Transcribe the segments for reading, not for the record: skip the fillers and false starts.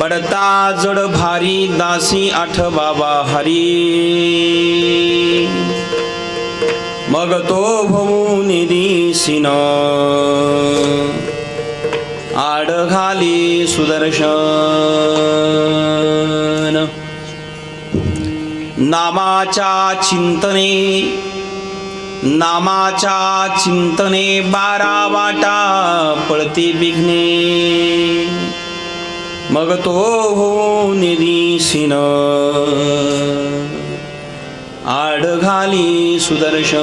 पडता जड भारी दासी आठ बाबा हरी मग तो भवू निधीसीन आड घाली सुदर्शन नामाच्या चिंतने बारा वाटा पळती बिघ्ने मग तो हो निधीसीन आड घाली सुदर्शन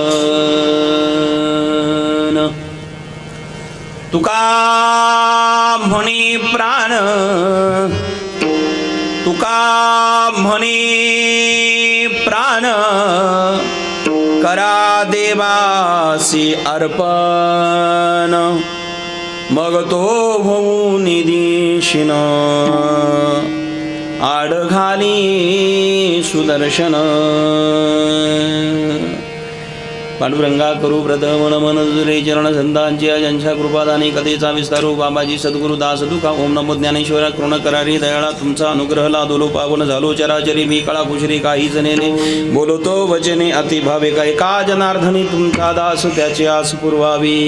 तुका म्हणे प्राण करा देवासी अर्पण मग तो होऊ निधीशीन आड घाली सुदर्शन पांडुरंगा करू प्रथम नमन जुरे चरण संतांची ज्यांच्या कृपादानी कथेचा विस्तारू बाबाजी सद्गुरु दास दुखा ओम नमो ज्ञानेश्वरा कृण करारी दयाळा तुमचा अनुग्रह लादोलो पावन झालो चराचरी मी कळा कुशरी काही जनेने बोलतो वचने अति भावे काय का जनार्दनी तुमचा दास त्याची आस पुरवावी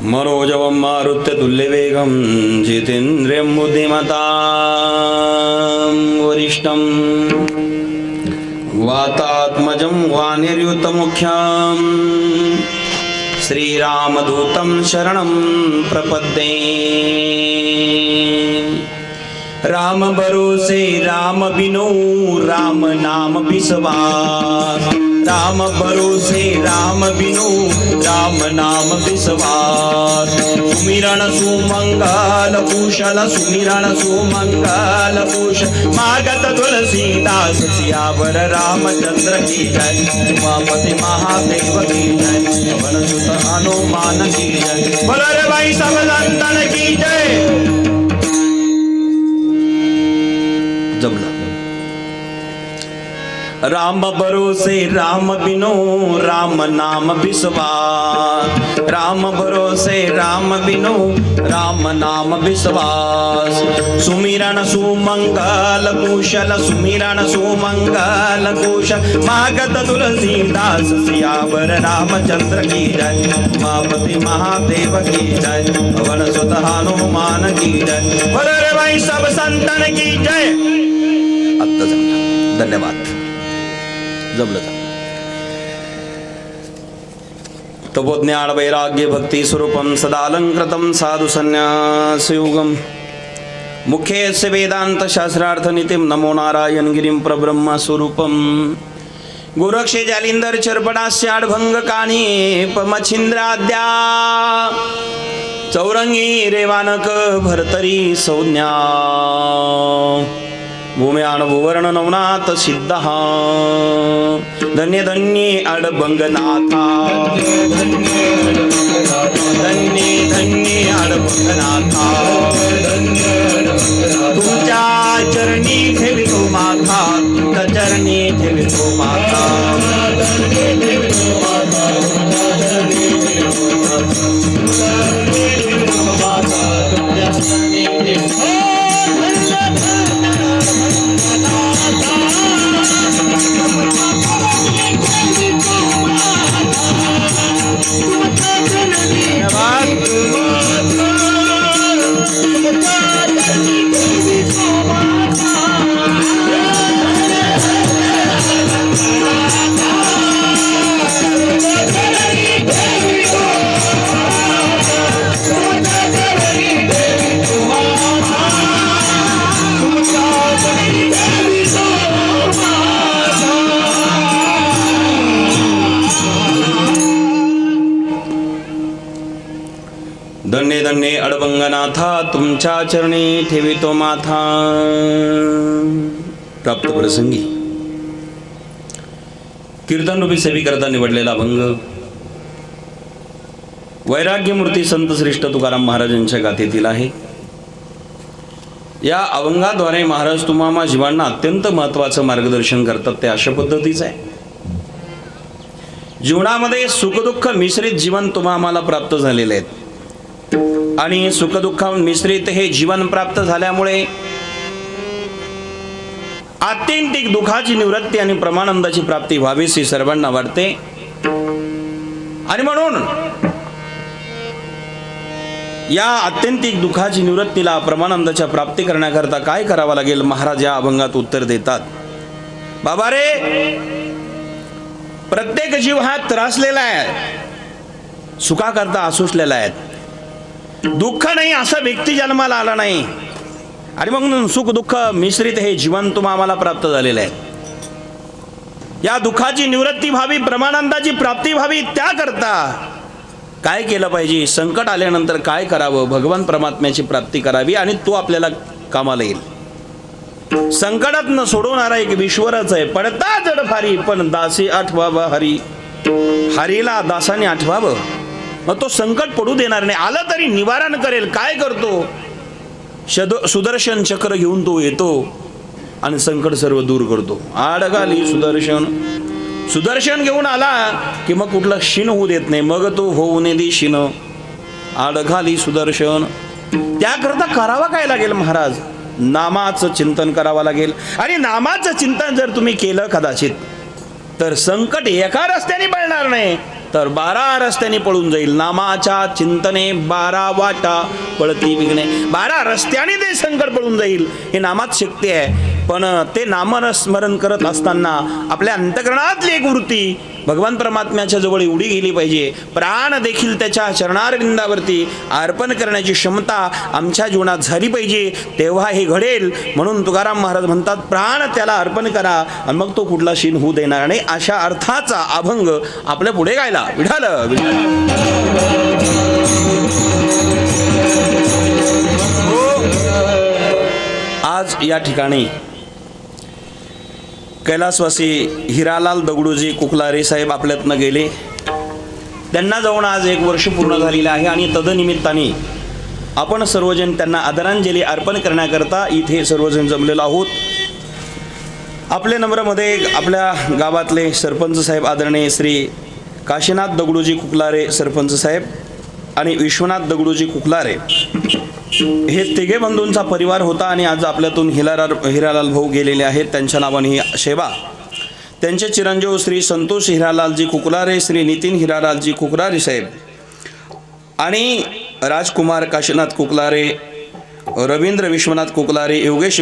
मनोजवं मारुत्य तुल्य वेगं जितेन्द्रियं बुद्धिमतां वरिष्ठं वातात्मजं वानिर्युतमुख्यं श्रीरामदूतं शरणं प्रपद्ये राम भरोसे राम बिनो राम नाम बिसवास राम भरोसे राम बिनो राम नाम विश्वास सुमिरण सुमंगल कुशल सुमिरण सुमंगल कुशल मागत तुलसीदास सियावर रामचंद्र की जय उमापति महादेव की जय पवन सुत हनुमान की जय बोलो रे भाई सब संतन की जय। जमला राम भरोसे राम बिनो राम नाम विश्वास राम भरोसे राम बिनो राम नाम विश्वास सुमिरन सुमंगल कुशल सुमिरन सुमंगल कुशल मागत तुलसीदास सियावर रामचंद्र की जय उमापति महादेव की जय पवन सुत हनुमान की जय बोलो रे भाई सब संतन की जय। आता जमला धन्यवाद जमलं तपोज्ञान वैराग्य भक्ति स्वरूपम सदालंकृतम साधु संन्यास युगम मुख्य वेदांत शास्त्रार्थ नीतिम नमो नारायण गिरिम प्रब्रह्म स्वरूपम गोरक्षे जालिंदर चरपडास्य आडभंग कानी पमछिंद्राद्या चौरंगी रेवानक भरतरी संज्ञा भूम्यान भुवर्ण नवनाथ सिद्ध धन्य धन्य अडबंगनाथा धन्य धन्य अडबंगनाथा तुमच्या चरणी ठेवितो माथा तुमच्या चरणी ठेवितो माथा धन्य धन्य अडबंगनाथा तुमच्या चरणी ठेवितो माथा। प्राप्त प्रसंगी कीर्तन रूपी सेवी करता निवडलेला अभंग वैराग्यमूर्ती संत श्रेष्ठ तुकाराम महाराजांच्या गाथेतील आहे। या अभंगाद्वारे महाराज तुम्हा जीवांना अत्यंत महत्त्वाचं मार्गदर्शन करतात ते अशा पद्धतीचं आहे। जीवनामध्ये सुखदुःख मिश्रित जीवन तुम्हा आम्हाला प्राप्त झालेले आहेत। आणि सुखदुःख मिश्रित हे जीवन प्राप्त झाल्यामुळे आत्यंतिक दुःखाची निवृत्ती आणि परमानंदाची प्राप्ती व्हावी अशी सर्वांना वाटते. आणि म्हणून या आत्यंतिक दुःखाची निवृत्तीला परमानंदाच्या प्राप्ती करण्याकरता काय करावं लागेल? महाराज या अभंगात उत्तर देतात. बाबा रे, प्रत्येक जीव हा त्रासलेला आहे, सुखाकरता आसुसलेला आहे. दुःख नाही असा व्यक्ती जन्माला आला नाही. आणि मग सुख दुःख मिश्रित हे जीवन आम्हाला प्राप्त झालेलं आहे. या दुःखाची निवृत्ती व्हावी, परमानंदाची प्राप्ती व्हावी, त्याकरता काय केलं पाहिजे? संकट आल्यानंतर काय करावं? भगवान परमात्म्याची प्राप्ती करावी आणि तो आपल्याला कामाला येईल. संकटात न सोडवणारा एक ईश्वरच आहे. पडता जड फारी पण दासी आठवावं हरी. हरीला दासाने आठवावं, मग तो संकट पडू देणार नाही. आलं तरी निवारण करेल. काय करतो? सुदर्शन चक्र घेऊन तो येतो आणि संकट सर्व दूर करतो. आडगाली सुदर्शन. सुदर्शन घेऊन आला की मग कुठला शिन होऊ देत नाही. मग तो होऊ नये दे शिन. आडघाली सुदर्शन. त्याकरता करावा काय लागेल महाराज? नामाचं चिंतन करावं लागेल. आणि नामाचं चिंतन जर तुम्ही केलं कदाचित तर संकट एका रस्त्याने पळणार नाही, तर 12 रस्त्याने पळून जाईल. नामाच्या चिंतने 12 वाटा पळती विघ्ने. 12 रस्त्याने ते संकट पळून जाईल. हे नामात शक्ती आहे. पण ते नामस्मरण करत असताना आपल्या अंतःकरणातली एक वृत्ती भगवान परमात्म्याच्या जवळ एवढी गेली पाहिजे, प्राण देखील त्याच्या चरणारविंदावरती अर्पण करण्याची क्षमता आमच्या जीवनात झाली पाहिजे. तेव्हा हे घडेल. म्हणून तुकाराम महाराज म्हणतात, प्राण त्याला अर्पण करा आणि मग तो कुठला शीन होऊ देणार नाही. अशा अर्थाचा अभंग आपल्या पुढे गायला. विठाल आज या ठिकाणी कैलासवासी हिरालाल दगडूजी कुकलारे साहेब आपल्यातनं गेले. त्यांना जाऊन आज 1 वर्ष पूर्ण झालेलं आहे. आणि तदनिमित्ताने आपण सर्वजण त्यांना आदरांजली अर्पण करण्याकरता इथे सर्वजण जमलेलो आहोत. आपल्या नम्रमध्ये आपल्या गावातले सरपंच साहेब आदरणीय श्री काशीनाथ दगडूजी कुकलारे सरपंच साहेब आणि विश्वनाथ दगडूजी कुकलारे हे तिघे बंधूंचा परिवार होता. आणि आज आपल्यातून हिरालाल भाऊ गेलेले आहेत. त्यांच्या नावाने ही सेवा. त्यांचे चिरंजीव श्री संतोष हिरालालजी कुकलारे, श्री नितीन हिरालालजी कुकलारे साहेब आणि राजकुमार काशीनाथ कुकलारे, रवींद्र विश्वनाथ कुकलारे, योगेश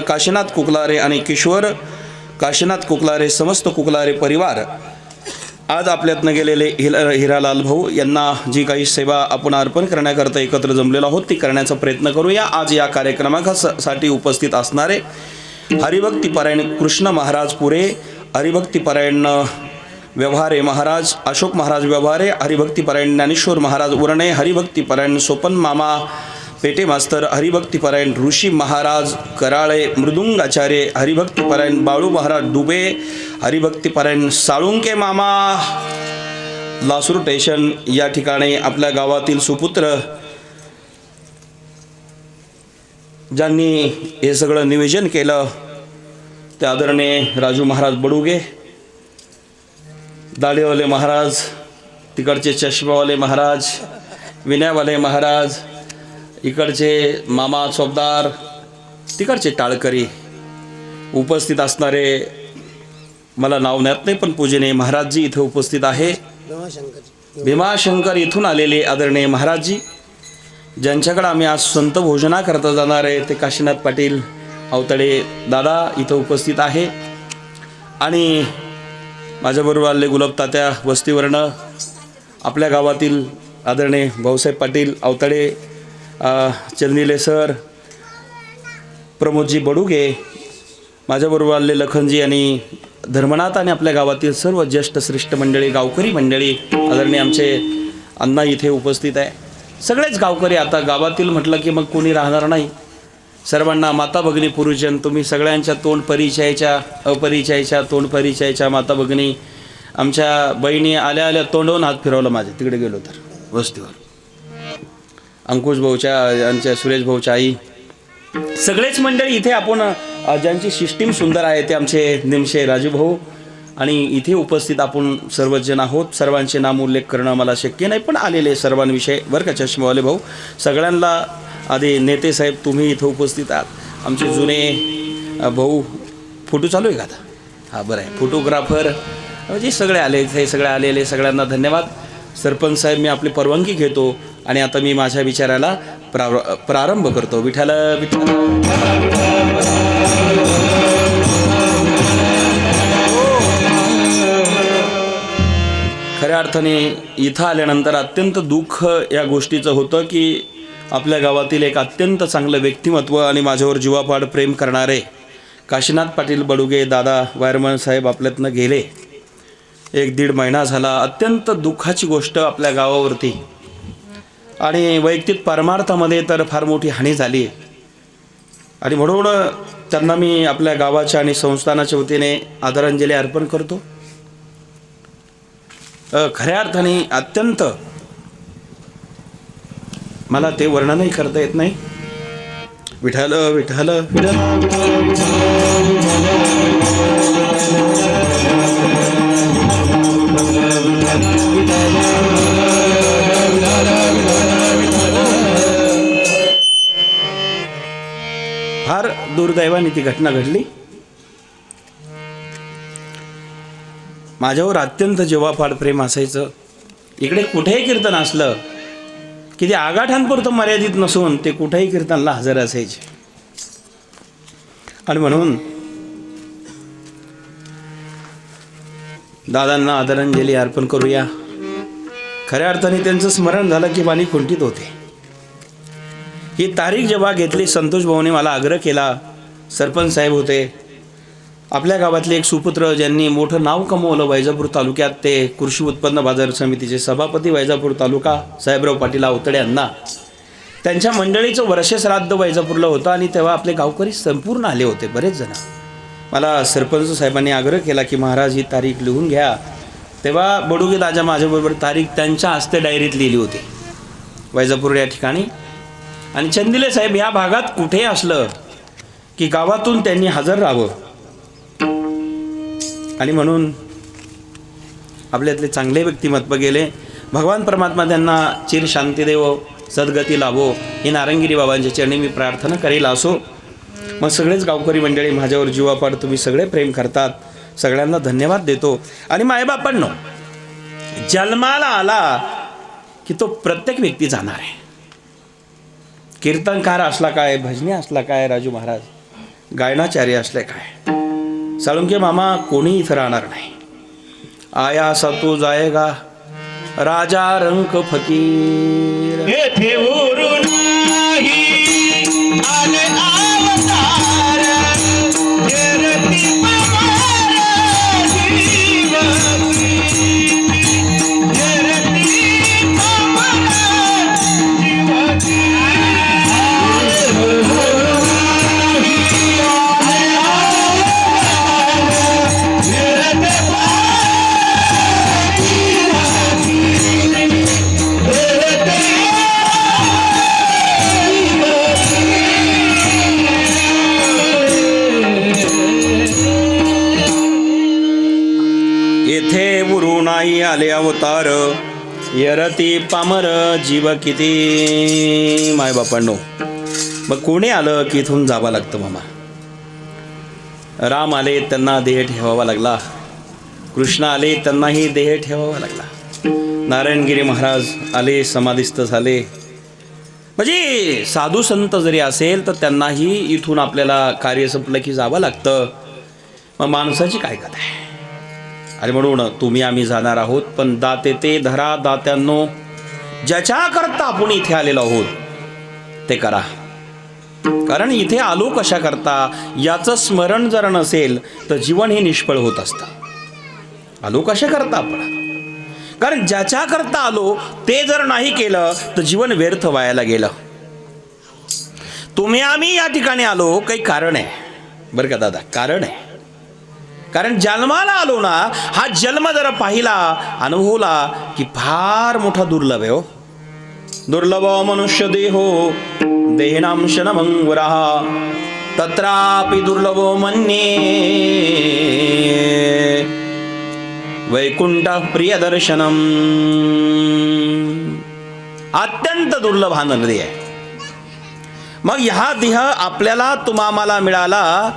काशीनाथ कुकलारे आणि किशोर काशीनाथ कुकलारे, समस्त कुकलारे परिवार आज आपल्यातनं गेलेले हिरालाल भाऊ यांना जी काही सेवा आपण अर्पण करण्याकरता एकत्र जमलेलो आहोत ती करण्याचा प्रयत्न करूया. आज या कार्यक्रमासाठी उपस्थित असणारे हरिभक्तीपरायण कृष्ण महाराज पुरे, हरिभक्तीपरायण व्यवहारे महाराज अशोक महाराज व्यवहारे, हरिभक्तीपरायण ज्ञानेश्वर महाराज उरणे, हरिभक्तीपरायण सोपन मामा पेटे मास्तर, हरिभक्तीपरायण ऋषी महाराज कराळे मृदुंगाचार्य, हरिभक्तीपरायण बाळू महाराज डुबे, हरिभक्तीपरायण साळुंके मामा लासूर स्टेशन या ठिकाणी आपल्या गावातील सुपुत्र ज्यांनी हे सगळं नियोजन केलं ते आदरणीय राजू महाराज बडुगे, दाढीवाले महाराज, तिकडचे चष्मावाले महाराज, विनयवाले महाराज, इकडचे मामा चोपदार, तिकडचे टाळकरी, उपस्थित असणारे मला नाव ज्ञात नाही पण पूजनीय महाराजजी इथे उपस्थित आहे. भीमाशंकर इथून आलेले आदरणीय महाराजजी ज्यांच्याकडे आम्ही आज संत भोजना करता जाणार आहे ते काशीनाथ पाटील अवतडे दादा इथं उपस्थित आहे. आणि माझ्याबरोबर आले गुलाब तात्या वस्तीवरनं, आपल्या गावातील आदरणीय भाऊसाहेब पाटील अवतडे, चंदिले सर, प्रमोदजी बडुगे, माझ्याबरोबर आले लखनजी आणि धर्मनाथ आणि आपल्या गावातील सर्व ज्येष्ठ श्रेष्ठ मंडळी, गावकरी मंडळी, आदरणीय आमचे अण्णा इथे उपस्थित आहे. सगळेच गावकरी. आता गावातील म्हटलं की मग कोणी राहणार नाही. सर्वांना माता भगिनी पुरुषजन तुम्ही सगळ्यांच्या तोंड परिचयाच्या अपरिचयाच्या तोंड परिचयाच्या माता भगिनी आमच्या बहिणी आल्या आल्या तोंडवून हात फिरवला माझ्या तिकडे गेलो तर वस्तीवर. अंकुश भाऊच्या यांच्या सुरेश भाऊच्या आई सगळेच मंडळी इथे आपण ज्यांची सिस्टीम सुंदर आहे ते आमचे निमशे राजू भाऊ आणि इथे उपस्थित आपण सर्वजण आहोत. सर्वांचे नाम उल्लेख करणं मला शक्य नाही, पण आलेले सर्वांविषयी बरं का चष्मेवाले भाऊ, सगळ्यांना आधी नेते साहेब तुम्ही इथं उपस्थित आहात. आमचे जुने भाऊ, फोटो चालू आहे का आता? हां बरं आहे. फोटोग्राफर म्हणजे सगळे आले इथे, सगळे आलेले सगळ्यांना धन्यवाद. सरपंच साहेब, मी आपली परवानगी घेतो आणि आता मी माझ्या विचाराला प्रारंभ करतो. विठ्ठल विठ्ठल. खऱ्या अर्थाने इथं आल्यानंतर अत्यंत दुःख या गोष्टीचं होतं की आपल्या गावातील एक अत्यंत चांगलं व्यक्तिमत्व आणि माझ्यावर जीवापाड प्रेम करणारे काशीनाथ पाटील बडुगे दादा वायरमन साहेब आपल्यातनं गेले. 1-1.5 महिना झाला. अत्यंत दुःखाची गोष्ट आपल्या गावावरती, आणि वैयक्तिक परमार्थामध्ये तर फार मोठी हानी झाली. आणि म्हणून त्यांना मी आपल्या गावाच्या आणि संस्थानाच्या वतीने आदरांजली अर्पण करतो. खऱ्या अर्थाने अत्यंत मला ते वर्णनही करता येत नाही. विठ्ठल विठ्ठल फार दुर्दैवाने ती घटना घडली. माझ्यावर अत्यंत जीवापाड प्रेम असायचं. इकडे कुठेही कीर्तन असलं की ते आगाठांपुरतं मर्यादित नसून ते कुठेही कीर्तनला हजर असायचे. आणि म्हणून दादांना आदरांजली अर्पण करूया. खऱ्या अर्थाने त्यांचं स्मरण झालं की पाणी खुंटीत होते. ही तारीख जेव्हा घेतली, संतोष भाऊने मला आग्रह केला. सरपंच साहेब होते, आपल्या गावातले एक सुपुत्र ज्यांनी मोठं नाव कमवलं वैजापूर तालुक्यात, ते कृषी उत्पन्न बाजार समितीचे सभापती वैजापूर तालुका साहेबराव पाटील आवतडे यांना, त्यांच्या मंडळीचं वर्षश्राद्ध वैजापूरला होतं आणि तेव्हा आपले गावकरी संपूर्ण आले होते, बरेच जण. मला सरपंच साहेबांनी आग्रह केला की महाराज ही तारीख लिहून घ्या. तेव्हा बडुगे दादा माझ्याबरोबर तारीख त्यांच्या हस्ते डायरीत लिहिली होती वैजापूर या ठिकाणी. आणि चंदिले साहेब ह्या भागात कुठेही असलं की गावातून त्यांनी हजर राहावं. आणि म्हणून आपल्यातले चांगले व्यक्तिमत्व गेले. भगवान परमात्मा त्यांना चिर शांती देवो, सद्गती लाभो, ही नारंगिरी बाबांच्या चरणी मी प्रार्थना करेल. असो मग सगळेच गावकरी मंडळी माझ्यावर जीवापाड तुम्ही सगळे प्रेम करतात, सगळ्यांना धन्यवाद देतो. आणि मायबापांनो, जन्माला आला की तो प्रत्येक व्यक्ती जाणार आहे. कीर्तनकार असला काय, भजनी असला काय, राजू महाराज गायनाचार्य असले काय, साळुंके मामा कोणी इथं राहणार नाही. आया सा तू जाएगा राजा रंक फकीर, येथे उरू नाही आले अवतार, जरती पवार जीवकी, जरती पवार जीवकी. येथे उरू नाही आले अवतार, यरती पामर जीव किती. मायबापांनो, मग कोणी आलं की इथून जावं लागतं मामा. राम आले त्यांना देह ठेवावा लागला, कृष्ण आले त्यांनाही देह ठेवावा लागला, नारायणगिरी महाराज आले समाधिस्थ झाले. म्हणजे साधू संत जरी असेल तर त्यांनाही इथून आपल्याला कार्य संपलं की जावं लागतं. मग माणसाची काय कथा आहे. आणि म्हणून तुम्ही आम्ही जाणार आहोत, पण दाते ते धरा दात्यांनो, ज्याच्याकरता आपण इथे आलेलो आहोत ते करा. कारण इथे आलो कशा करता याचं स्मरण जर नसेल तर जीवन हे निष्फळ होत असतं. आलो कशा करता आपण, कारण ज्याच्याकरता आलो ते जर नाही केलं तर जीवन व्यर्थ व्हायला गेलं. तुम्ही आम्ही या ठिकाणी आलो काही कारण आहे बरं का दादा, कारण आहे. कारण जन्माला आलो ना, हा जन्म जर पाहिला अनुभवला की फार मोठा दुर्लभ आहे. हो, दुर्लभ मनुष्य देहो देहनाम शनमंगुरः, तत्रापि दुर्लभो मन्ये वैकुंठ प्रियदर्शनम. अत्यंत दुर्लभ हा नगरी आहे. मग ह्या देह आपल्याला तुम्हाला मिळाला,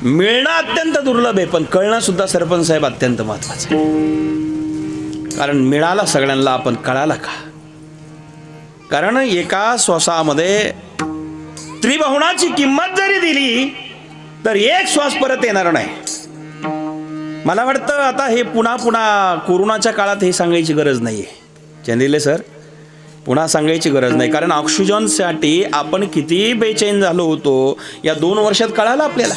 मिळणं अत्यंत दुर्लभ आहे, पण कळणं सुद्धा सरपंच साहेब अत्यंत महत्वाचं आहे. कारण मिळाला सगळ्यांना, आपण कळाला का? कारण एका श्वासामध्ये त्रिभुवनाची किंमत जरी दिली तर एक श्वास परत येणार नाही. मला वाटतं आता हे पुन्हा कोरोनाच्या काळात हे सांगायची गरज नाही आहे चंदिले सर, पुन्हा सांगायची गरज नाही. कारण ऑक्सिजनसाठी आपण किती बेचैन झालो होतो या 2 वर्षात कळालं आपल्याला.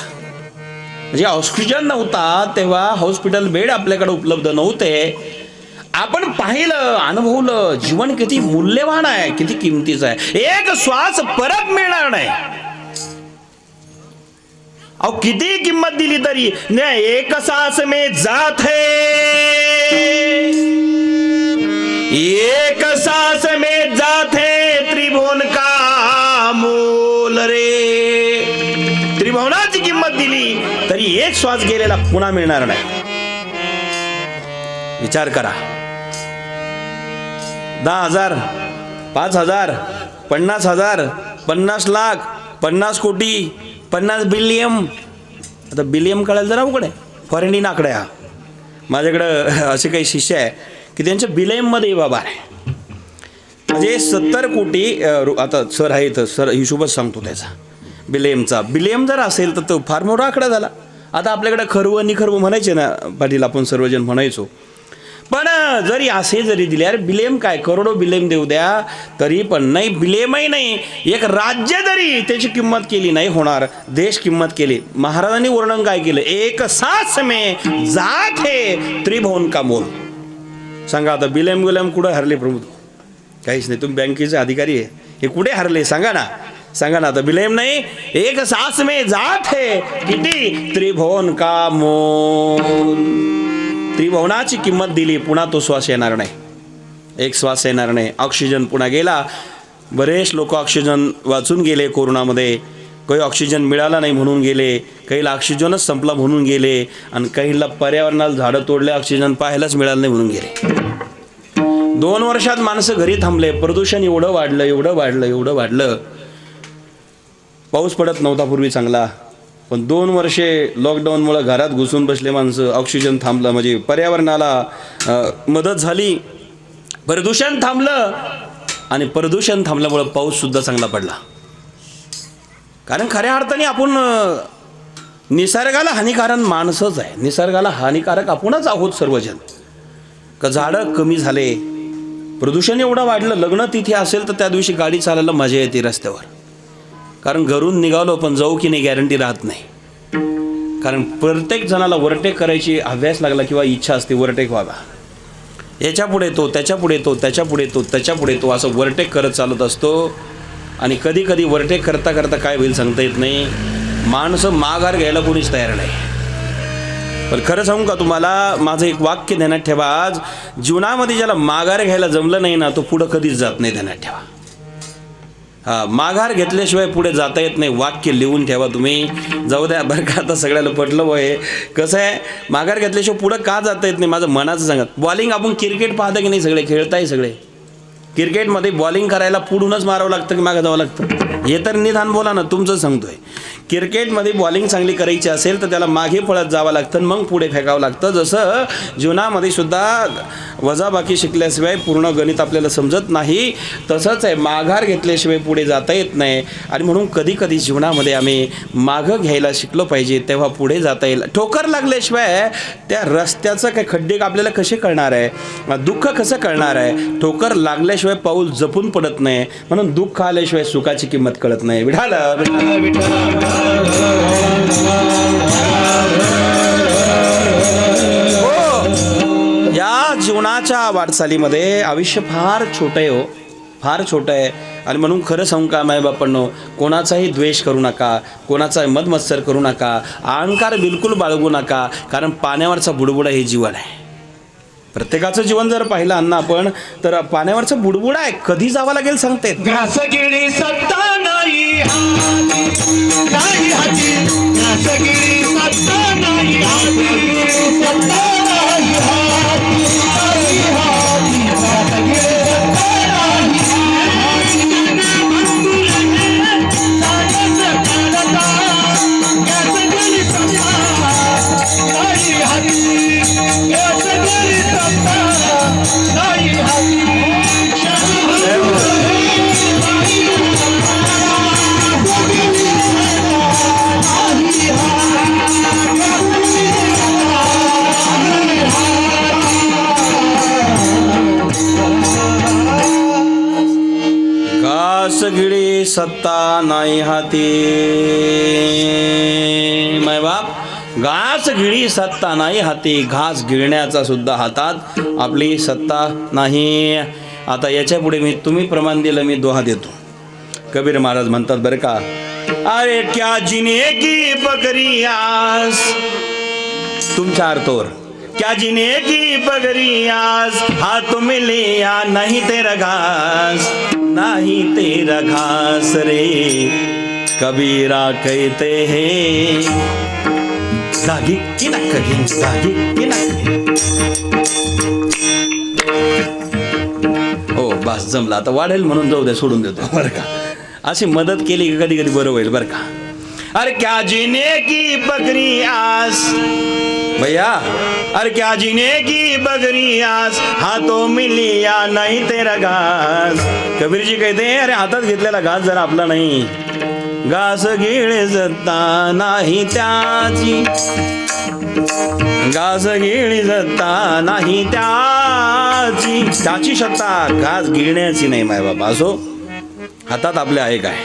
म्हणजे ऑक्सिजन नव्हता तेव्हा हॉस्पिटल बेड आपल्याकडे उपलब्ध नव्हते. आपण पाहिलं, अनुभवलं जीवन किती मूल्यवान आहे, किती किमतीचं आहे. एक श्वास परत मिळणार नाही. अहो किती किंमत दिली तरी नाही. एक सांस में जात है, एक सांस में जात है त्रिभुवन का मोल रे. त्रिभुवनाची किंमत दिली तरी एक श्वास गेलेला पुन्हा मिळणार नाही. विचार करा. 10,000, 5,000, 50,000, 50 लाख, 50 कोटी, 50 बिलियन. आता बिलियन कळायला जरा अवघड आहे, फॉरेन आकडा आहे हा. माझ्याकडं असे काही शिष्य आहे की त्यांच्या बिलियनमध्ये बाबा आहे. म्हणजे 70 कोटी. आता सर आहे तर सर हिशोबच सांगतो त्याचा बिलियनचा. बिलियन जर असेल तर तो फार मोठा आकडा झाला. आता आपल्याकडे खरवं निखरवं म्हणायचे ना पाटील, आपण सर्वजण म्हणायचो. पण जरी असे जरी दिले, अरे बिलियन काय, करोडो बिलियन देऊ द्या तरी पण नाही, बिलियनही नाही. एक राज्य जरी त्याची किंमत केली नाही होणार, देश किंमत केली. महाराजांनी वर्णन काय केलं, एक सांस में जात है त्रिभुवन का मोल. सांगा आता बिलियन कुठं हरले प्रभू? काहीच नाही. तुम्ही बँकेचे अधिकारी आहे, हे कुठे हरले सांगा ना, सांगा ना. आता बिलियन नाही, एक सांस में जात है किती त्रिभुवन का मोल. त्रिभुवनाची किंमत दिली, पुन्हा तो श्वास येणार नाही, एक श्वास येणार नाही. ऑक्सिजन पुन्हा गेला. बरेच लोक ऑक्सिजन वाचून गेले कोरोनामध्ये. काही ऑक्सिजन मिळाला नाही म्हणून गेले, काहीला ऑक्सिजनच संपला म्हणून गेले, आणि काहीला पर्यावरणाला झाडं तोडले, ऑक्सिजन पाहायलाच मिळालं नाही म्हणून गेले. 2 वर्षात माणसं घरी थांबले. प्रदूषण एवढं वाढलं. पाऊस पडत नव्हता पूर्वी चांगला, पण 2 वर्षे लॉकडाऊनमुळे घरात घुसून बसले माणसं. ऑक्सिजन थांबलं म्हणजे पर्यावरणाला मदत झाली. प्रदूषण थांबलं, आणि प्रदूषण थांबल्यामुळे पाऊससुद्धा चांगला पडला. कारण खऱ्या अर्थाने आपण निसर्गाला हानिकारक माणसंच आहे. निसर्गाला हानिकारक आपणच आहोत सर्वजण. का झाडं कमी झाले, प्रदूषण एवढं वाढलं. लग्न तिथे असेल तर त्या दिवशी गाडी चालायला मजा येते रस्त्यावर. कारण घरून निघालो पण जाऊ की नाही गॅरंटी राहत नाही. कारण प्रत्येक जणाला ओव्हरटेक करायची अभ्यास लागला किंवा इच्छा असते ओव्हरटेक व्हावा. याच्या पुढे तो, त्याच्या पुढे तो, त्याच्या पुढे तो, त्याच्या पुढे तो, असं ओव्हरटेक करत चालत असतो. आणि कधी कधी ओव्हरटेक करता करता काय होईल सांगता येत नाही. माणसं माघार घ्यायला कोणीच तयार नाही. पण खरं सांगू का तुम्हाला, माझं एक वाक्य ध्यानात ठेवा. आज जीवनामध्ये ज्याला माघार घ्यायला जमलं नाही ना, तो पुढं कधीच जात नाही. ध्यानात ठेवा. माघार घेतल्याशिवाय पुढे जाता येत नाही. वाक्य लिहून ठेवा तुम्ही. जाऊ द्या बरं का, आता सगळ्याला पटलं वय. कसं आहे, माघार घेतल्याशिवाय पुढं का जाता येत नाही माझं मनाचं सांगत. बॉलिंग आपण क्रिकेट पाहता की नाही, सगळे खेळताय सगळे. क्रिकेटमध्ये बॉलिंग करायला पुढूनच मारावं लागतं की मागं जावं लागतं, हे तर निदान बोला ना, तुमचं सांगतोय. क्रिकेटमध्ये बॉलिंग चांगली करायची असेल तर त्याला मागे पळत जावं लागतं, मग पुढे फेकावं लागतं. जसं जीवनामध्ये सुद्धा वजाबाकी शिकल्याशिवाय पूर्ण गणित आपल्याला समजत नाही, तसंच आहे. माघार घेतल्याशिवाय पुढे जाता येत नाही. आणि म्हणून कधी कधी जीवनामध्ये आम्ही मागं घ्यायला शिकलो पाहिजे, तेव्हा पुढे जाता येईल. ठोकर लागल्याशिवाय त्या रस्त्याचं काही खड्डे आपल्याला कसे कळणार आहे, दुःख कसं कळणार आहे. ठोकर लागल्याशिवाय पाऊल जपून पडत नाही. म्हणून दुःख आल्याशिवाय सुखाची किंमत कळत नाही. विठाल या जीवनाच्या वाटचालीमध्ये आयुष्य फार छोटं आहे हो, फार छोटं आहे. आणि म्हणून खरं सांगू का मायबापांनो, कोणाचाही द्वेष करू नका, कोणाचा मदमत्सर करू नका, अहंकार बिलकुल बाळगू नका. कारण पाण्यावरचा बुडबुडा हे जीवन आहे. प्रत्येकाचं जीवन जर पाहिलं अण्णा आपण, तर पाण्यावरचं बुडबुड आहे. कधी जावं लागेल सांगते. घासगिरी सत्ता नाही हाती, घासगिरी सत्ता नाही हाती, सत्ता नाही हाती. घास गिळी सत्ता नाही हाती माय बाप घास गिळी सत्ता नाही हाती घास गिळण्याचा सुद्धा हातात आपली सत्ता नाही. आता याच्या पुढे मी तुम्ही प्रमाण दिलं मी दोहा देतो. कबीर महाराज म्हणतात बरं का, अरे क्या जिने की बकरी आस, तुमच्या अर्थावर क्या जिने की बकरी आस हाथ में लिया नहीं तेरा घास नहीं तेरा घास रे कबीरा कहते हैं दागी की नक्क घे दागी की नक्क. हो बस जमला आता वाढेल म्हणून जाऊ दे सोडून देतो बरं का. अशी मदत केली की कधी कधी बरं होईल बरं का. अरे क्या जीने की बकरी आस भैया, अरे क्या जीने की बकरी आस हाथों में लिया नहीं तेरा घास. कबीर जी कहते हैं अरे हातात घेतलेला घास जरा आपला नाही. घास गिळे सत्ता नाही त्याची घास गिळी सत्ता नाही त्याची त्याची सत्ता घास गिळण्याची नाही माय बाबा. असो हातात आपले आहे काय.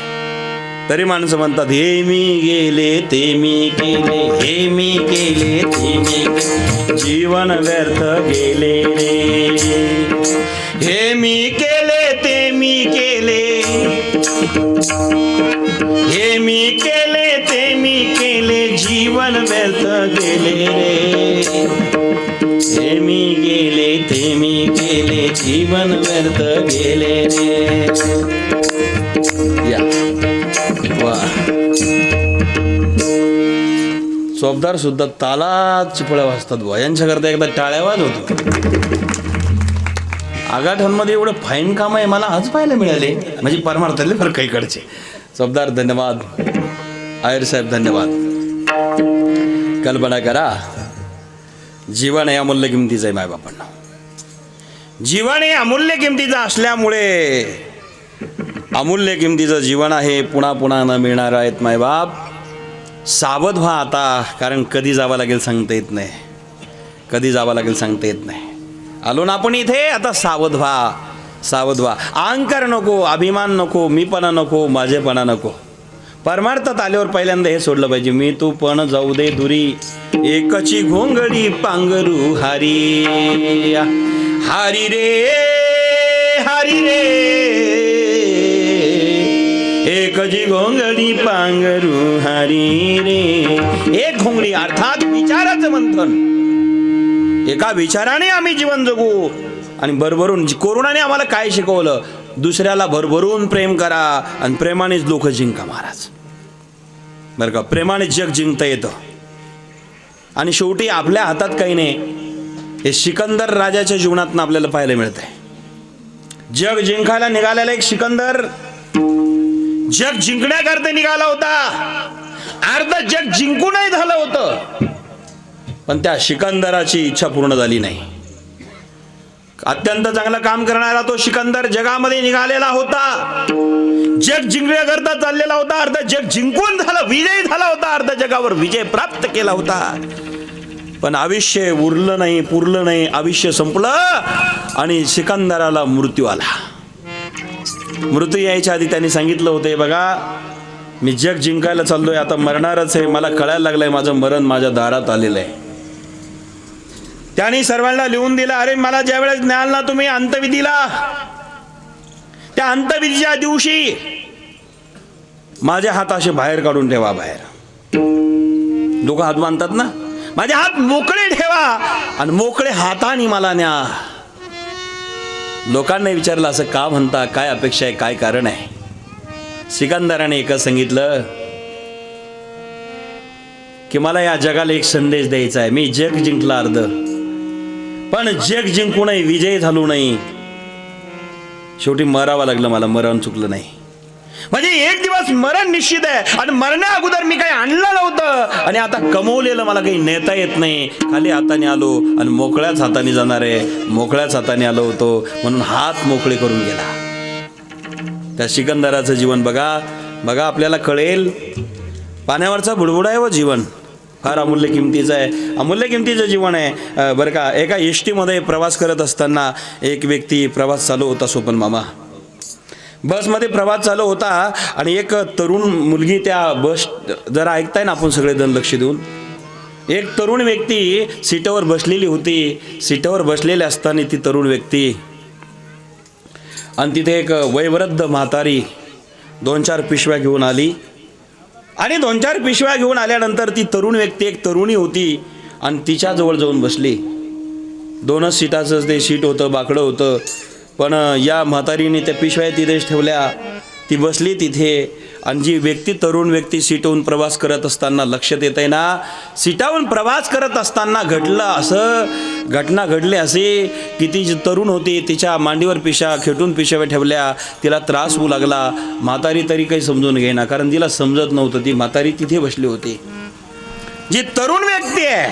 तरी माणसं म्हणतात हे मी गेले ते मी केले हे मी केले ते मी केले जीवन व्यर्थ गेले रे. हे मी केले ते मी केले हे मी केले ते मी केले जीवन व्यर्थ गेले रे. हे मी गेले ते मी केले जीवन व्यर्थ गेले रे. या वा चोपदार सुद्धा तालात चिपळ्या वाजतात बुवा. यांच्याकरता एकदा टाळ्या वाज होतो. आगाठांमध्ये एवढं फाईन काम आहे मला आज पाहायला मिळाले म्हणजे परमार्थातले फरक काही कडचे. चोपदार धन्यवाद. आयर साहेब धन्यवाद. कल्पना करा जीवन हे अमूल्य किमतीचं आहे मायबापांना. जीवन हे अमूल्य किमतीचं असल्यामुळे अमूल्य किमतीचं जीवन आहे पुन्हा पुन्हा न मिळणार आहेत मायबाप. सावध व्हा आता कारण कधी जावं लागेल सांगता येत नाही. कधी जावं लागेल सांगता येत नाही. आलो ना आपण इथे आता सावध व्हा सावध व्हा. अहंकार नको अभिमान नको मीपणा नको माझेपणा नको. परमार्थात आल्यावर पहिल्यांदा हे सोडलं पाहिजे मी तू पण जाऊ दे दुरी एकची घोंगडी पांघरू हारी हारी रे हारी रे एकची घोंगडी पांघरू हारी रे. एक घोंगडी अर्थात विचाराचं मंथन. एका विचाराने आम्ही जीवन जगू आणि भरभरून कोरोनाने आम्हाला काय शिकवलं दुसऱ्याला भरभरून प्रेम करा आणि प्रेमानेच लोक जिंका महाराज बरं का. प्रेमाने जग जिंकता येतं आणि शेवटी आपल्या हातात काही नाही. हे सिकंदर राजाच्या जीवनातून आपल्याला पाहायला मिळतंय. जग जिंकायला निघालेला एक सिकंदर जग जिंकण्याकरता निघाला होता. अर्ध जग जिंकूनही झालं होतं पण त्या सिकंदराची इच्छा पूर्ण झाली नाही. अत्यंत चांगलं काम करणारा तो सिकंदर जगामध्ये निघालेला होता. जग जिंकण्याकरता चाललेला होता. अर्ध जग जिंकून झालं विजयी झाला होता. अर्ध जगावर विजय प्राप्त केला होता पण आयुष्य उरलं नाही पुरलं नाही. आयुष्य संपलं आणि सिकंदराला मृत्यू आला. मृत्यू यायच्या आधी त्यांनी सांगितलं होतं बघा मी जग जिंकायला चाललोय आता मरणारच आहे. मला कळायला लागलंय माझं मरण माझ्या दारात आलेलं आहे. त्यांनी सर्वांना लिहून दिलं अरे मला ज्या वेळेस न्याल ना तुम्ही अंतविधीला त्या अंतविधीच्या दिवशी माझे हात असे बाहेर काढून ठेवा. बाहेर लोक हात बांधतात ना माझे हात मोकळे ठेवा आणि मोकळे हाताने मला न्या. लोकांना विचारलं असं का म्हणता काय अपेक्षा आहे काय कारण आहे. सिकंदराने एकच सांगितलं की मला या जगाला एक संदेश द्यायचा आहे. मी जग जिंकला अर्ध पण जग जिंकूनही विजय झालो नाही. शेवटी मरावं लागलं मला. मरण चुकलं नाही म्हणजे एक दिवस मरण निश्चित आहे आणि मरण्या अगोदर मी काही आणलं नव्हतं आणि आता कमवलेलं मला काही नेता येत नाही. खाली हाताने आलो आणि मोकळ्याच हाताने जाणार आहे. मोकळ्याच हाताने आलो होतो म्हणून हात मोकळे करून गेला. त्या सिकंदराचं जीवन बघा बघा आपल्याला कळेल. पाण्यावरचा बुडबुडा आहे व जीवन फार अमूल्य किमतीचं आहे. अमूल्य किमतीचं जीवन आहे बरं का. एका एस टीमध्ये प्रवास करत असताना एक व्यक्ती प्रवास चालू होता. सोपन मामा बसमध्ये प्रवास चालू होता आणि एक तरुण मुलगी त्या बस, जरा ऐकताय ना आपण सगळेजण लक्ष देऊन, एक तरुण व्यक्ती सीटावर बसलेली होती. सीटावर बसलेली असताना ती तरुण व्यक्ती आणि तिथे एक वयोवृद्ध म्हातारी 2-4 पिशव्या घेऊन आली आणि 2-4 पिशव्या घेऊन आल्यानंतर ती तरुण व्यक्ती, एक तरुणी होती आणि तिच्याजवळ जाऊन बसली. 2च सीटाचं ते सीट होतं, बाकडं होतं, पण या म्हातारीने त्या पिशव्या तिथेच ठेवल्या. ती बसली तिथे आणि जी व्यक्ती, तरुण व्यक्ती सीटवरून प्रवास करत असताना, लक्षात येत आहे ना, सीटावरून प्रवास करत असताना घटना घडली असे की ती जी तरुण होती तिच्या मांडीवर खेटून पिशव्या ठेवल्या. तिला त्रास होऊ लागला. म्हातारी तरी काही समजून घेईना, कारण तिला समजत नव्हतं. ती म्हातारी तिथे बसली होती. जी तरुण व्यक्ती आहे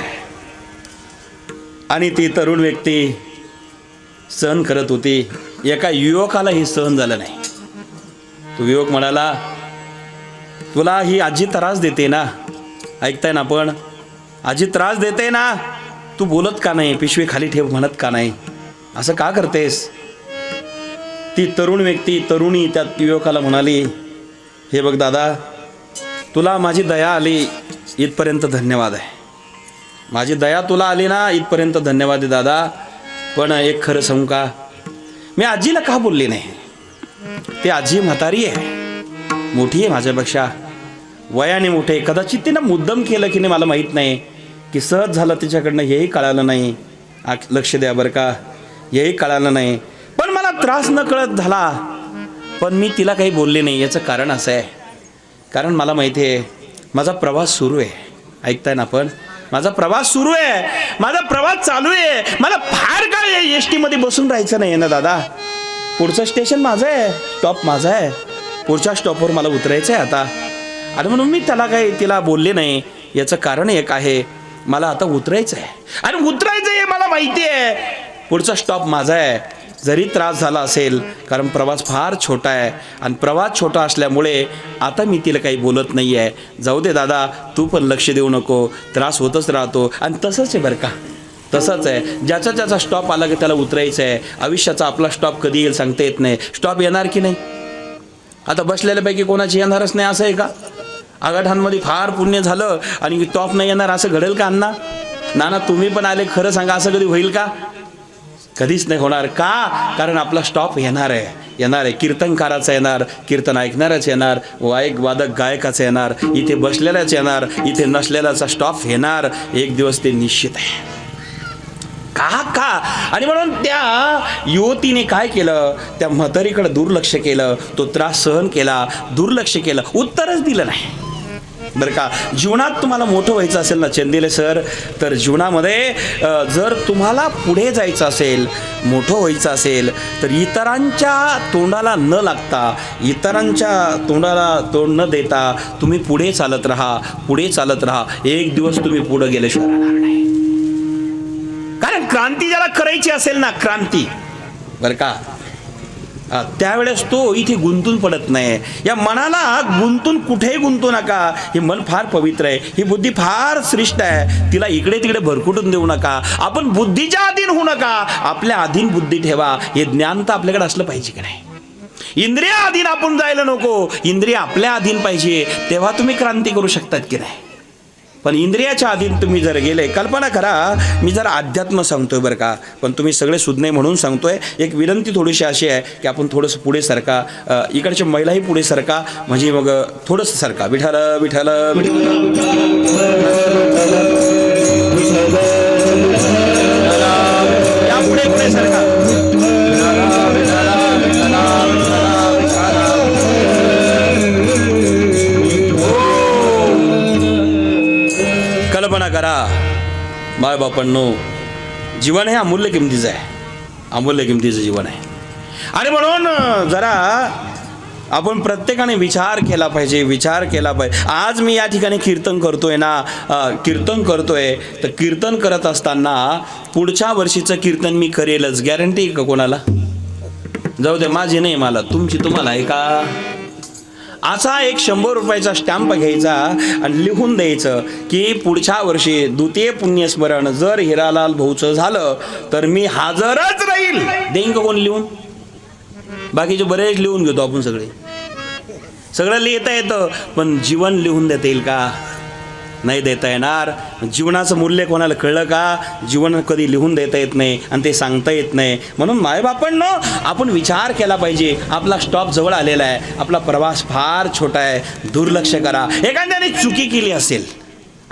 आणि ती तरुण व्यक्ती सहन करत होती. एका युवकाला हे सहन झालं नाही. तो युवक म्हणाला, तुला ही आजी त्रास देते ना, ऐकताय ना आपण, आजी त्रास देते ना, तू बोलत का नाही, पिशवी खाली ठेव म्हणत का नाही, असं का करतेस? ती तरुण व्यक्ती, तरुणी त्या युवकाला म्हणाली, हे बघ दादा, तुला माझी दया आली इथपर्यंत धन्यवाद आहे. माझी दया तुला आली ना, इथपर्यंत धन्यवाद आहे दादा. पण एक खरं सांगू का, मी आजीला का बोलली नाही? ती आजी म्हातारी आहे, मोठी आहे माझ्यापेक्षा, वयाने मोठे. कदाचित तिनं मुद्दाम केलं की नाही मला माहीत नाही, की सहज झालं तिच्याकडनं हेही कळालं नाही. लक्ष द्या बरं का, हेही कळालं नाही. पण मला त्रास न कळत झाला, पण मी तिला काही बोलले नाही. याचं कारण असं आहे, कारण मला माहिती आहे माझा प्रवास सुरू आहे. ऐकताय ना आपण, माझा प्रवास सुरू आहे, माझा प्रवास चालू आहे. मला फार काय एस टीमध्ये बसून राहायचं नाही ना दादा. पुढचं स्टेशन माझं आहे, स्टॉप माझा आहे, पुढच्या स्टॉपवर मला उतरायचं आहे आता. आणि म्हणून मी तिला बोलले नाही. याचं कारण एक आहे, मला आता उतरायचं आहे आणि उतरायचं आहे मला माहिती आहे. पुढचा स्टॉप माझा आहे. जरी त्रास झाला असेल, कारण प्रवास फार छोटा आहे आणि प्रवास छोटा असल्यामुळे आता मी तिला काही बोलत नाही आहे. जाऊ दे दादा, तू पण लक्ष देऊ नको, त्रास होतच राहतो. आणि तसंच आहे बरं का, तसंच आहे. ज्याचा स्टॉप आला की त्याला उतरायचं आहे. आयुष्याचा आपला स्टॉप कधी येईल सांगता येत नाही. स्टॉप येणार की नाही? आता बसलेल्यापैकी कोणाची येणारच नाही असं आहे का? आगाठांमध्ये फार पुण्य झालं आणि स्टॉप नाही येणार असं घडेल का अण्णा? नाना तुम्ही पण आले, खरं सांगा, असं कधी होईल का? कधीच नाही होणार. का? कारण आपला स्टॉप येणार आहे. कीर्तनकाराचा येणार, कीर्तन ऐकणारच येणार, वादक गायकाचा येणार, इथे बसलेलाच येणार, इथे नसलेल्याचा स्टॉप येणार. एक दिवस ते निश्चित आहे. का? आणि म्हणून त्या युवतीने काय केलं, त्या म्हातारीकडे दुर्लक्ष केलं. तो त्रास सहन केला, दुर्लक्ष केलं, उत्तरच दिलं नाही. बरं का, जीवनात तुम्हाला मोठं व्हायचं असेल ना चंदिले सर, तर जीवनामध्ये जर तुम्हाला पुढे जायचं असेल, मोठं व्हायचं असेल, तर इतरांच्या तोंडाला न लागता, इतरांच्या तोंडाला तोंड न देता तुम्ही पुढे चालत राहा. एक दिवस तुम्ही पुढे गेल्याशिवाय राहणार नाही. कारण क्रांती ज्याला करायची असेल ना, क्रांती, बरं का, त्यावेळेस तो इथे गुंतून पडत नाही. या मनाला कुठेही गुंतू नका. हे मन फार पवित्र आहे, ही बुद्धी फार श्रेष्ठ आहे, तिला इकडे तिकडे भरकुटून देऊ नका. आपण बुद्धीच्या अधीन होऊ नका, आपल्या अधीन बुद्धी ठेवा. हे ज्ञान तर आपल्याकडे असलं पाहिजे की नाही? इंद्रिय अधीन आपण जायला नको, इंद्रिय आपल्या अधीन पाहिजे, तेव्हा तुम्ही क्रांती करू शकतात की नाही? पण इंद्रियाच्या अधीन तुम्ही जर गेले, कल्पना करा, मी जरा अध्यात्म सांगतोय बरं का, पण तुम्ही सगळे सुज्ञ म्हणून सांगतोय. एक विनंती थोडीशी अशी आहे की आपण थोडंसं पुढे सरका, इकडच्या महिलाही पुढे सरका, म्हणजे मग थोडंसं सरका. विठ्ठल विठ्ठल या पुढे सरका. कल्पना करा, मायबापांनो, जीवन हे अमूल्य किमतीचं आहे, अमूल्य किमतीचं जीवन आहे. आणि म्हणून जरा आपण प्रत्येकाने विचार केला पाहिजे. आज मी या ठिकाणी कीर्तन करतोय ना, तर कीर्तन करत असताना पुढच्या वर्षीचं कीर्तन मी करेलच, गॅरंटी आहे का कोणाला? जाऊ दे, माझी नाही, मला तुमची तुम्हाला आहे का? असा एक 100 रुपयाचा स्टॅम्प घ्यायचा आणि लिहून द्यायचं की पुढच्या वर्षी द्वितीय पुण्यस्मरण जर हिरालाल भाऊचं झालं तर मी हजरच राहील. देईन का कोण लिहून? बाकीचे बरेच लिहून घेतो आपण सगळं लिहिता येतं, पण जीवन लिहून देता येईल का? नाही देता येणार. जीवनाचं मूल्य कोणाला कळलं का? जीवन कधी लिहून देता येत नाही आणि ते सांगता येत नाही. म्हणून मायबापांनो आपण विचार केला पाहिजे. आपला स्टॉप जवळ आलेला आहे, आपला प्रवास फार छोटा आहे. दुर्लक्ष करा. एखाद्याने चुकी केली असेल,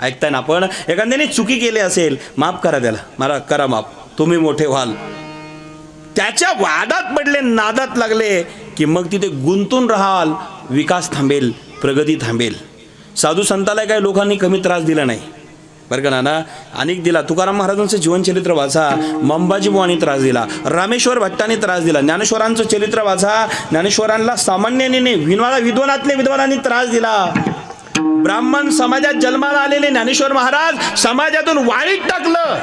ऐकताय ना आपण, एखाद्याने चुकी केली असेल, माफ करा त्याला, मला करा माफ, तुम्ही मोठे व्हाल. त्याच्या वादात पडले, नादात लागले की मग तिथे गुंतून राहाल, विकास थांबेल, प्रगती थांबेल. साधू संताला काही लोकांनी कमी त्रास दिला नाही बरं का नाना, अनेक दिला. तुकाराम महाराजांचं जीवनचरित्र वाचा, मंबाजी बुवांनी त्रास दिला, रामेश्वर भट्टांनी त्रास दिला. ज्ञानेश्वरांचं चरित्र वाचा, ज्ञानेश्वरांना सामान्याने विद्वानातले विद्वानांनी त्रास दिला. ब्राह्मण समाजात जन्माला आलेले ज्ञानेश्वर महाराज समाजातून वाळीत टाकलं.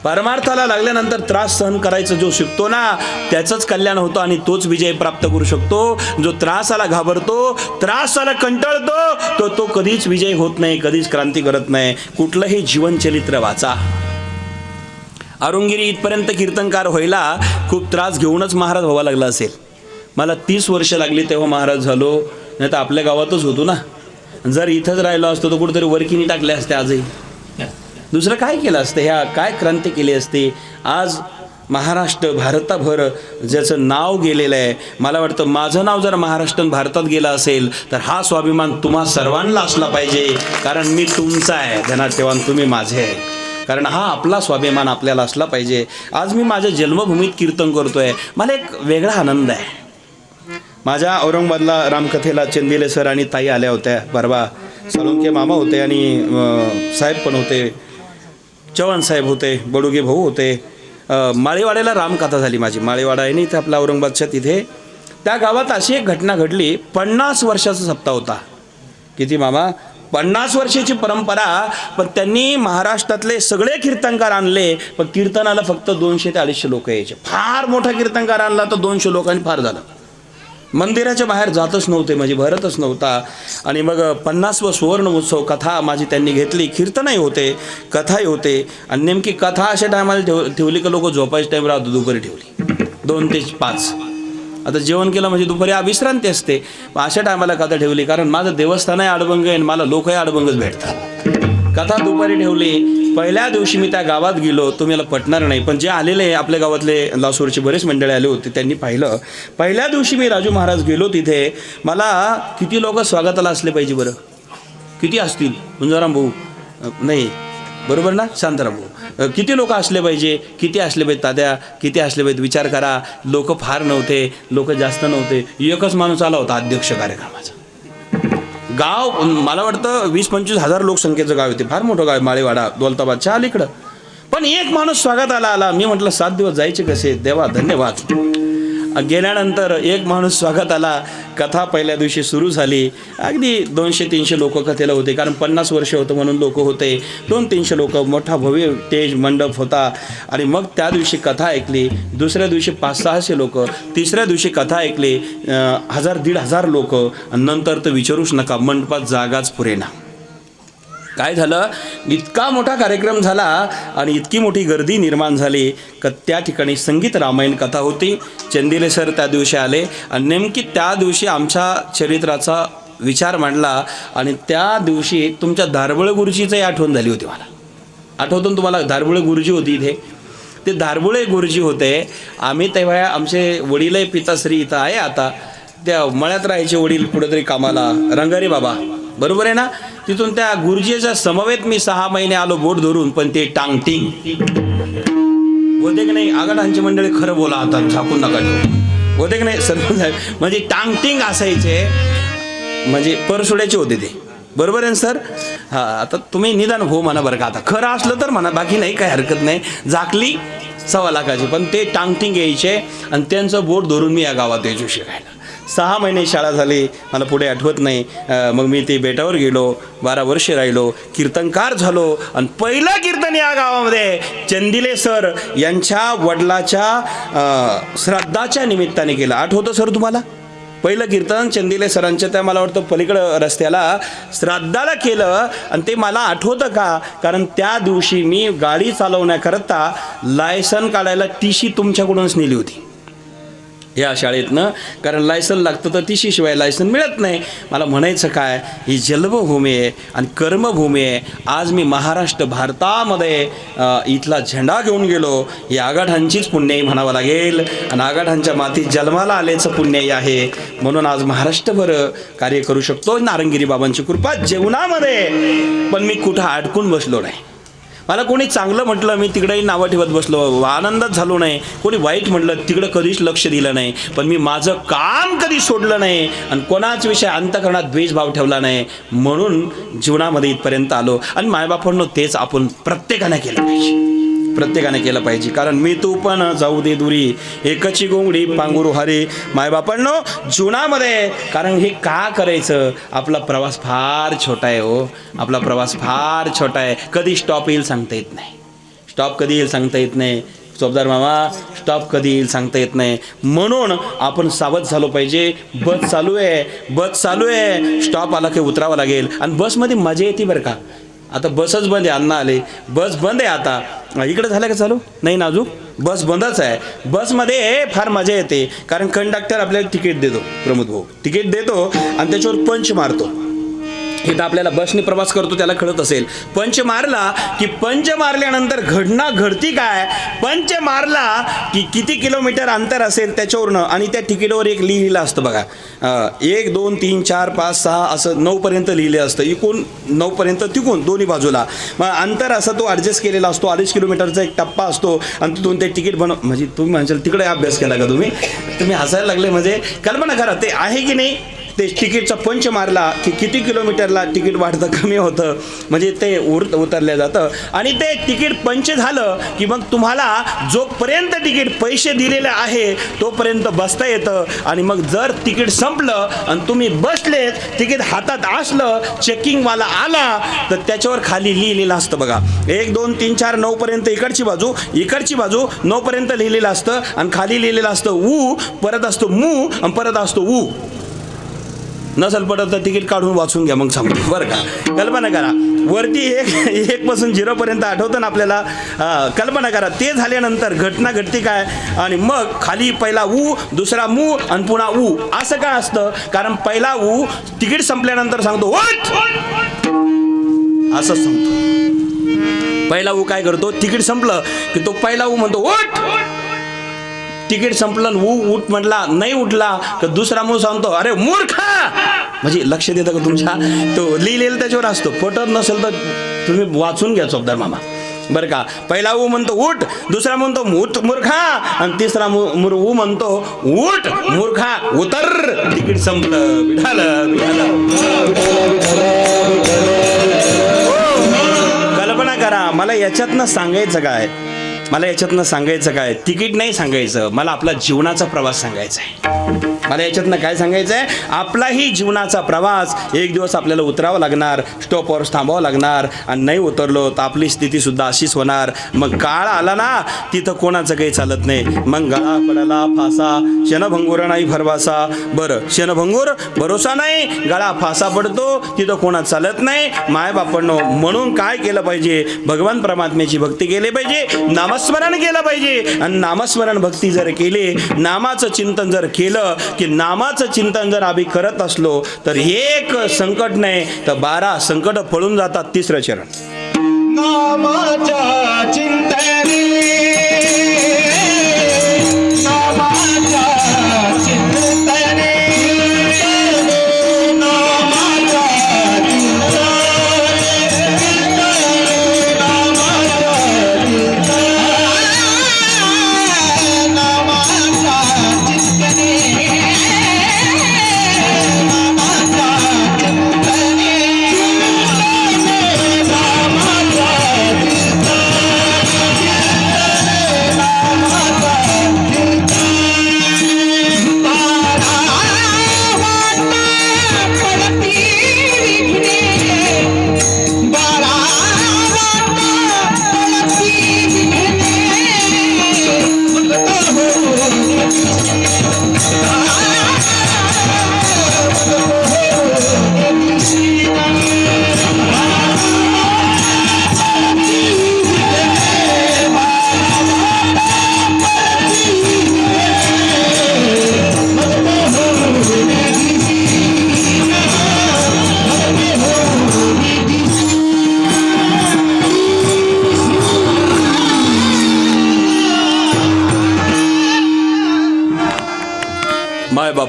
परमार्थाला लागल्यानंतर त्रास सहन करायचं जो शिकतो ना, त्याचंच कल्याण होतं आणि तोच विजय प्राप्त करू शकतो. जो त्रासाला घाबरतो, त्रासाला कंटाळतो, तो कधीच विजय होत नाही, कधीच क्रांती करत नाही. कुठलंही जीवनचरित्र वाचा. अरुणगिरी इथपर्यंत कीर्तनकार व्हायला खूप त्रास घेऊनच महाराज व्हावा लागला असेल. मला 30 वर्ष लागली तेव्हा महाराज झालो, नाही तर आपल्या गावातच होतो ना. जर इथंच राहिलो असतो तर कुठेतरी वरकिनी टाकले असते. आजही दुसरं काय केलं असतं, ह्या काय क्रांती केली असते. आज महाराष्ट्र भारताभर ज्याचं नाव गेलेलं आहे, मला वाटतं माझं नाव जर महाराष्ट्र भारतात गेलं असेल तर हा स्वाभिमान तुम्हा सर्वांना असला पाहिजे. कारण मी तुमचा आहे, ध्यानात ठेवा, तुम्ही माझे आहे. कारण हा आपला स्वाभिमान आपल्याला असला पाहिजे. आज मी माझ्या जन्मभूमीत कीर्तन करतोय, मला एक वेगळा आनंद आहे. माझ्या औरंगाबादला रामकथेला चंदिले सर आणि ताई आल्या होत्या. परवा सोलंके मामा होते आणि साहेब पण होते, चव्हाण साहेब होते, बडुगे भाऊ होते. माळेवाड्याला रामकथा झाली माझी. माळेवाडा आहे ना इथे आपला औरंगाबादच्या तिथे. त्या गावात अशी एक घटना घडली. 50 वर्षाचा सप्ताह होता. किती मामा? 50 वर्षाची परंपरा. पण त्यांनी महाराष्ट्रातले सगळे कीर्तनकार आणले, पण कीर्तनाला फक्त 200 ते 250 लोक यायचे. फार मोठा कीर्तनकार आणला तर 200 लोकांनी फार झालं. मंदिराच्या बाहेर जातच नव्हते, म्हणजे भरतच नव्हता. आणि मग 50वा सुवर्ण उत्सव कथा माझी त्यांनी घेतली. कीर्तनही होते, कथाही होते. आणि नेमकी कथा अशा टायमाला ठेवली का लोक झोपायच्या टाईम राहतो, दुपारी ठेवली 2 ते 5. आता जेवण केलं म्हणजे दुपारी विश्रांती असते, अशा टायमाला कथा ठेवली. कारण माझं देवस्थानही अडबंग आहे आणि मला लोकही अडबंगच भेटतात. कथा दुपारी ठेवली. पहिल्या दिवशी मी त्या गावात गेलो, तुम्हाला पटणार नाही, पण जे आलेले आपल्या गावातले लासूरचे बरेच मंडळी आले होते, त्यांनी पाहिलं. पहिल्या दिवशी मी राजू महाराज गेलो तिथे. मला किती लोक स्वागताला असले पाहिजे बरं? किती असतील? गुंजाराम भाऊ नाही, बरोबर ना? शांताराम भाऊ. किती लोक असले पाहिजे? किती असले पाहिजे तात्या? किती असले पाहिजे? विचार करा. लोक फार नव्हते, लोक जास्त नव्हते. एकच माणूस आला होता अध्यक्ष कार्यक्रमाचा. गाव मला वाटतं 20-25 हजार लोकसंख्येचं गाव होते. फार मोठं गाव आहे माळेवाडा, दौलताबादच्या अलीकडं. पण एक माणूस स्वागताला आला. मी म्हटलं 7 दिवस जायचे कसे? देवा धन्यवाद. गेल्यानंतर एक माणूस स्वागत आला. कथा पहिल्या दिवशी सुरू झाली. अगदी 200-300 लोक कथेला होते, कारण 50 वर्ष होतं म्हणून लोक होते. 200-300 लोक, मोठा भव्य स्टेज मंडप होता. आणि मग त्या दिवशी कथा ऐकली. दुसऱ्या दिवशी 500-600 लोक. तिसऱ्या दिवशी कथा ऐकली 1000-1500 लोक. आणि नंतर तर विचारूच नका, मंडपात जागाच पुरेना. काय झालं, इतका मोठा कार्यक्रम झाला आणि इतकी मोठी गर्दी निर्माण झाली की त्या ठिकाणी संगीत रामायण कथा होती. चंदिले सर त्या दिवशी आले आणि नेमकी त्या दिवशी आमच्या चरित्राचा विचार मांडला. आणि त्या दिवशी तुमच्या दारबुळे गुरुजीचंही आठवण झाली होती. मला आठवतो तुम्हाला, दारबुळे गुरुजी होती इथे. ते दारबुळे गुरुजी होते. आम्ही तेव्हा आमचे वडीलही पिताश्री इथं आहे आता, त्या मळ्यात राहायचे वडील कुठेतरी कामाला, रंगारी बाबा, बरोबर आहे ना. तिथून त्या गुरुजीच्या समवेत मी 6 महिने आलो बोट धरून. पण ते टांगटिंग होते की नाही, आगाठांची मंडळी खरं बोला आता, झाकून नका ठेवू, होते की नाही सरपंच साहेब. म्हणजे टांगटिंग असायचे, म्हणजे परसोड्याचे होते ते, बरोबर आहे सर. हां, आता तुम्ही निदान हो म्हणा बरं का. आता खरं असलं तर म्हणा, बाकी नाही, काही हरकत नाही. झाकली 1.25 लाखाची, पण ते टांगटिंग यायचे आणि त्यांचं बोट धरून मी या गावात यायचो शिकायला. 6 महिने शाळा झाली, मला पुढे आठवत नाही. मग मी ते बेटावर गेलो, 12 वर्षे राहिलो, कीर्तनकार झालो. आणि पहिलं कीर्तन या गावामध्ये चंदिले सर यांच्या वडिलाच्या श्राद्धाच्या निमित्ताने केलं. आठवतं सर तुम्हाला? पहिलं कीर्तन चंदिले सरांच्या त्या मला वाटतं पलीकडं रस्त्याला श्राद्धाला केलं. आणि ते मला आठवतं का, कारण त्या दिवशी मी गाडी चालवण्याकरता लायसन काढायला टीसी तुमच्याकडूनच नेली होती. या शाळेतनं, कारण लायसन लागतं तर शिवाय लायसन मिळत नाही. मला म्हणायचं काय, ही जन्मभूमी आहे आणि कर्मभूमी आहे. आज मी महाराष्ट्र भारतामध्ये इथला झेंडा घेऊन गेलो, ही आगाढांचीच पुण्याई म्हणावं लागेल आणि आगाढांच्या मातीत जन्माला आल्याचं पुण्याई आहे. म्हणून आज महाराष्ट्रभर कार्य करू शकतो, नारंगिरी बाबांची कृपा जीवनामध्ये. पण मी कुठं अडकून बसलो नाही. मला कोणी चांगलं म्हटलं मी तिकडेही नावं ठेवत बसलो, आनंदात झालो नाही. कोणी वाईट म्हटलं तिकडं कधीच लक्ष दिलं नाही. पण मी माझं काम कधी सोडलं नाही आणि कोणाच विषय अंतःकरणात द्वेषभाव ठेवला नाही. म्हणून जीवनामध्ये इथपर्यंत आलो. आणि मायबापांनो तेच आपण प्रत्येकाने केलं पाहिजे. कारण मी तू पण जाऊ दे दुरी, एकची गोंगडी पांगुरू हरी. मायबापांनो जीवनामध्ये, कारण हे का करायचं, आपला प्रवास फार छोटा आहे हो. आपला प्रवास फार छोटा आहे. कधी स्टॉप येईल सांगता येत नाही. चोपदार मामा, स्टॉप कधी येईल सांगता येत नाही. म्हणून आपण सावध झालो पाहिजे. बस चालू आहे, स्टॉप आला की उतरावं लागेल. आणि बसमध्ये मजा येते बरं का. आता बसच बंद आहे, अण्णा आले, बस बंद आहे. आता इकडे झालं का चालू नाही ना, अजून बस बंदच आहे. बसमध्ये फार मजा येते, कारण कंडक्टर आपल्याला तिकीट देतो, प्रमोद भाऊ तिकीट देतो आणि त्याच्यावर पंच मारतो. हे तर आपल्याला बसने प्रवास करतो त्याला कळत असेल. पंच मारला की पंच मारल्यानंतर घडना घडती काय, पंच मारला की किती किलोमीटर अंतर असेल त्याच्यावरनं, आणि त्या तिकीटवर एक लिहिलेलं असतं बघा, 1 2 3 4 5 6 असं 9पर्यंत लिहिलं असतं. इकून 9पर्यंत तिकून दोन्ही बाजूला मग अंतर असं तो ॲडजस्ट केलेला असतो. 2.5 किलोमीटरचा एक टप्पा असतो आणि तिथून ते तिकीट म्हणजे तुम्ही म्हणशाल तिकडे अभ्यास केला का तुम्ही हसायला लागले. म्हणजे कल्पना करा ते आहे की नाही. ते तिकीटचा पंच मारला की किती किलोमीटरला तिकीट वाढतं कमी होतं, म्हणजे ते उतरलं जातं. आणि ते तिकीट पंच झालं की मग तुम्हाला जोपर्यंत तिकीट पैसे दिलेले आहे तोपर्यंत बसता येतं. आणि मग जर तिकीट संपलं आणि तुम्ही बसलेत, तिकीट हातात असलं, चेकिंगवाला आला तर त्याच्यावर खाली लिहिलेलं असतं बघा, 1 2 3 4 9पर्यंत इकडची बाजू 9पर्यंत लिहिलेलं असतं. आणि खाली लिहिलेलं असतं ऊ, परत असतो मू आणि परत असतो ऊ. नसल पडत तर तिकीट काढून वाचून घ्या, मग सांगतो बरं का. कल्पना करा, वरती एक पासून 0पर्यंत आठवतं ना आपल्याला. कल्पना करा ते झाल्यानंतर घटना घडती काय, आणि मग खाली पहिला ऊ, दुसरा मू आणि पुन्हा ऊ. असं काय असतं, कारण पहिला ऊ तिकीट संपल्यानंतर सांगतो उठ, असं सांगतो. पहिला ऊ काय करतो, तिकीट संपलं की तो पहिला ऊ म्हणतो उठ. तिकीट संपलं, उठ म्हटला नाही उठला तर दुसरा मूळ सांगतो अरे मूर्खा. म्हणजे लक्ष देतं का तुमच्या, तो लिहिलेलं त्याच्यावर असतो. पटत नसेल तर तुम्ही वाचून घ्या चोपदार मामा बरं का. पहिला ऊ म्हणतो उठ, दुसरा म्हणतो उठ मूर्खा, आणि तिसरा ऊ म्हणतो उठ मूर्खा उतर. तिकीट संपलं. कल्पना करा, मला याच्यातनं सांगायचं काय, तिकीट नाही सांगायचं, मला आपला जीवनाचा प्रवास सांगायचा आहे. मला याच्यातनं काय सांगायचं आहे, आपलाही जीवनाचा प्रवास. एक दिवस आपल्याला उतरावं लागणार, स्टॉपवर थांबावं लागणार, आणि नाही उतरलो तर आपली स्थितीसुद्धा अशीच होणार. मग काळ आला ना, तिथं कोणाचं काही चालत नाही. मग गळा पडाला फासा, क्षणभंगूर नाही भरवासा. बरं, क्षणभंगूर भरोसा नाही, गळा फासा पडतो, तिथं कोणा चालत नाही. मायबापांनो, म्हणून काय केलं पाहिजे, भगवान परमात्म्याची भक्ती केली पाहिजे, नामस्मरण केलं पाहिजे. आणि नामस्मरण भक्ती जर केली, नामाचं चिंतन जर केलं की नामाचं चिंतन जर आम्ही करत असलो तर एक संकट नाही तर 12 संकट पळून जातात. तिसरं चरण, नामाच्या चिंतने, नामाच्या चिंतने, नामाच्या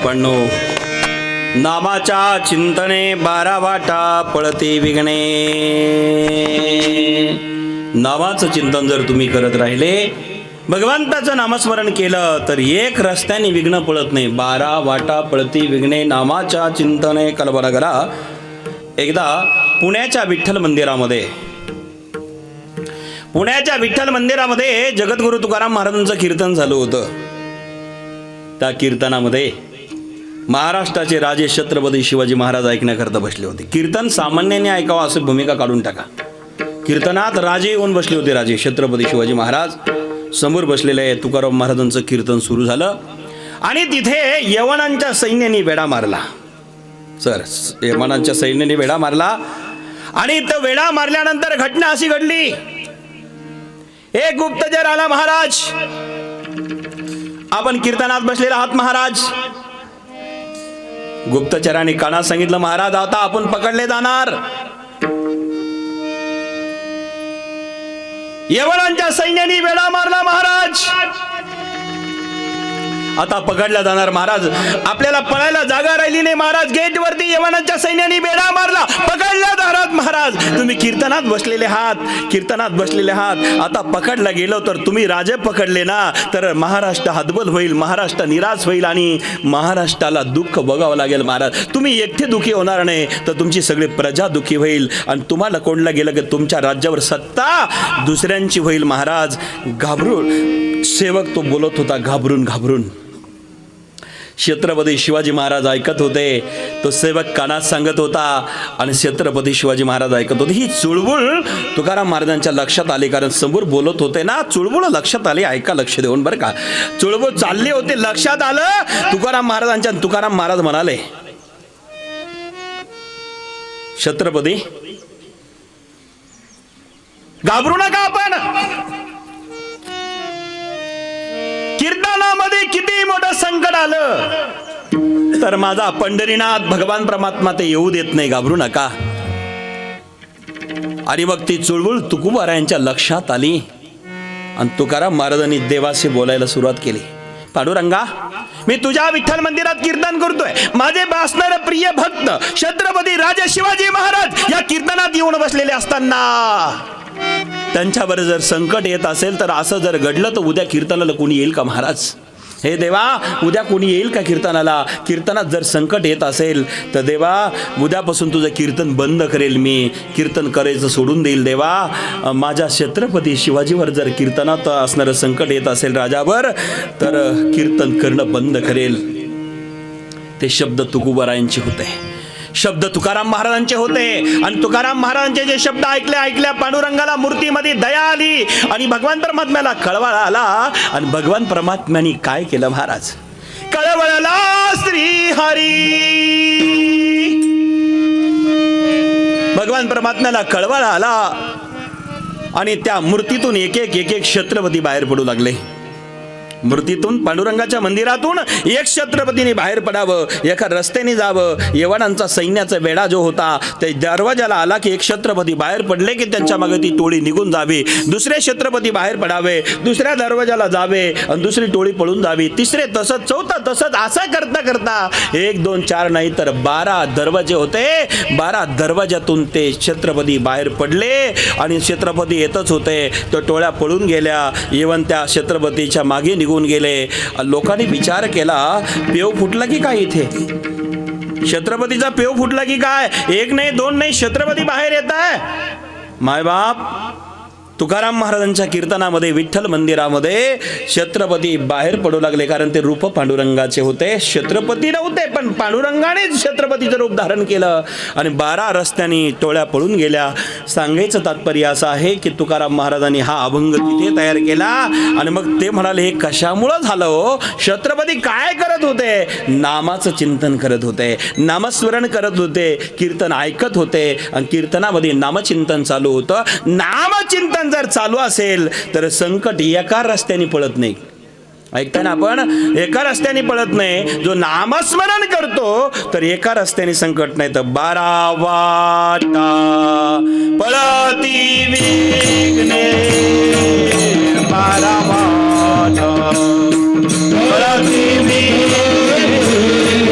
बाबांनो, नामाच्या चिंतने 12 वाटा पळते विघ्ने. नामाचं चिंतन जर तुम्ही करत राहिले, भगवंताचं नामस्मरण केलं तर एक रस्त्याने विघ्न पळत नाही. 12 वाटा पळती विघ्ने नामाच्या चिंतने. कल्पना करा, एकदा पुण्याच्या विठ्ठल मंदिरामध्ये जगद्गुरु तुकाराम महाराजांचं कीर्तन झालं होतं. त्या कीर्तनामध्ये महाराष्ट्राचे राजे छत्रपती शिवाजी महाराज ऐकण्याकरता बसले होते. कीर्तन सामान्याने ऐकावं असं भूमिका काढून टाका. कीर्तनात राजे येऊन बसले होते. राजे छत्रपती शिवाजी महाराज समोर बसलेले आहे. तुकाराम महाराजांचं कीर्तन सुरू झालं आणि तिथे यवनांच्या सैन्याने वेढा मारला. यवनांच्या सैन्याने वेढा मारला आणि तो वेढा मारल्यानंतर घटना अशी घडली. एक गुप्तचर आला. महाराज, आपण कीर्तनात बसलेला आहात महाराज. गुप्तचराने कानात सांगितलं, महाराज आता आपण पकडले जाणार. यवनांच्या सैन्याने वेढा मारला महाराज, आता पकडला जाणार. महाराज, आपल्याला पळायला जागा राहिली नाही महाराज. गेट वरती यवनांच्या सैन्याने वेढा मारला, पकडला जाणार. महाराज, तुम्ही कीर्तनात बसलेले आहात. आता पकडला गेलो तर तुम्ही राजे पकडले ना तर महाराष्ट्र हतबल होईल, महाराष्ट्र निराश होईल आणि महाराष्ट्राला दुःख बघावं लागेल. महाराज, तुम्ही एकटे दुःखी होणार नाही तर तुमची सगळी प्रजा दुःखी होईल आणि तुम्हाला कोंडला गेलं की तुमच्या राज्यावर सत्ता दुसऱ्यांची होईल. महाराज, घाबरून सेवक तो बोलत होता, घाबरून. छत्रपती शिवाजी महाराज ऐकत होते. तो सेवक कानात सांगत होता आणि छत्रपती शिवाजी महाराज ऐकत होते. ही चुळबुळ तुकाराम महाराजांच्या लक्षात आली, कारण समोर बोलत होते ना. चुळबुळ लक्षात आली. ऐका लक्ष देऊन बरं का. चुळबुळ चालली होते, लक्षात आलं तुकाराम महाराजांच्या. तुकाराम महाराज म्हणाले, छत्रपती घाबरू नका. आपण कीर्तनामध्ये किती मोठं संकट आलं तर माझा पंढरीनाथ भगवान परमात्मा ते येऊ देत नाही. घाबरू नका. आणि मग ती चुळबुळ तुकोबारायांच्या लक्षात आली आणि तुकाराम महाराजांनी देवाशी बोलायला सुरुवात केली. पांडुरंगा, मी तुझ्या विठ्ठल मंदिरात कीर्तन करतोय. माझे असणारे प्रिय भक्त छत्रपती राजे शिवाजी महाराज या कीर्तनात येऊन बसलेले असताना त्यांच्यावर जर संकट येत असेल तर असं जर घडलं तर उद्या कीर्तनाला कोणी येईल का महाराज? हे देवा, उद्या कोणी येईल का कीर्तनाला? कीर्तनात जर संकट येत असेल तर देवा, उद्यापासून तुझं कीर्तन बंद करेल. मी कीर्तन करायचं सोडून देईल. देवा, माझ्या छत्रपती शिवाजीवर जर कीर्तनात असणारं संकट येत असेल राजावर तर कीर्तन करणं बंद करेल. ते शब्द तुकोबारायांचे होते, शब्द तुकाराम महाराजांचे होते. आणि तुकाराम महाराजांचे जे शब्द ऐकल्या पांडुरंगाला मूर्तीमध्ये दया आली आणि भगवान परमात्म्याला कळवळा आला. आणि भगवान परमात्म्याने काय केलं महाराज? कळवळला श्री हरी. भगवान परमात्म्याला कळवळा आला आणि त्या मूर्तीतून एक छत्रपती बाहेर पडू लागले. मूर्तीतून, पांडुरंगाच्या मंदिरातून एक छत्रपतीने बाहेर पडावं, एका रस्त्याने जावं. यवनांचा सैन्याचा वेढा जो होता ते दरवाजाला आला की एक छत्रपती बाहेर पडले की त्यांच्या मागे ती टोळी निघून जावी. दुसरे छत्रपती बाहेर पडावे, दुसऱ्या दरवाजाला जावे आणि दुसरी टोळी पळून जावी. तिसरे तसंच, चौथं तसंच. असं करता 1, 2, 4 नाही तर 12 दरवाजे होते. 12 दरवाजातून ते छत्रपती बाहेर पडले आणि छत्रपती येतच होते. तो टोळ्या पळून गेल्या. यवन त्या छत्रपतीच्या मागे निघून गेले. लोकांनी विचार केला, पेव फुटला की काय इथे? छत्रपतीचा पेव फुटला की काय? 1 नाही 2 नाही, छत्रपती बाहेर येत आहे. मायबाप, तुकाराम महाराजांच्या कीर्तनामध्ये विठ्ठल मंदिरामध्ये छत्रपती बाहेर पडू लागले, कारण ते रूप पांडुरंगाचे होते. छत्रपती नव्हते पण पांडुरंगाने छत्रपतीचं रूप धारण केलं आणि 12 रस्त्यांनी टोळ्या पळून गेल्या. सांगायचं तात्पर्य असं आहे की तुकाराम महाराजांनी हा अभंग तिथे तयार केला आणि मग ते म्हणाले, हे कशामुळं झालं हो? छत्रपती काय करत होते? नामाचं चिंतन करत होते, नामस्मरण करत होते, कीर्तन ऐकत होते आणि कीर्तनामध्ये नामचिंतन चालू होतं. नामचिंतन जर चालू असेल तर संकट एका रस्त्याने पळत नाही. ऐकताय ना आपण? एका रस्त्याने पळत नाही. जो नामस्मरण करतो तर एका रस्त्याने संकट नाही तर 12 वाटा पळती विघ्ने, 12 वाटा पळती विघ्ने.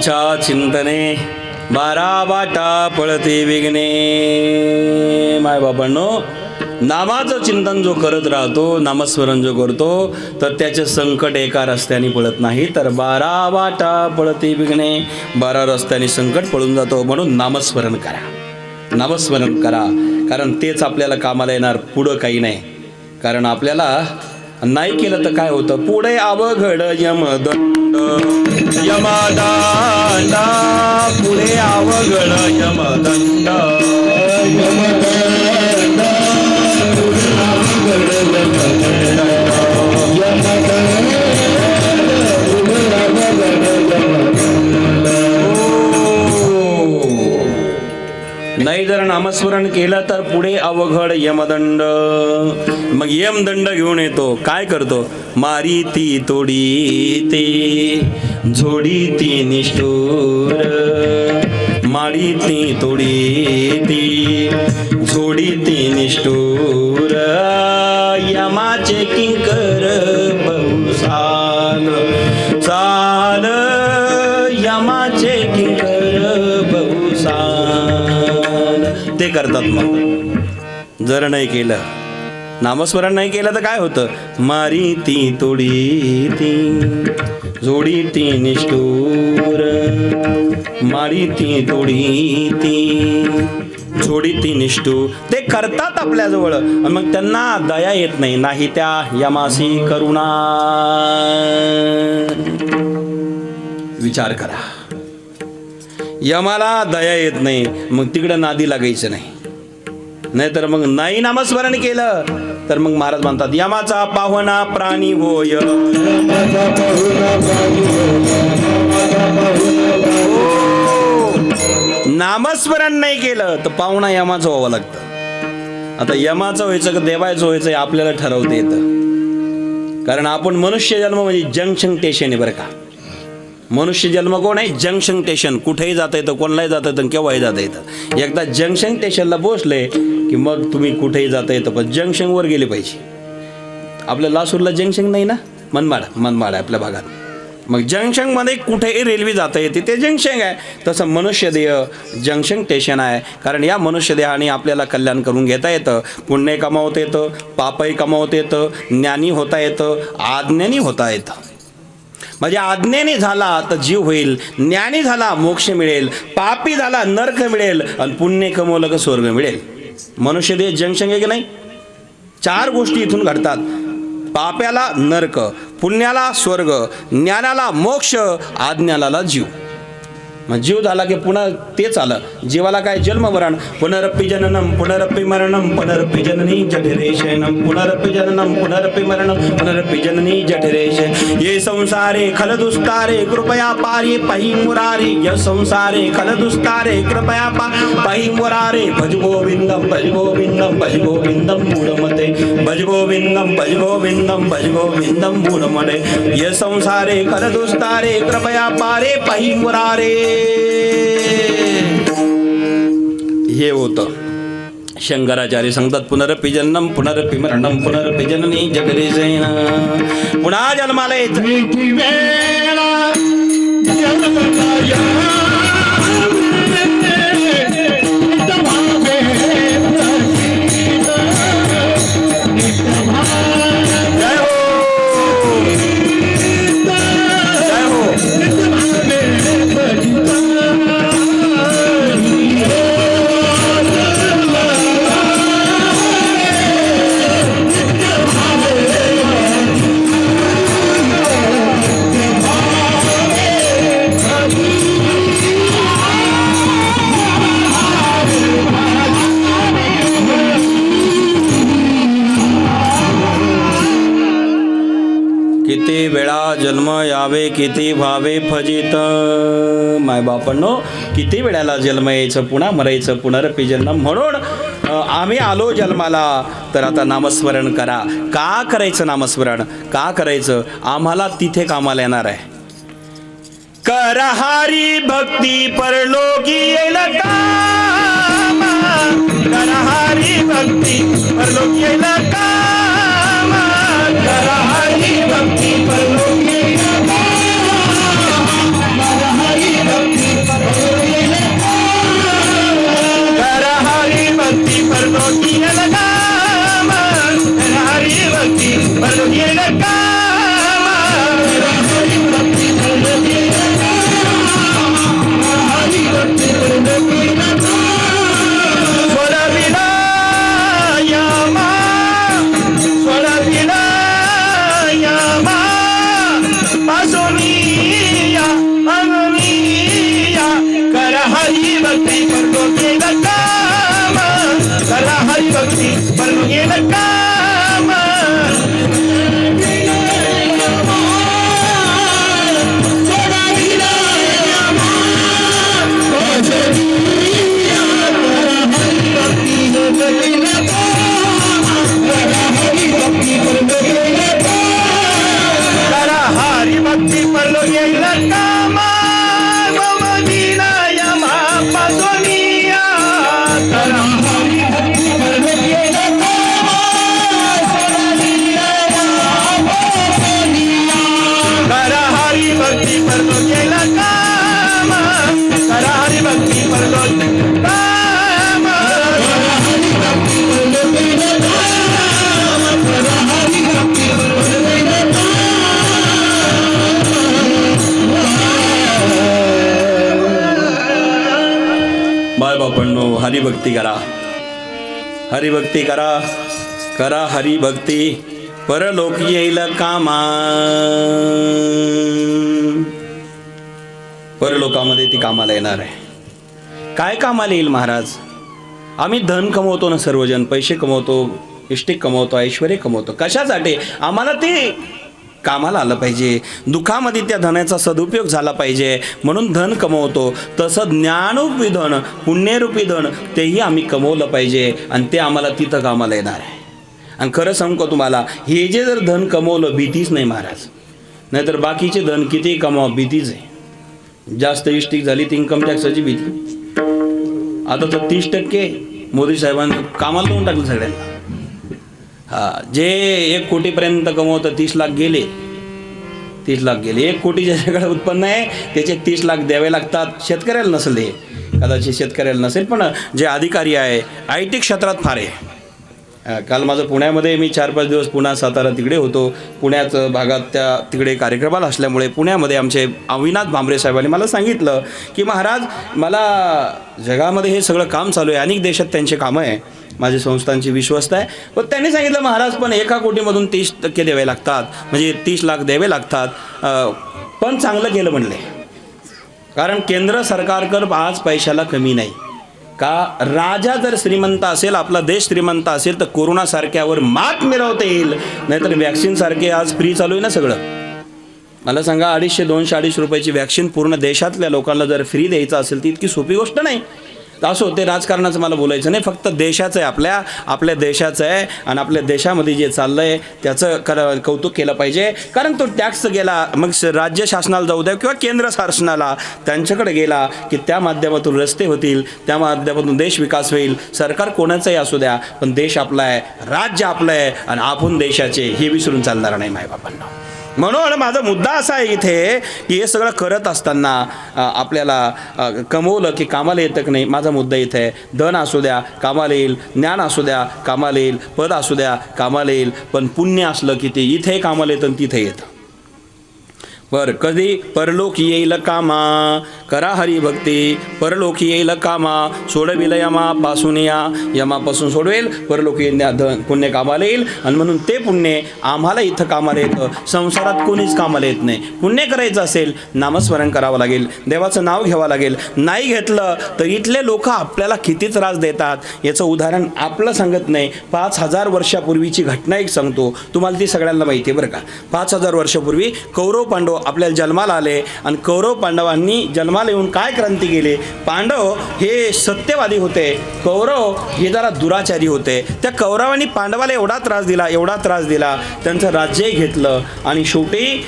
नामाच्या चिंतने 12 वाटा पळते विघ्ने. माय बाबांनो, नामाचं चिंतन जो करत राहतो, नामस्मरण जो करतो, तर त्याचे संकट एका रस्त्याने पळत नाही, तर 12 वाटा पळते विघ्ने. 12 रस्त्याने संकट पळून जातो. म्हणून नामस्मरण करा, नामस्मरण करा, कारण तेच आपल्याला कामाला येणार, पुढं काही नाही. कारण आपल्याला नाही केलं तर काय होतं, पुढे अवघड यमदंड, यमदंड, पुढे अवघड यमदंड, नाही जर नामस्मरण केलं तर पुढे अवघड यमदंड. मग यमदंड घेऊन येतो, काय करतो, मारी ती तोडी ती झोडी ती निष्ठुर, मारी ती तोडी ती झोडी ती निष्ठुर, यमाचे किंकर बहुसाल चाल, यमाचे किंकर बहुसाल. ते करतात. मग जर नाही केलं, नामस्मरण नाही केलं तर काय होतं, मारी ती तोडी ती जोडी ती निष्ठुर, मारी ती तोडी ती जोडी ती निष्ठुर. ते करतात आपल्याजवळ, मग त्यांना दया येत नाही, नाही त्या यमासी करुणा. विचार करा, यमाला दया येत नाही, मग तिकडं नादी लागायचं नाही. नाहीतर मग नाही नामस्मरण केलं तर मग महाराज म्हणतात, यमाचा पाहुणा प्राणी होय. नामस्मरण नाही केलं तर पाहुणा यमाचं व्हावं लागतं. आता यमाचं व्हायचं का देवायचं व्हायचं हे आपल्याला ठरवता येतं. कारण आपण मनुष्य जन्म म्हणजे जंक्शन स्टेशन आहे बरं का. मनुष्य जन्म कोण आहे, जंक्शन स्टेशन. कुठेही जाता येतं, कोणालाही जाता येतं, केव्हाही जाता येतं. एकदा जंक्शन स्टेशनला पोहोचले की मग तुम्ही कुठेही जाता येतं, पण जंक्शनवर गेले पाहिजे. आपल्या लासूरला जंक्शन नाही ना, मनमाड आहे आपल्या भागात. मग जंक्शनमध्ये कुठेही रेल्वे जाता येते, ते जंक्शन आहे. तसं मनुष्यदेह जंक्शन स्टेशन आहे. कारण या मनुष्यदेहाने आपल्याला कल्याण करून घेता येतं, पुण्य कमावता येतं, पापही कमावता येतं, ज्ञानी होता येतं, आज्ञानी होता येतं. म्हणजे आज्ञेने झाला तर जीव होईल, ज्ञानी झाला मोक्ष मिळेल, पापी झाला नरक मिळेल, आणि पुण्य कमवलं का स्वर्ग मिळेल. मनुष्यदेह जंक्शन आहे की नाही. 4 गोष्टी इथून घडतात, पाप्याला नरक, पुण्याला स्वर्ग, ज्ञानाला मोक्ष, आज्ञानाला जीव. मग जीव झाला की पुन्हा तेच आलं. जीवाला काय, जन्म मरण, पुनरप्पी जननम पुनरप्पी मरणम, पुनरप्पी जननी जठरे शयनम, पुनरप्पी जननम पुनरप्पी मरणम, पुनरप्पी जननी जठरे शयनम. ये संसारे खलदुस्तारे कृपया पारे पही मुरारे, ये संसारे खलदुस्तारे कृपया पही मुरारे. भज गोविंदम भज गोविंदम भज गोविंदम मूढमते, भज गोविंदम भज गोविंदम भज गोविंदम मूढमते. ये संसारे खलदुस्तारे कृपया पारे पही मुरारे. हे होतं. शंकराचार्य सांगतात, पुनरपि जन्म पुनरपि मरणम, पुनरपि जननी जठरे शयनम. पुन्हा जन्माला किती वेळा जन्म यावे, किती भावे फजित. मायबापांनो, किती वेळाला जन्म यायचं, पुन्हा मरायचं, पुनरपि जन्म. म्हणून आम्ही आलो जन्माला, तर आता नामस्मरण करा. का करायचं नामस्मरण, का करायचं, आम्हाला तिथे कामाला येणार आहे. करहारी भक्ती परलोकी येईल कामा, करहारी भक्ती परलोकी येईल कामा, करहारी भक्ती परलोकी येईल कामा, करहारी भक्ती भक्ती परलो गेलं काम करा हरी भक्ती परलो गेलं काम करा हरी भक्ती परलो गेलं काम गोमदीना यमा पासोनिया करा हरी भक्ती परलो गेलं काम करा हरी भक्ती परलो गेलं काम करा हरी भक्ती परलो काम बाय बापांनो, हरिभक्ती करा, हरिभक्ती करा, करा हरिभक्ती, परलोक येईल कामा. परलोकामध्ये ती कामाला येणार आहे. काय कामाला येईल महाराज? आम्ही धन कमवतो ना, सर्वजण पैसे कमवतो, इष्टिक कमवतो, ऐश्वर्य कमवतो. कशासाठी? आम्हाला ते कामाला आलं पाहिजे, दुःखामध्ये त्या धनाचा सदुपयोग झाला पाहिजे म्हणून धन कमवतो. तसं ज्ञानरूपी धन, पुण्यरूपी धन तेही आम्ही कमवलं पाहिजे आणि ते आम्हाला तिथं कामाला येणार आहे. आणि खरं सांगू का तुम्हाला, हे जे जर धन कमवलं भीतीच नाही महाराज, नाहीतर बाकीचे धन किती कमावा भीतीच आहे. जास्त इष्टिक झाली ती इन्कम टॅक्सची भीती. आता तर 30% मोदी साहेबांनी कामाला लावून टाकलं सगळ्यांना. जे 1 कोटीपर्यंत कमवतं 30 लाख गेले, 30 लाख गेले. 1 कोटी ज्याच्याकडे उत्पन्न आहे त्याचे 30 लाख द्यावे लागतात. शेतकऱ्याला नसेल, हे कदाचित शेतकऱ्याला नसेल, पण जे अधिकारी आहे IT क्षेत्रात फार आहे. काल माझं पुण्यामध्ये, मी 4-5 दिवस पुणा सातारा तिकडे होतो. पुण्यात भागात त्या तिकडे कार्यक्रमाला असल्यामुळे पुण्यामध्ये आमचे अविनाश भांबरे साहेबांनी मला सांगितलं की महाराज, मला जगामध्ये हे सगळं काम चालू आहे, अनेक देशात त्यांचे कामं आहे, माझी संस्थांची विश्वस्त आहे. पण त्यांनी सांगितलं महाराज, पण 1 कोटीमधून 30% द्यावे लागतात, म्हणजे 30 लाख द्यावे लागतात. पण चांगलं केलं म्हणले, कारण केंद्र सरकारकडे आज पैशाला कमी नाही. का राजा जर श्रीमंत असेल, आपला देश श्रीमंत असेल, तर कोरोनासारख्यावर मात मिळवता येईल. नाहीतर वॅक्सिनसारखे आज फ्री चालू आहे ना सगळं. मला सांगा, 250-250 रुपयाची वॅक्सिन पूर्ण देशातल्या लोकांना जर फ्री द्यायचं असेल ती इतकी सोपी गोष्ट नाही. असं होते, राजकारणाचं मला बोलायचं नाही, फक्त देशाचं आहे, आपल्या देशाचं आहे. आणि आपल्या देशामध्ये जे चाललं आहे त्याचं कौतुक केलं पाहिजे. कारण तो टॅक्स गेला, मग राज्य शासनाला जाऊ द्या किंवा केंद्र शासनाला, त्यांच्याकडे गेला की त्या माध्यमातून रस्ते होतील, त्या माध्यमातून देश विकास होईल. सरकार कोणाचंही असू द्या, पण देश आपला आहे, राज्य आपलं आहे आणि आपण देशाचे, हे विसरून चालणार नाही मायबापांना. म्हणून माझा मुद्दा असा आहे इथे की हे सगळं करत असताना आपल्याला कमवलं की कामाला येतं की नाही, माझा मुद्दा इथे आहे. धन असू द्या कामाला येईल, ज्ञान असू द्या कामाला येईल, पद असू द्या कामाला येईल, पण पुण्य असलं की ते इथे कामाला येतं आणि तिथे येतं. बरं, कधी? परलोक येईल कामा, करा हरिभक्ती, परलोक येईल कामा, सोडविल यमापासून, यमापासून सोडवेल, परलोक पुण्य कामाला येईल. आणि म्हणून ते पुण्य आम्हाला इथं कामाला येतं, संसारात कोणीच कामाला येत नाही. पुण्य करायचं असेल, नामस्मरण करावं लागेल, देवाचं नाव घ्यावं लागेल. नाही घेतलं तर इथले लोक आपल्याला किती त्रास देतात याचं उदाहरण आपलं सांगत नाही, 5000 वर्षापूर्वीची घटना एक सांगतो तुम्हाला, ती सगळ्यांना माहिती आहे बरं का. 5000 वर्षापूर्वी कौरव पांडव आपल्याला जन्माला आले आणि कौरव पांडवांनी जन्माला येऊन काय क्रांती केली. पांडव हे सत्यवादी होते, कौरव हे जरा दुराचारी होते. त्या कौरवांनी पांडवाला एवढा त्रास दिला, त्यांचं राज्यही घेतलं आणि शेवटी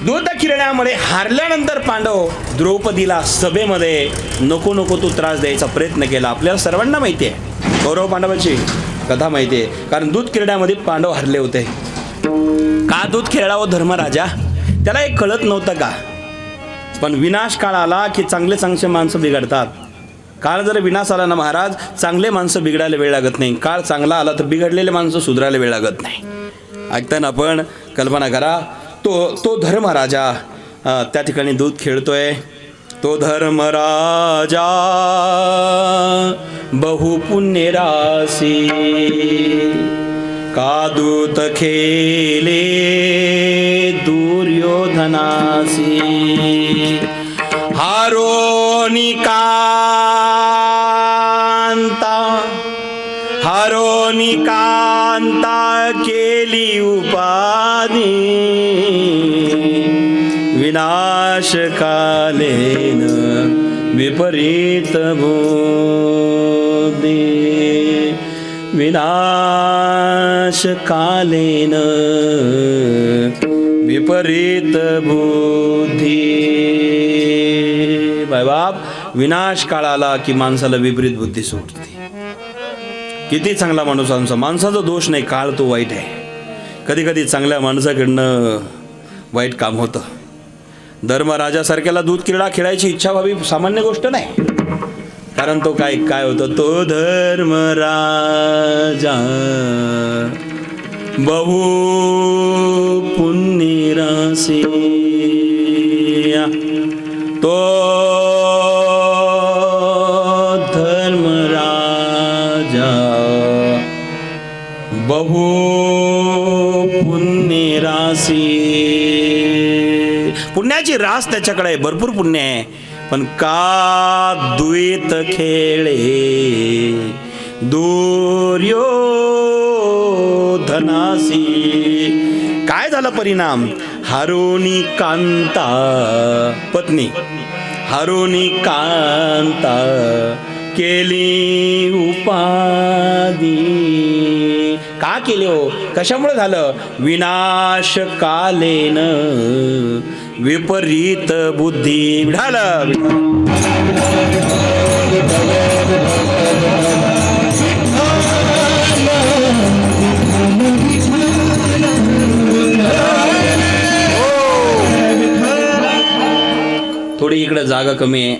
दूध किरण्यामध्ये हारल्यानंतर पांडव द्रौपदीला सभेमध्ये नको तू त्रास द्यायचा प्रयत्न केला. आपल्याला सर्वांना माहिती आहे, कौरव पांडवाची कथा माहिती आहे, कारण दूध किरण्यामध्ये पांडव हरले होते. का दूध खेळावं धर्मराजा, त्याला एक कळत नव्हतं का. पण विनाश काळ आला की चांगले माणसं बिघडतात. काळ जर विनाश आला ना महाराज, चांगले माणसं बिघडायला वेळ लागत नाही. काळ चांगला आला तर बिघडलेले माणसं सुधारायला वेळ लागत नाही. ऐकताना आपण कल्पना करा, तो धर्मराजा त्या ठिकाणी दूध खेळतोय. तो धर्मराजा बहुपुण्य रासी, का दूत खेले दुर्योधनासी, हारोनिका निकांता केली उपाधी विनाश कालेन विपरीत बुद्धी विनाश कालेन विपरीत बुद्धी. बाप विनाश काळ आला की माणसाला विपरीत बुद्धी सुटते. किती चांगला माणूस आमचा, माणसाचा दोष नाही, काळ तो वाईट आहे. कधी कधी चांगल्या माणसाकडनं वाईट काम होतं. धर्मराजासारख्याला दूध क्रीडा खेळायची इच्छा व्हावी सामान्य गोष्ट नाही. कारण तो काय होतं, तो धर्मराजा बहु पुण्य राशी, तो धर्मराजा बहु पुण्य राशी. पुण्याची रास त्याच्याकडे भरपूर पुण्य आहे, पण का द्वैत खेळे दुर्योधनासी. काय झालं परिणाम, हरोनी कांता पत्नी हरोनी कांता केली उपाधी. का केले हो, कशामुळे झालं, विनाश कालेन विपरीत बुद्धी. विढाल थोडी इकडे जागा कमी आहे.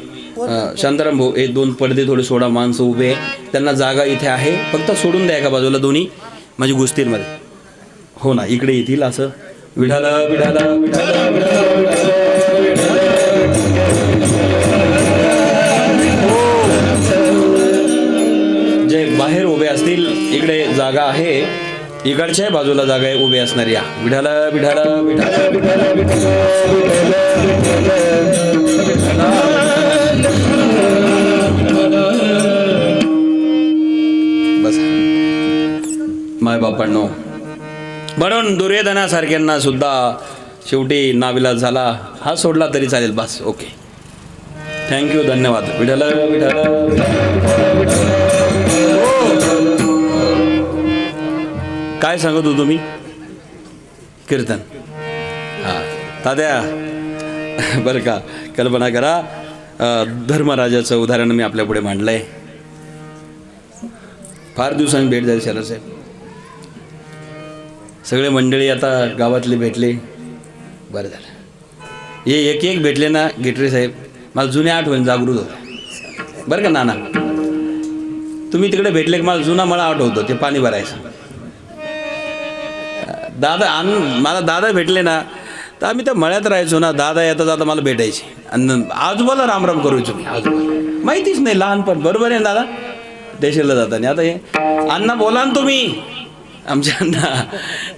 शांताराम भाऊ, हे दोन पडदे थोडे सोडा, माणसं उभे आहे, त्यांना जागा इथे आहे, फक्त सोडून द्या एका बाजूला दोन्ही, म्हणजे गुस्तीमध्ये हो ना, इकडे येतील असं. विढाला विढाला विढाला जे बाहेर उभे असतील, इकडे जागा आहे, इकडच्या बाजूला जागा आहे उभे असणारी. या विढाला विढाला विढाला विढाला बस. माय बापांनो, म्हणून दुर्योधनासारख्यांना सुद्धा शेवटी नाविलाज झाला. हा सोडला तरी चालेल, बस ओके, थँक्यू, धन्यवाद. विठ्ठल विठ्ठल. काय सांगत होतो मी, कीर्तन. हा तात्या, बरं का, कल्पना करा, धर्मराजाचं उदाहरण मी आपल्या पुढे मांडलंय. फार दिवसांनी भेट झाली शरद साहेब, सगळे मंडळी आता गावातले भेटले, बरं झालं. हे एक एक भेटले ना गेटरे साहेब, मला जुन्या आठवण जागृत होतं बरं का. नाना, तुम्ही तिकडे भेटले की मला जुना मला आठवतो ते पाणी भरायचं. दादा मला दादा भेटले ना तर आम्ही त्या मळ्यात राहायचो ना, दादा येता जाता मला भेटायचे आणि आजोबाला रामराम करायचो मी. आजोबा माहितीच नाही, लहानपण. बरोबर आहे दादा, देशाला जाताना. आता हे अण्णा बोला ना तुम्ही आमच्या अण्णा,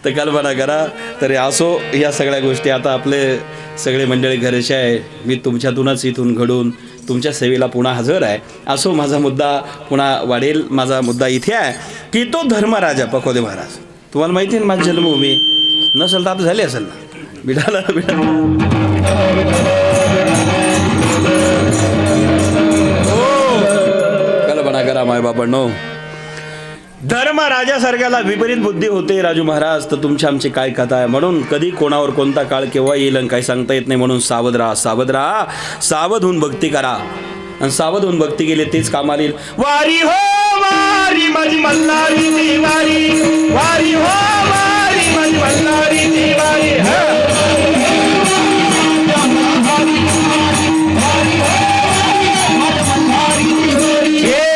तर कल्पना करा. तर असो या सगळ्या गोष्टी, आता आपले सगळे मंडळी घरचे आहे, मी तुमच्यातूनच इथून घडून तुमच्या सेवेला पुन्हा हजर आहे. असो, माझा मुद्दा पुन्हा वाढेल. माझा मुद्दा इथे आहे की तो धर्मराजा पकोदे महाराज, तुम्हाला माहिती आहे ना माझी जन्मभूमी, नसेल तर आता झाली असेल ना. बिडाला कल्पना करा माय बाबांनो, धर्मराजासारख्याला विपरीत बुद्धी होते राजू महाराज, तर तुमची आमची काय कथा आहे. म्हणून कधी कोणावर कोणता काळ केव्हा येईल आणि काही सांगता येत नाही. म्हणून सावध राहा, सावध राहा, सावध होऊन भक्ती करा, आणि सावध होऊन भक्ती केली तेच कामाला येईल. वारी हो वारी माझी मल्हारी ती वारी, वारी हो वारी माझी मल्हारी ती वारी.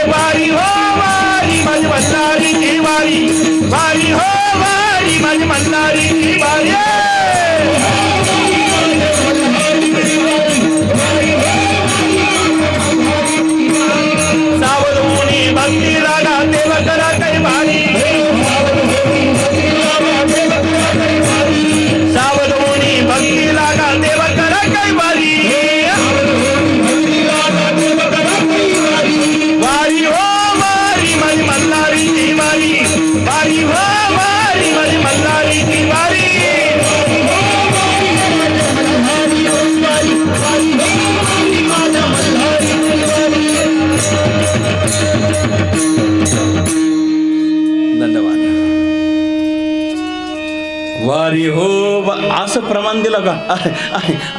वारी हो वारी माझी मल्हारी ती वारी, वारी हो वारी माझी मल्हारी ती वारी. सावधुनी भक्ती रागा देव करा काही भारी, सावधुनी वारी हो वारी माझी मल्हारीची वारी धन्यवाद. वारी हो असं प्रमाण दिलं का?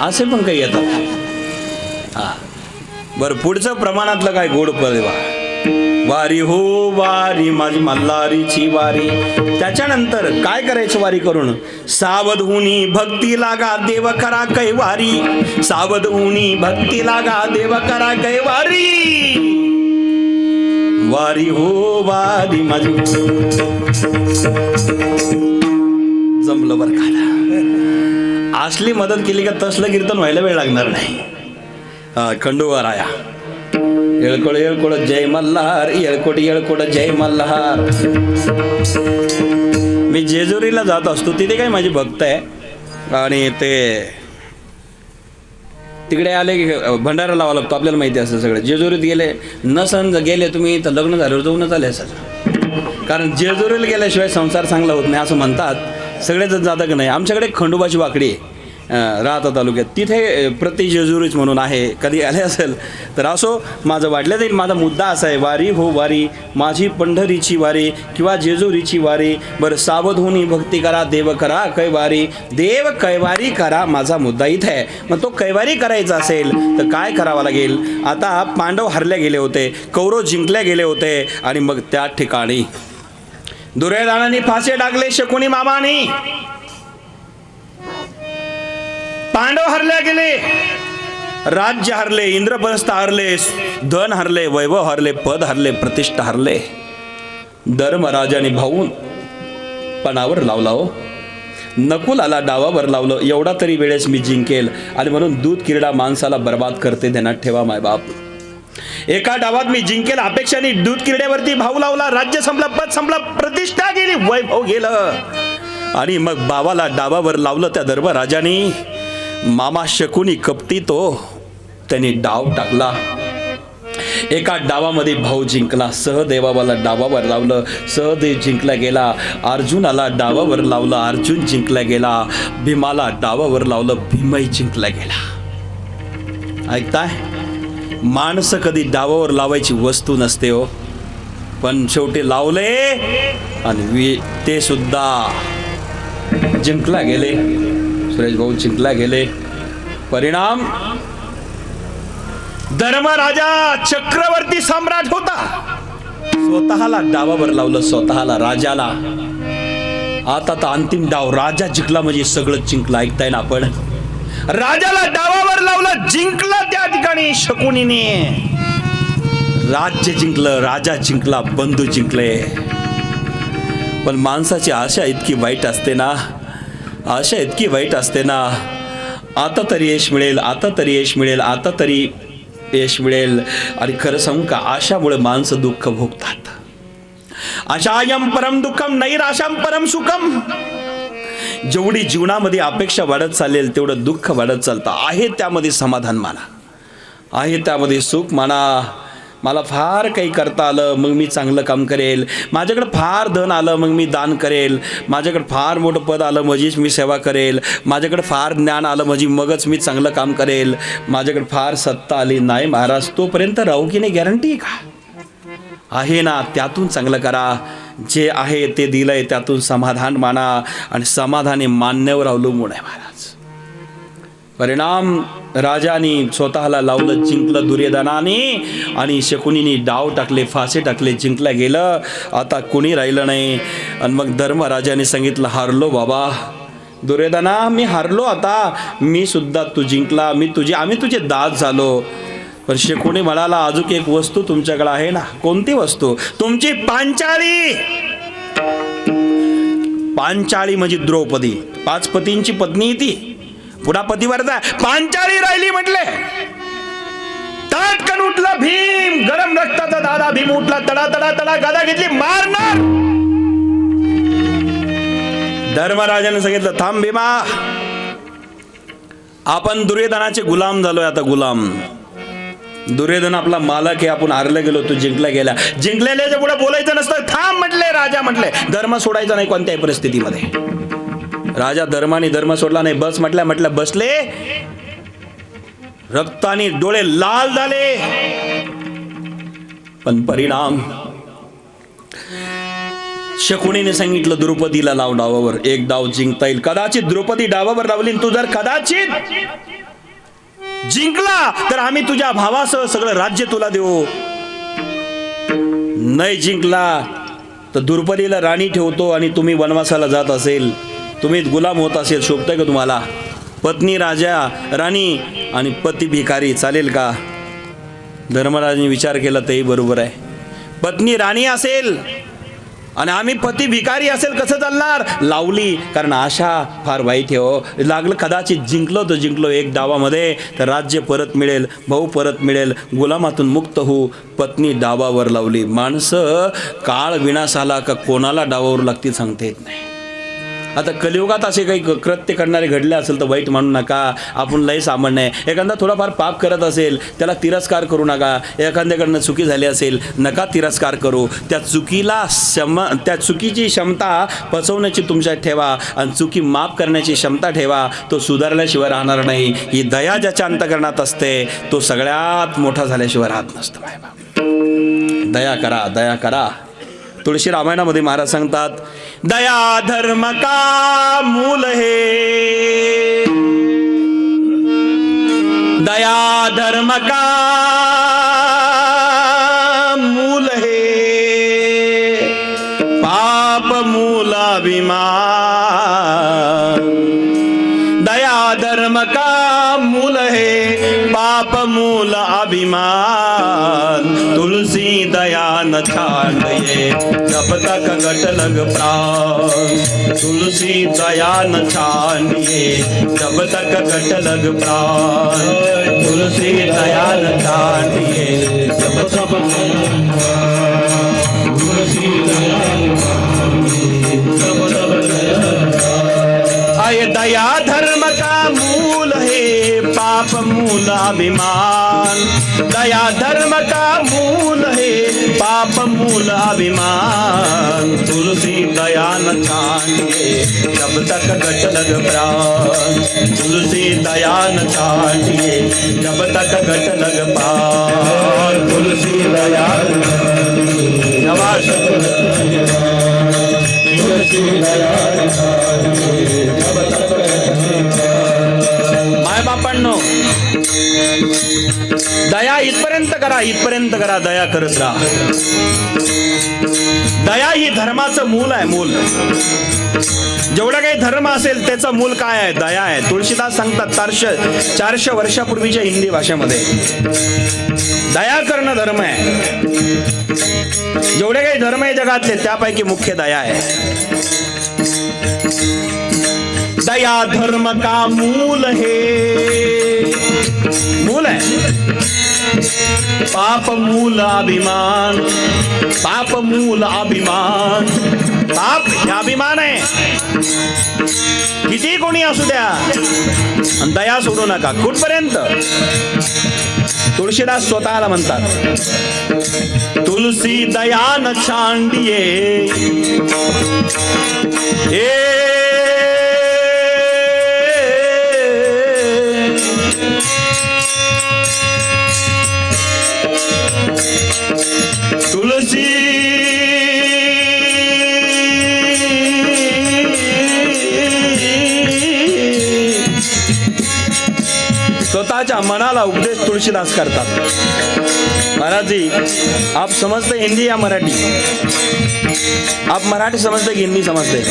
असे पण काही येतात. हा बरं, पुढचं प्रमाणातलं काय गोड पदेवा. वारी हो वारी माझी मल्हारीची वारी. त्याच्यानंतर काय करायचं वारी करून? सावध हुनी भक्ती लागा देव करा कैवारी. सावध हुनी भक्ती लागा देव करा कैवारी. वारी हो वारी माझी. जमलं बरं का? असली मदत केली का तसलं कीर्तन व्हायला वेळ लागणार नाही. खंडोबा राया. येळकोड येळकोड जय मल्हार, येळकोट येळकोड जय मल्हार. मी जेजुरीला जात असतो, तिथे काय माझी भक्त आहे आणि ते तिकडे आले की भंडारा लावा लागतो. आपल्याला माहिती असतं सगळं. जेजुरीत गेले नसन गेले तुम्ही तर लग्न झाल्यावर जाऊनच आले असाल. कारण जेजुरीला गेल्याशिवाय संसार चांगला होत नाही असं म्हणतात. सगळेच जातं की नाही. आमच्याकडे खंडोबाची वाकडी आहे राहता तालुक्यात, तिथे प्रति जेजुरीच म्हणून आहे. कधी आले असेल तर असो, माझं वाढलं जाईल. माझा मुद्दा असा आहे, वारी हो वारी माझी पंढरीची वारी किंवा जेजुरीची वारी. बरं, सावध होऊन भक्ती करा देव करा कैवारी. देव कैवारी करा, माझा मुद्दा इथे आहे. मग तो कैवारी करायचा असेल तर काय करावं लागेल? आता पांडव हरले गेले होते, कौरव जिंकले गेले होते आणि मग त्या ठिकाणी दुर्योधनाने फासे टाकले शकुनी मामानी. पांडव हरले गेले, राज्य हरले, इंद्रप्रस्थ हरले, धन हरले, वैभव हरले, पद हरले, प्रतिष्ठा हरले. धर्मराजाने भाऊन पणावर लावला हो. नकुलाला डावावर लावलं. एवढा तरी वेळेस मी जिंकेल. आणि म्हणून दूध किरडा माणसाला बर्बाद करते, ध्यानात ठेवा मायबाप. एका डावात मी जिंकेल अपेक्षाने दूध किरड्यावरती भाऊ लावला. राज्य संपलं, पद संपलं, प्रतिष्ठा गेली, वैभव गेलं. आणि मग बाबाला डावावर लावलं त्या धर्मराजाने. मामा शकुनी कपटी तो, त्यांनी डाव टाकला. एका डावामध्ये भाऊ जिंकला. सहदेवाला डावावर लावलं, सहदेव जिंकला गेला. अर्जुनाला डावावर लावलं, अर्जुन जिंकला गेला. भीमाला डावावर लावलं, भीमही जिंकला गेला. ऐकताय? माणसं कधी डावावर लावायची वस्तू नसते हो, पण शेवटी लावले आणि ते सुद्धा जिंकला गेले. सुरेश भाऊ जिंकला गेले. परिणाम, धर्मराजा चक्रवर्ती सम्राट होता, स्वतःला डावावर लावलं, स्वतःला राजाला. आता तर अंतिम डाव, राजा जिंकला म्हणजे सगळं जिंकलं. ऐकताय ना आपण? राजाला डावावर लावलं, जिंकलं. त्या ठिकाणी शकुनीने राज्य जिंकलं, राजा जिंकला, बंधू जिंकले. पण माणसाची आशा इतकी वाईट असते ना, आशा इतकी वाईट असते ना. आता तरी यश मिळेल, आता तरी यश मिळेल, आता तरी यश मिळेल. आणि खरं सांगू का, आशामुळे माणसं दुःख भोगतात. आशायम परम दुःखम नैराशाम परम सुखम. जेवढी जीवनामध्ये अपेक्षा वाढत चालेल तेवढं दुःख वाढत चालतं. आहे त्यामध्ये समाधान माना, आहे त्यामध्ये सुख माना. मला फार काही करता आलं मग मी चांगलं काम करेल. माझ्याकडे फार धन आलं मग मी दान करेल. माझ्याकडे फार मोठं पद आलं म्हणजेच मी सेवा करेल. माझ्याकडे फार ज्ञान आलं म्हणजे मगच मी चांगलं काम करेल. माझ्याकडे फार सत्ता आली नाही महाराज, तोपर्यंत राहू की नाही गॅरंटी आहे का? आहे ना, त्यातून चांगलं करा. जे आहे ते दिलंय त्यातून समाधान माना. आणि समाधानी मान्यवर अवलंबून आहे महाराज. परिणाम, राजाने स्वतःला लावलं, जिंकलं दुर्योधनाने. आणि शकुनीने डाव टाकले, फासे टाकले, जिंकला गेलं. आता कोणी राहिलं नाही. आणि मग धर्मराजाने सांगितलं, हारलो बाबा दुर्योधना, मी हारलो. आता मी सुद्धा, तू जिंकला, आम्ही तुझे दास झालो. पण शकुनी म्हणाला, अजून एक वस्तू तुमच्याकडे आहे ना. कोणती वस्तू? तुमची पांचाळी. पांचाळी म्हणजे द्रौपदी, 5 पतींची पत्नी ती. पुन्हा पतिवर्ता, पांचाळी राहिली म्हटले. ताटकन उठला भीम, गरम रक्ताचा दादा भीम उठला. तडा तडा तडा गादा घेतली, मारणार. धर्मराजाने सांगितलं, थांब भीमा, आपण दुर्योधनाचे गुलाम झालोय. आता गुलाम दुर्योधन आपला मालक आहे, आपण हारलं गेलो, तू जिंकला गेला. जिंकलेल्याच्या पुढे बोलायचं नसतं. थांब म्हटले राजा, म्हटले धर्म सोडायचा नाही कोणत्याही परिस्थितीमध्ये. राजा धर्म सोडला नाही. बस म्हटलं बसले. रक्ताने डोळे लाल झाले, पण परिणाम शकुनीने सांगितलं द्रौपदीला लाव डावावर, एक डाव जिंकता येईल. कदाचित द्रौपदी डावावर लावली, तू जर कदाचित जिंकला तर आम्ही तुझ्या भावासह सगळं राज्य तुला देऊ. नाही जिंकला तर द्रौपदीला राणी ठेवतो आणि तुम्ही वनवासाला जात असेल, तुम्ही गुलाम होत असेल. शोभतंय का तुम्हाला? पत्नी राजा राणी आणि पती भिकारी, चालेल का? धर्मराजाने विचार केला, तेही बरोबर आहे. पत्नी राणी असेल आणि आम्ही पती भिकारी असेल, कसं चालणार? लावली, कारण आशा फार वाईट आहे हो. लागलं कदाचित जिंकलो तर जिंकलो एक डावामध्ये, तर राज्य परत मिळेल, भाऊ परत मिळेल, गुलामातून मुक्त होऊ. पत्नी डावावर लावली. माणसं काळ विनाशाला का कोणाला डावावर लागतील सांगता येत नाही. आता कलियुगात असे काही कृत्य करणारे घडले असेल तर वाईट मानू नका, आपण लय सामान्य आहे. एखादा थोडाफार पाप करत असेल त्याला तिरस्कार करू नका. एखाद्याकडनं चुकी झाली असेल नका तिरस्कार करू. त्या चुकीची क्षमता पचवण्याची तुमच्यात ठेवा आणि चुकी माफ करण्याची क्षमता ठेवा. तो सुधारल्याशिवाय राहणार नाही. ही दया ज्याच्या अंतःकरणात असते तो सगळ्यात मोठा झाल्याशिवाय राहत नसतो. दया करा, दया करा. तुळशी रामायणामध्ये महाराज सांगतात, दया धर्म का मूल है, दया धर्म का मूल है, पाप मूल अभिमान. दया धर्म का मूल है, पाप मूल अभिमान. तुलसी दया न छाड़िए जब तक घट लग प्राण. तुलसी दया न छाड़िए जब तक घट लग प्राण. तुलसी दया न छाड़िए जब तक तुलसी दया आए. दया धर्म का मूल है, पाप मूल अभिमान. दया धर्म का मूल है, पाप मूल अभिमान. तुलसी दया न छाड़िए जब तक घट लग प्राण. तुलसी दया न छाड़िए जब तक घट लग प्राण. तुलसी दया माय बापांनो, दया इथपर्यंत करा, दया करत राहा. दया ही धर्माचं मूल आहे. मूल जेवढा काही धर्म असेल त्याचं मूल काय आहे? दया आहे. तुळशीदास सांगतात 400 वर्षापूर्वीच्या हिंदी भाषेमध्ये, दया करणं धर्म आहे. जेवढे काही धर्म आहे जगातले त्यापैकी मुख्य दया आहे. दया धर्म का मूल है, मूल है. पाप मूल अभिमान, पाप मूल अभिमान. पाप हे अभिमान आहे. किती कोणी असू द्या, आणि दया सोडू नका. कुठपर्यंत? तुळशीदास स्वतःला म्हणतात, तुलसी दया न छाड़िए तुलसी स्वतःच्या मनाला उपदेश तुळशीदास करतात. महाराज जी, आप समझते हिंदी या मराठी? आप मराठी समझते कि हिंदी समझते?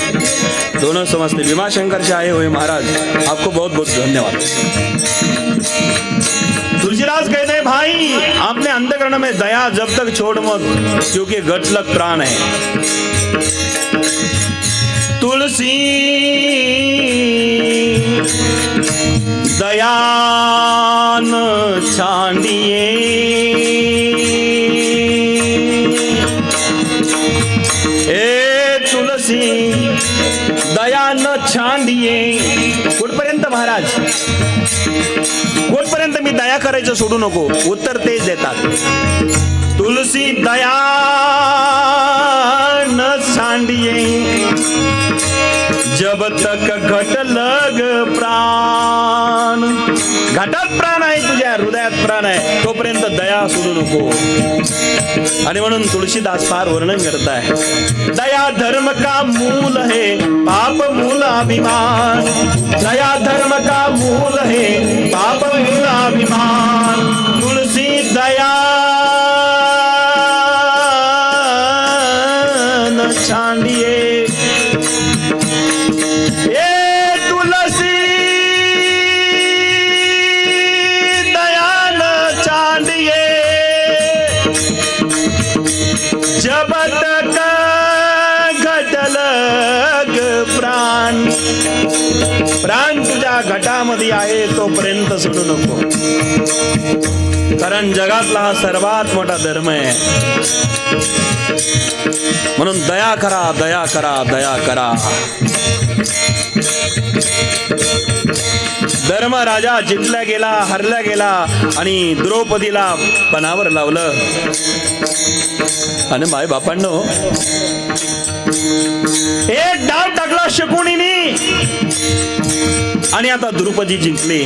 दोनों समझते. भीमाशंकर से आए हुए महाराज, आपको बहुत बहुत धन्यवाद. तुलसीदास कहते हैं, भाई आपने अंतःकरण में दया जब तक छोड़ मत, क्योंकि गठलक प्राण है. तुलसी दयान छाड़िए ए तुलसी दया न छाड़िए. कुठपर्यंत महाराज? कुठपर्यंत मी दया करायचं सोडू नको, उत्तर तेच देतात. तुलसी दया न सांडिये, जब तक घट लग प्राण. घटात प्राण आहे, तुझ्या हृदयात प्राण आहे, तोपर्यंत दया सोडू नको. आणि म्हणून तुळशीदास फार वर्णन करताय. दया धर्म का मूल है, पाप मूल अभिमान. दया धर्म का मूल है, पाप मूल अभिमान. तुलसी दया न छांडिए, जब तक घटलग प्राण. प्राण तुझ्या घटामध्ये आहे तोपर्यंत सोडू नको, कारण जगातला हा सर्वात मोठा धर्म आहे. म्हणून दया करा, दया करा, दया करा. धर्म राजा जिंकला गेला, हरला गेला आणि द्रौपदीला पणावर लावलं. आणि माय बापांनो, एक डाव टाकला शकुनीने आणि आता द्रौपदी जिंकली.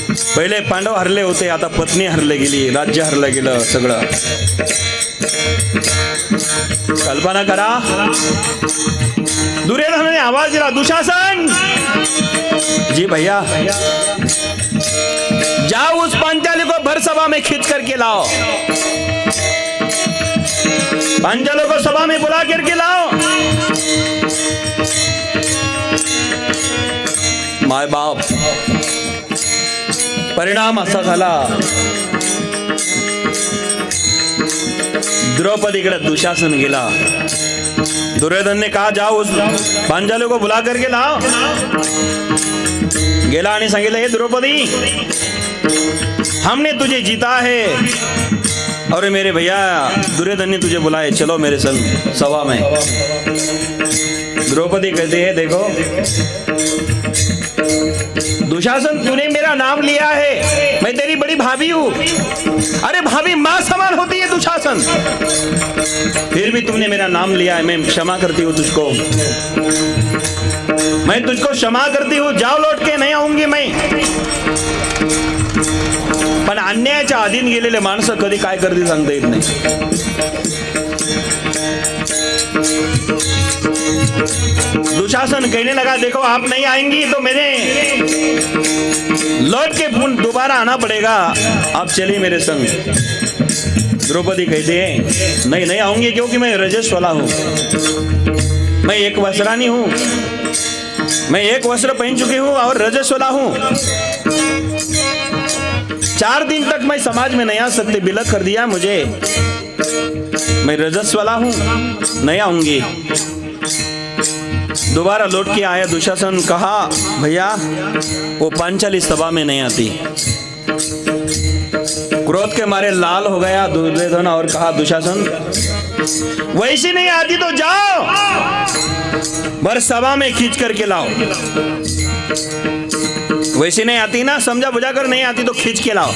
पहिले पांडव हरले होते, आता पत्नी हरले गेली, राज्य हरलं गेलं सगळं. कल्पना करा. दुर्योधनाने आवाज दिला, दुशासन जी भैया, जाओ उस पांचाली को भर सभा में खींच करके लाओ. पांचालों को सभा में बुला करके लाओ. माय बाप, परिणाम असा झाला, द्रौपदीकडे दुशासन गेला. दुर्योधन ने कहा जाओ उस पांचालों को बुला करके लाओ. गेला आणि सांगितलं, हे द्रौपदी, हमने तुझे जीता है और मेरे भैया दुर्योधन ने तुझे बुलाए, चलो मेरे संग सभा में. द्रौपदी कहती है, देखो दुशासन, तूने मेरा नाम लिया है, मैं तेरी बड़ी भाभी हूं. अरे भाभी मां समान होती है दुशासन, फिर भी तुमने मेरा नाम लिया है, मैं क्षमा करती हूं तुझको, मैं तुझको क्षमा करती हूं. जाओ, लौट के नहीं आऊंगी मैं. पण अन्यायाच्या अधीन गेलेले माणसं कधी काय करतील सांगता येत नाही. दुशासन कहने लगा, देखो आप नहीं आएंगी तो मेरे लौट के दोबारा आना पड़ेगा, आप चलिए मेरे संग. द्रौपदी कहती है, नहीं नहीं आऊंगी, क्योंकि मैं रजस्वला हूं, मैं एक वस्त्रानी हूं, मैं एक वस्त्र पहन चुकी हूं और रजस्वला हूं. 4 दिन तक मैं समाज में नहीं आ सकती, बिलक कर दिया मुझे, मैं रजस्वला हूं, नहीं आऊंगी. दोबारा लौट के आया दुशासन. कहा, भैया वो पांचाली सभा में नहीं आती. क्रोध के मारे लाल हो गया दुर्योधन और कहा, दुशासन वैसी नहीं आती तो जाओ, भर सभा में खींच करके लाओ. वैसी नहीं आती ना, समझा बुझा कर नहीं आती तो खींच के लाओ.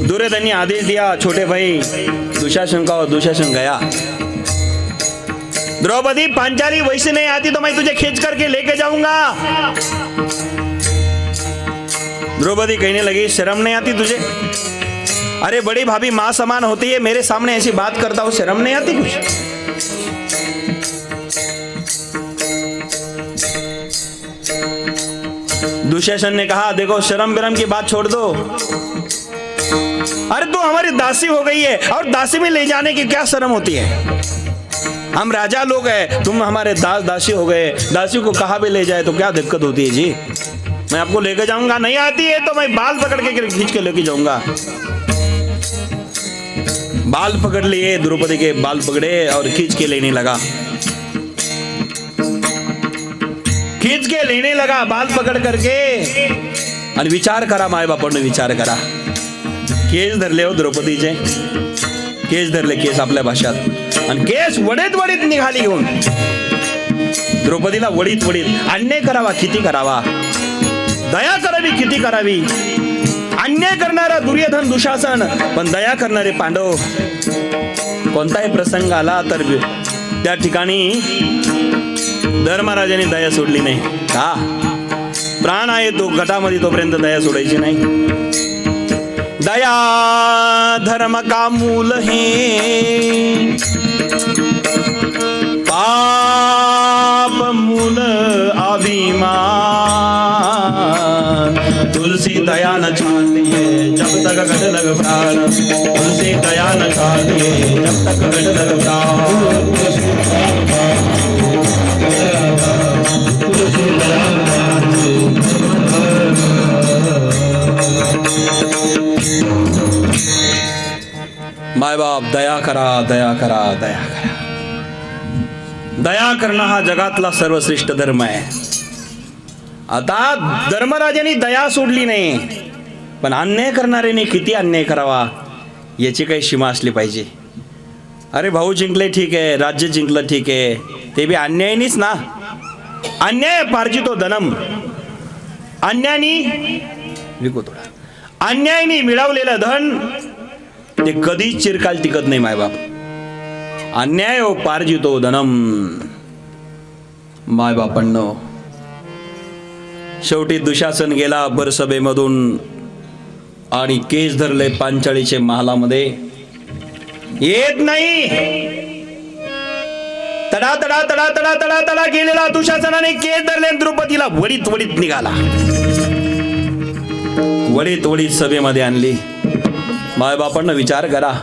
दुर्योधन ने आदेश दिया, छोटे भाई दुशासन का, और दुशासन गया. द्रौपदी, पांचाली वैसे नहीं आती तो मैं तुझे खींच करके लेके जाऊंगा. द्रौपदी कहने लगी, शर्म नहीं आती तुझे? अरे बड़ी भाभी मां समान होती है, मेरे सामने ऐसी बात करता हूं, शर्म नहीं आती कुछ? दुशासन ने कहा, देखो शर्म बिरम की बात छोड़ दो. अरे तू हमारी दासी हो गई है और दासी में ले जाने की क्या शर्म होती है? हम राजा लोग हैं, तुम हमारे दास दासी हो गए. दासी को कहाँ भी ले जाए तो क्या दिक्कत होती है जी? मैं आपको लेकर जाऊंगा. नहीं आती है तो मैं बाल पकड़ के खींच के लेके जाऊंगा. बाल पकड़ लिए, द्रौपदी के बाल पकड़े और खींच के लेने लगा. खींच के लेने लगा बाल पकड़ करके. आणि विचार करा, माय बापाने विचार करा. केस धरले हो द्रौपदीचे, केस धरले, केस आपल्या भाषात, आणि केस वडीत वडीत निघाली घेऊन. द्रौपदीला वडीत वडीत. अन्याय करावा किती करावा, दया करावी किती करावी, अन्याय करणारा दुर्योधन दुशासन, पण दया करणारे पांडव. कोणताही प्रसंग आला तर त्या ठिकाणी धर्मराजाने दया सोडली नाही. का? प्राण आहे तो गटामध्ये तोपर्यंत दया सोडायची नाही. दया धर्म का मूल है, पाप मूल अभिमान. तुलसी दया न छाड़िए जब तक घट लग प्राण, तुलसी दया न छाड़िए जब तक घट लग प्राण. माय बाप दया करा, दया करा, दया करा. दया करणं हा जगातला सर्वश्रेष्ठ धर्म आहे. आता धर्मराजाने दया सोडली नाही, पण अन्याय करणाऱ्याने किती अन्याय करावा याची काही सीमा असली पाहिजे. अरे भाऊ जिंकले ठीक आहे, राज्य जिंकलं ठीक आहे, ते बी अन्यायानेच ना. अन्याय पार्जितो धनम, अन्यायाने विकू थोडा. अन्यायाने मिळवलेलं धन ते कधीच चिरकाल टिकत नाही मायबाप. अन्याय पार्जितो धनम. मायबापांनो, शेवटी दुशासन गेला भरसभेमधून आणि केस धरले पांचाळीचे महालामध्ये. येत नाही. तडा तडा तडा तडा तडा तडा गेलेला दुशासनाने केस धरले, द्रौपदीला वडीत वडीत निघाला. वडीत वडीत सभेमध्ये आणली. मायबापांना विचार करा.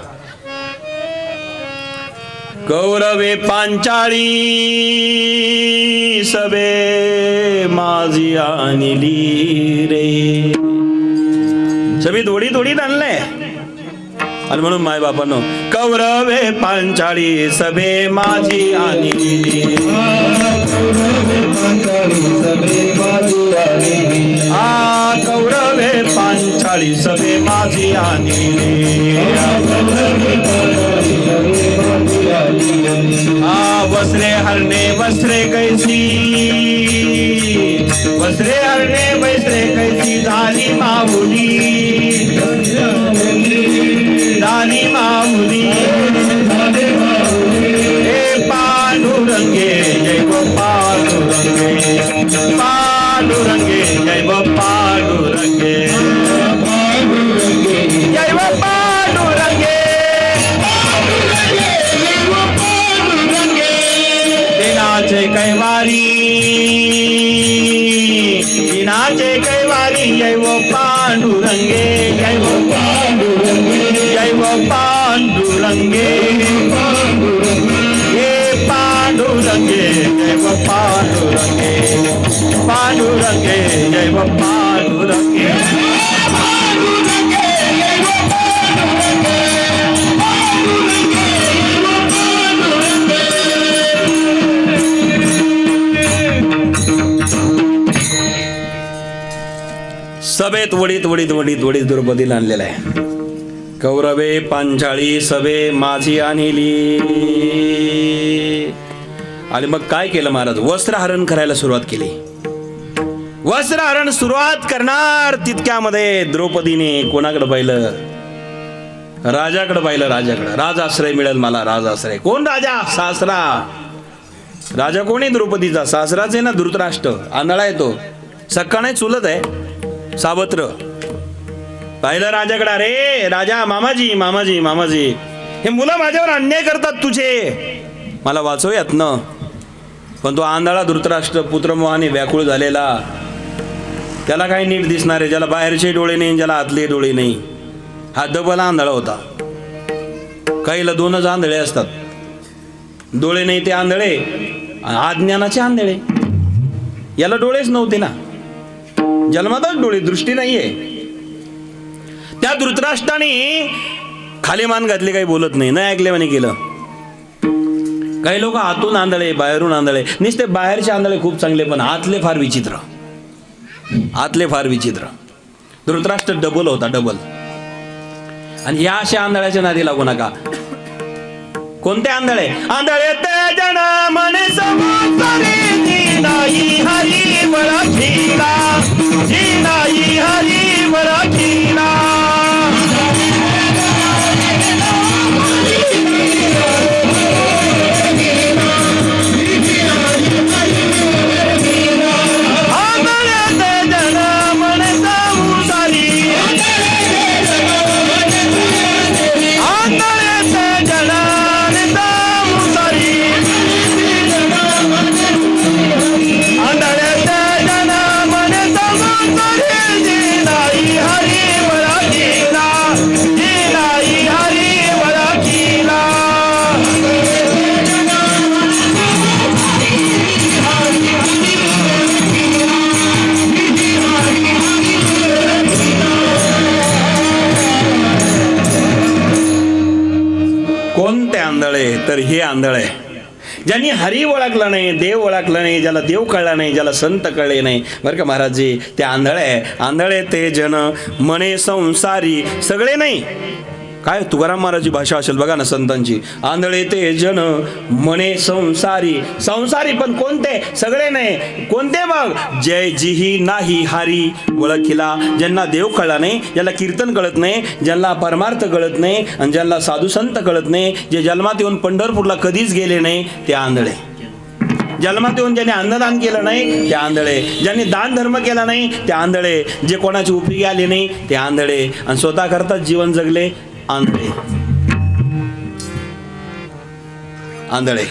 कौरवे पांचाळी सभे माझी आणली रे. सभेत वडीत वडीत आणले. आणि म्हणून मायबापांनो, कौरवे पांचाळी सभे माझी आणली. आ कौरवे पांचाळी सभे माझी आणली. आ वस्त्रे हरणे वस्त्रे कैसी, वस्त्रे हरणे वस्त्रे कैसी झाली माऊली, झाली माऊली. हे पांडुरंगे जय गो पांडुरंगे, पांडुरंगे जय गो पांडुरंगे, जय गो पांडुरंगे. दिनाचे कैवारी, दिनाचे कैवारी जय गो पांडुरंगे, जय गो पांडुरंगे, जय गो पांडुरंगे. हे पांडुरंगे जय गो पांडुरंगे, पांडुरंगे जय गो पांडुरंगे. सभेत वडीत वडीत वडीत वडीत द्रौपदीला आणलेला आहे. कौरवे पांचाळी सभे माझी आणली. आणि मग काय केलं महाराज? वस्त्रहरण करायला सुरुवात केली. वस्त्रहरण सुरुवात करणार तितक्यामध्ये द्रौपदीने कोणाकडे पाहिलं? राजाकडे पाहिलं. राजाकडे. राजाश्रय मिळेल मला, राजाश्रय. कोण राजा? सासरा. राजा कोण आहे? द्रौपदीचा सासराच आहे ना, धृतराष्ट्र. आंधळा आहे तो, सक्का नाही, चुलत आहे, सावत्र. पाहिलं राजाकडे. अरे राजा, मामाजी मामाजी मामाजी, हे मुलं माझ्यावर अन्याय करतात तुझे, मला वाचव यातनं. पण तो आंधळा धृतराष्ट्र पुत्रमोहाने व्याकुळ झालेला, त्याला काही नीट दिसणार आहे, ज्याला बाहेरचे डोळे नाही, ज्याला आतले डोळे नाही. हा डबल आंधळा होता. काहीला दोनच आंधळे असतात, डोळे नाही ते आंधळे, अज्ञानाचे आंधळे. याला डोळेच नव्हते ना, जन्मातच डोळे, दृष्टी नाहीये. त्या धृतराष्ट्राने खाली मान घातली, काही बोलत नाही, नाही ऐकले म्हणे केलं. काही लोक आतून आंधळे, बाहेरून आंधळे. नुसते बाहेरचे आंधळे खूप चांगले, पण आतले फार विचित्र, आतले फार विचित्र. धृतराष्ट्र डबल होता, डबल. आणि या अशा आंधळ्याच्या नादी लागू नका. कोणते आंधळे? आंधळे ते जन मने समुद्री नाही हरी वळखीला, जी नाही हरी वळखीला. कोणते आंधळे? तर हे आंधळे ज्यांनी हरी ओळखला नाही, देव ओळखला नाही, ज्याला देव कळला नाही, ज्याला संत कळले नाही. बरं का महाराजजी, ते आंधळे. आंधळे ते जन मने संसारी, सगळे नाही. काय तुकाराम महाराजची भाषा असेल बघा ना संतांची. आंधळे ते जन मने संसारी, संसारी पण कोणते? सगळे नाही. कोणते मग? जय जिही नाही हरी ओळखीला, ज्यांना देव कळला नाही, ज्याला कीर्तन कळत नाही, ज्यांना परमार्थ कळत नाही, आणि ज्यांना साधू संत कळत नाही, जे जन्मात येऊन पंढरपूरला कधीच गेले नाही, ते आंधळे. जन्मात येऊन ज्यांनी अन्नदान केलं नाही ते आंधळे, ज्यांनी दान धर्म केला नाही ते आंधळे, जे कोणाची उपयोगी आले नाही ते आंधळे, आणि स्वतः करताच जीवन जगले आंधळे. आंधळे.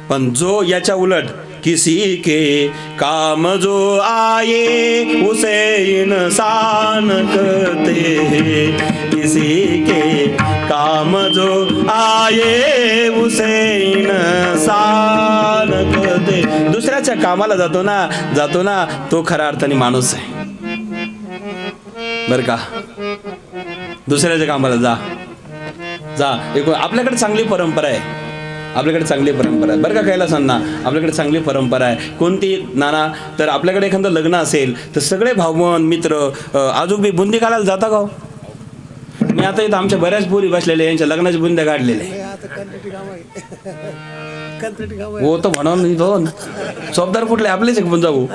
पण जो याच्या उलट, किसी के काम जो आए उसे इंसान कहते हैं, किसी के काम जो आए उसे इंसान कहते. दुसऱ्याच्या कामाला जातो ना तो खऱ्या अर्थाने माणूस आहे. बरं का, दुसऱ्याच्या कामाला जा. आपल्याकडे चांगली परंपरा आहे, आपल्याकडे चांगली परंपरा आहे बरं का कैलासांना. आपल्याकडे चांगली परंपरा आहे. कोणती नाना? तर आपल्याकडे एखादं लग्न असेल तर सगळे भावबंद मित्र आजूक बी बुंदी काढायला जाता का? मी आता इथं आमच्या बऱ्याच पोरी बसलेल्या, यांच्या लग्नाची बुंद्या काढलेल्या. हो तर म्हणून दोन सोबदार कुठले आपलेच एक जाऊ.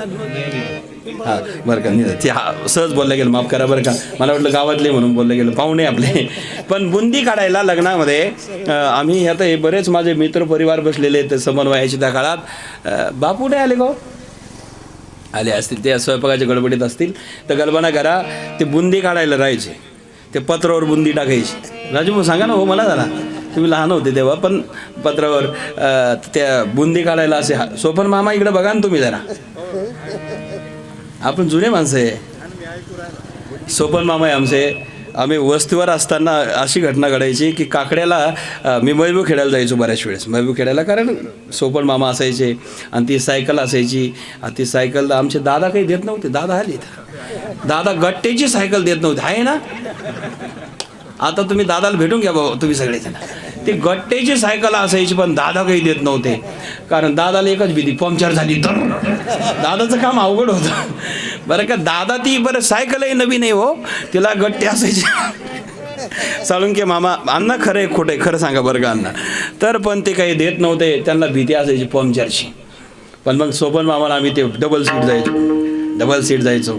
हां बरं का, ते सहज बोललं गेलं, माफ करा बरं का. मला वाटलं गावातले म्हणून बोललं गेलं, पाहुणे आपले. पण बुंदी काढायला लग्नामध्ये आम्ही आता हे बरेच माझे मित्र परिवार बसलेले आहेत समन्वयाच्या त्या काळात. बापू नाही आले का? आले असतील, ते स्वयंपाकाच्या गडबडीत असतील. तर कल्पना करा, ते बुंदी काढायला राहायचे, ते पत्रावर बुंदी टाकायची. राजू भाऊ सांगा ना. हो मला झाला, तुम्ही लहान होते तेव्हा. पण पत्रावर त्या बुंदी काढायला असे. सोपन मामा इकडे बघा ना तुम्ही जरा, आपण जुने माणसं आहे. सोपन मामा आहे आमचे. आम्ही वस्तीवर असताना अशी घटना घडायची की काकड्याला मी मैबू खेळायला जायचो बऱ्याच वेळेस. मैबू खेळायला, कारण सोपन मामा असायचे आणि ती सायकल असायची. ती सायकल आमचे दादा काही देत नव्हते. दादा आले, दादा गट्टेची सायकल देत नव्हते. आहे ना, आता तुम्ही दादाला भेटून घ्या बाबा तुम्ही सगळेजण. ती गट्टेची सायकल असायची पण दादा काही देत नव्हते, कारण दादाला एकच भीती, पंक्चर झाली तर. दादाचं काम अवघड होतं बरं का. दादा ती बरं सायकलही नवीन आहे हो, तिला गट्टे असायचे. साळुंके मामा, अण्णा खरं आहे खोटं आहे खरं सांगा बरं का अण्णा. तर पण ते काही देत नव्हते, त्यांना भीती असायची पंक्चरची. पण मग सोपन मामाला आम्ही ते डबल सीट जायचो.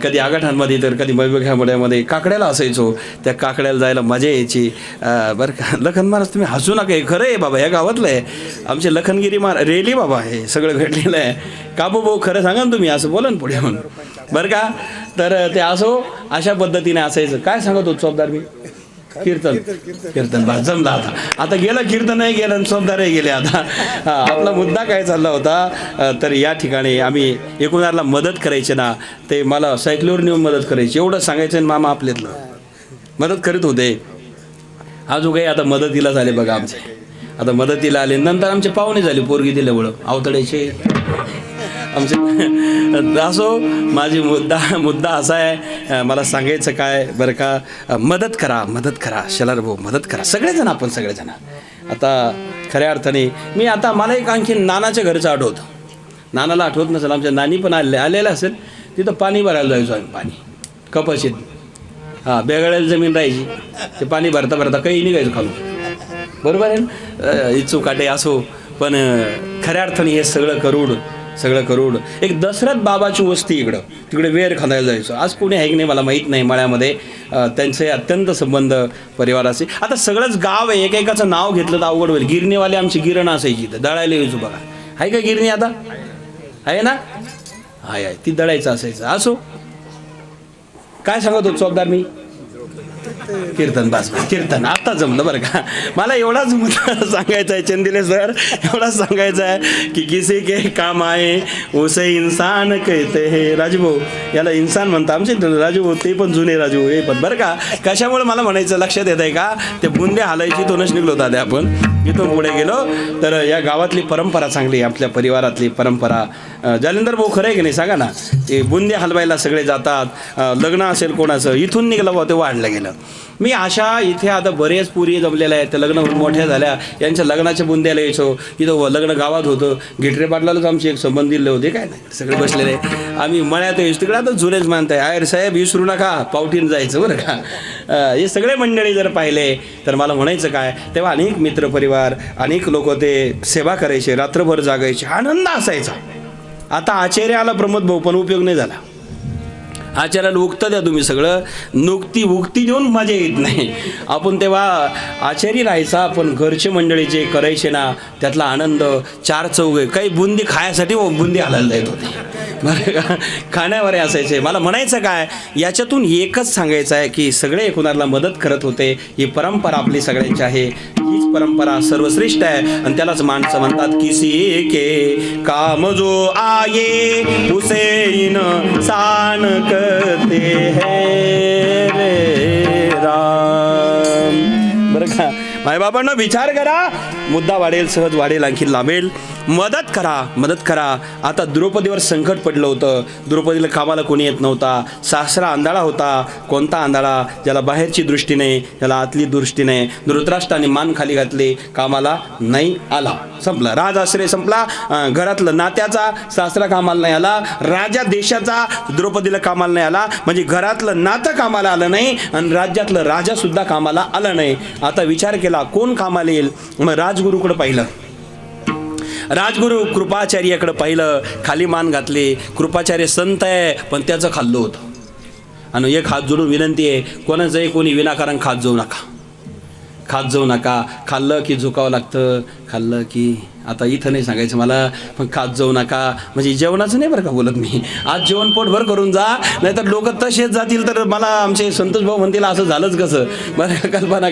कधी आगाठांमध्ये तर कधी मैबघ्यामध्ये काकड्याला असायचो. त्या काकड्याला जायला मजा यायची बरं का. लखन महाराज तुम्ही हसू नका, हे खरं आहे बाबा, ह्या गावातलं आहे. आमचे लखनगिरी महाराज रेली बाबा, हे सगळं घडलेलं आहे. काबू भाऊ खरं सांगा ना तुम्ही, असं बोला ना पुढे म्हणून बरं का. तर ते असो अशा पद्धतीने असायचं. काय सांगत होतो चौबदार मी? कीर्तन बा जमला. आता गेलं कीर्तनही गेलं आणि चौबदारही गेले. आता आपला मुद्दा काय चालला होता, तर या ठिकाणी आम्ही एकूणाला मदत करायची ना, ते मला सायकलीवर नेऊन मदत करायची एवढं सांगायचं. आणि मामा आपल्यातलं मदत करीत होते. अजून काही आता मदतीला झाले बघा आमचे. आता मदतीला आले, नंतर आमचे पाहुणे झाले पोरगी दिल्यामुळं अवतड्याचे आमचे. असो, माझी मुद्दा असा आहे, मला सांगायचं काय बरं का, मदत करा शलार भाऊ, मदत करा सगळेजण, आपण सगळेजण. आता खऱ्या अर्थाने मी आता मला एक आणखी नानाच्या घरचं आठवतं. नानाला आठवत नसेल, आमच्या नानी पण आलेलं असेल. तिथं पाणी भरायला जायचो आम्ही. पाणी कपाशीत, बेगाळ्याला जमीन राहायची. ते पाणी भरता काही निघायचं खालून, बरोबर आहे ना. इच्छू काटे असो, पण खऱ्या अर्थाने हे सगळं करूड एक दशरथ बाबाची वस्ती इकडं तिकडे वेर खांदायला जायचं. आज कोणी आहे की नाही मला माहीत नाही. मळ्यामध्ये त्यांचे अत्यंत संबंध परिवाराचे. आता सगळंच गाव आहे, एकेकाचं नाव घेतलं तर अवघड होईल. गिरणीवाले आमची गिरण असायची इथं दळायला यायचो बघा. आहे का गिरणी आता? आहे ना? आहे ती दळायचं असायचं. असो काय सांगत होतो चौकदार मी? कीर्तन बास कीर्तन आता जमलं बरं का. मला एवढाच मुद्दा सांगायचा आहे चंदिले सर, एवढाच सांगायचं आहे की किसी के काम आए उसे इंसान कहते हैं. राजूभाऊ याला इन्सान म्हणता आमचे राजूभाऊ, ते पण जुने राजू हे पण बरं का. कशामुळे मला म्हणायचं लक्षात येत आहे का? ते बुंदे हालायची तोनच निघलो होता ते आपण इथून पुढे गेलो तर या गावातली परंपरा चांगली, आपल्या परिवारातली परंपरा. जालिंदर भाऊ खरं आहे की नाही सांगा ना? ते बुंदे हलवायला सगळे जातात. लग्न असेल कोणाचं इथून निघलं भाऊ ते वाढलं गेलं. मी अशा इथे आता बरेच पुरी जमलेल्या आहेत, त्या लग्न होऊन मोठ्या झाल्या, यांच्या लग्नाच्या बुंद्याला यायचो. इथं लग्न गावात होतं. गिटरे पाटलालाच आमचे एक संबंध दिले होते काय नाही सगळे बसलेले. आम्ही मळ्यात यायचो तिकडे. आता जुनेच मानताय आयर साहेब विसरू नका पावटीन जायचं बरं का. हे सगळे मंडळी जर पाहिले तर मला म्हणायचं काय, तेव्हा अनेक मित्रपरिवार अनेक लोक ते सेवा करायचे, रात्रभर जागायचे, आनंद असायचा. आता आचार्य आला प्रमोद भाऊ पण उपयोग नाही झाला. आचार्याला उगतं द्या तुम्ही सगळं, नुकती उगती देऊन मजा येत नाही. आपण तेव्हा आचारी राहायचा पण घरचे मंडळी जे करायचे ना त्यातला आनंद चार चौघे. काही बुंदी खायसाठी बुंदी हालायला येत होते बरं का, खाण्यावर असायचे. मला म्हणायचं काय याच्यातून एकच सांगायचं आहे की सगळे कुणाला मदत करत होते. ही परंपरा आपली सगळ्यांची आहे. हीच परंपरा सर्वश्रेष्ठ आहे आणि त्यालाच माणसं म्हणतात किसी के काम जो आये उसे इंसान कहते हैं रे राम. बरं का मायबापांना विचार करा, मुद्दा वाढेल, सहज वाढेल, आणखी लांबेल. मदत करा. आता द्रौपदीवर संकट पडलं होतं. द्रौपदीला कामाला कोणी येत नव्हता. सासरा आंधळा होता. कोणता आंधळा? ज्याला बाहेरची दृष्टी नाही, ज्याला आतली दृष्टी नाही. धृतराष्ट्राने मान खाली घातली, कामाला नाही आला. संपला राजाश्रय संपला. घरातलं नात्याचा सासरा कामाला नाही आला, राजा देशाचा द्रौपदीला कामाला नाही आला. म्हणजे घरातलं नातं कामाला आलं नाही आणि राज्यातलं राजा सुद्धा कामाला आलं नाही. आता विचार केला कोण कामाला येईल? मग राजगुरूकडे पाहिलं. राजगुरू कृपाचार्याकडे पाहिलं, खाली मान घातली. कृपाचार्य संत आहे पण त्याचं खाल्लं होतं. आणि एक हात जोडून विनंती आहे, कोणाचंही कोणी विनाकारण खात जाऊ नका. खाल्लं की झुकावं लागतं. खाल्लं की आता इथं नाही सांगायचं मला, पण खात जाऊ नका. म्हणजे जेवणाचं नाही बरं का बोलत मी. आज जेवण पोटभर करून जा, नाहीतर लोक तसेच जातील तर मला आमचे संतोष भाऊ म्हणतील असं झालंच कसं. बरं कल्पना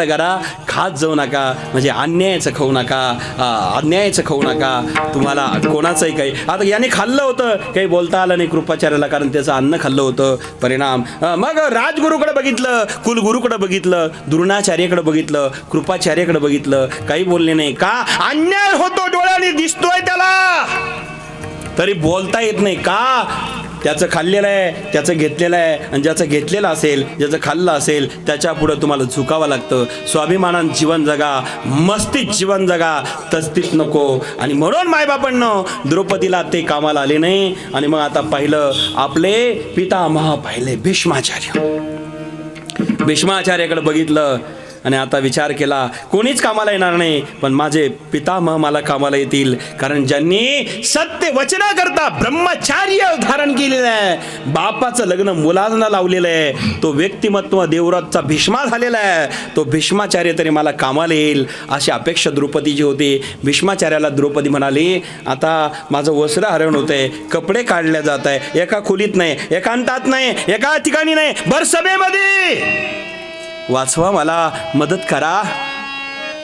करा. खात जाऊ नका म्हणजे अन्यायाचं खाऊ नका. तुम्हाला कोणाचंही काही. आता याने खाल्लं होतं, काही बोलता आलं नाही कृपाचार्याला, कारण त्याचं अन्न खाल्लं होतं. परिणाम मग राजगुरूकडे बघितलं, कुलगुरूकडे बघितलं, द्रोणाचार्याकडे बघितलं, कृपाचार्याकडे बघितलं, काही बोलले नाही. का? अन्याय होतो, डोळ्याने दिसतोय त्याला, तरी बोलता येत नाही. का? त्याचं खाल्लेलं आहे, त्याचं घेतलेलं आहे. आणि ज्याचं घेतलेलं असेल, ज्याचं खाल्लं असेल त्याच्या पुढं तुम्हाला झुकावं लागतं. स्वाभिमानानं जीवन जगा, मस्तीत जीवन जगा, तस्तीत नको. आणि म्हणून मायबापांनो द्रौपदीला ते कामाला आले नाही. आणि मग आता पाहिलं आपले पितामह पाहिले भीष्माचार्याकडे बघितलं. आणि आता विचार केला कोणीच कामाला येणार नाही, पण माझे पितामह मला कामाला येतील. कारण ज्यांनी सत्य वचना करता ब्रह्मचार्य धारण केलेलं आहे, बापाचं लग्न मुलांना लावलेलं आहे, तो व्यक्तिमत्व देवराजचा भीष्मा झालेला आहे, तो भीष्माचार्य तरी मला कामाला येईल अशी अपेक्षा द्रौपदीची होती. भीष्माचार्याला द्रौपदी म्हणाली आता माझं वस्त्र हरण होतंय, कपडे काढले जात आहे, एका खोलीत नाही, एकांतात नाही, एका ठिकाणी नाही, भरसभेमध्ये वाचवा, मला मदत करा.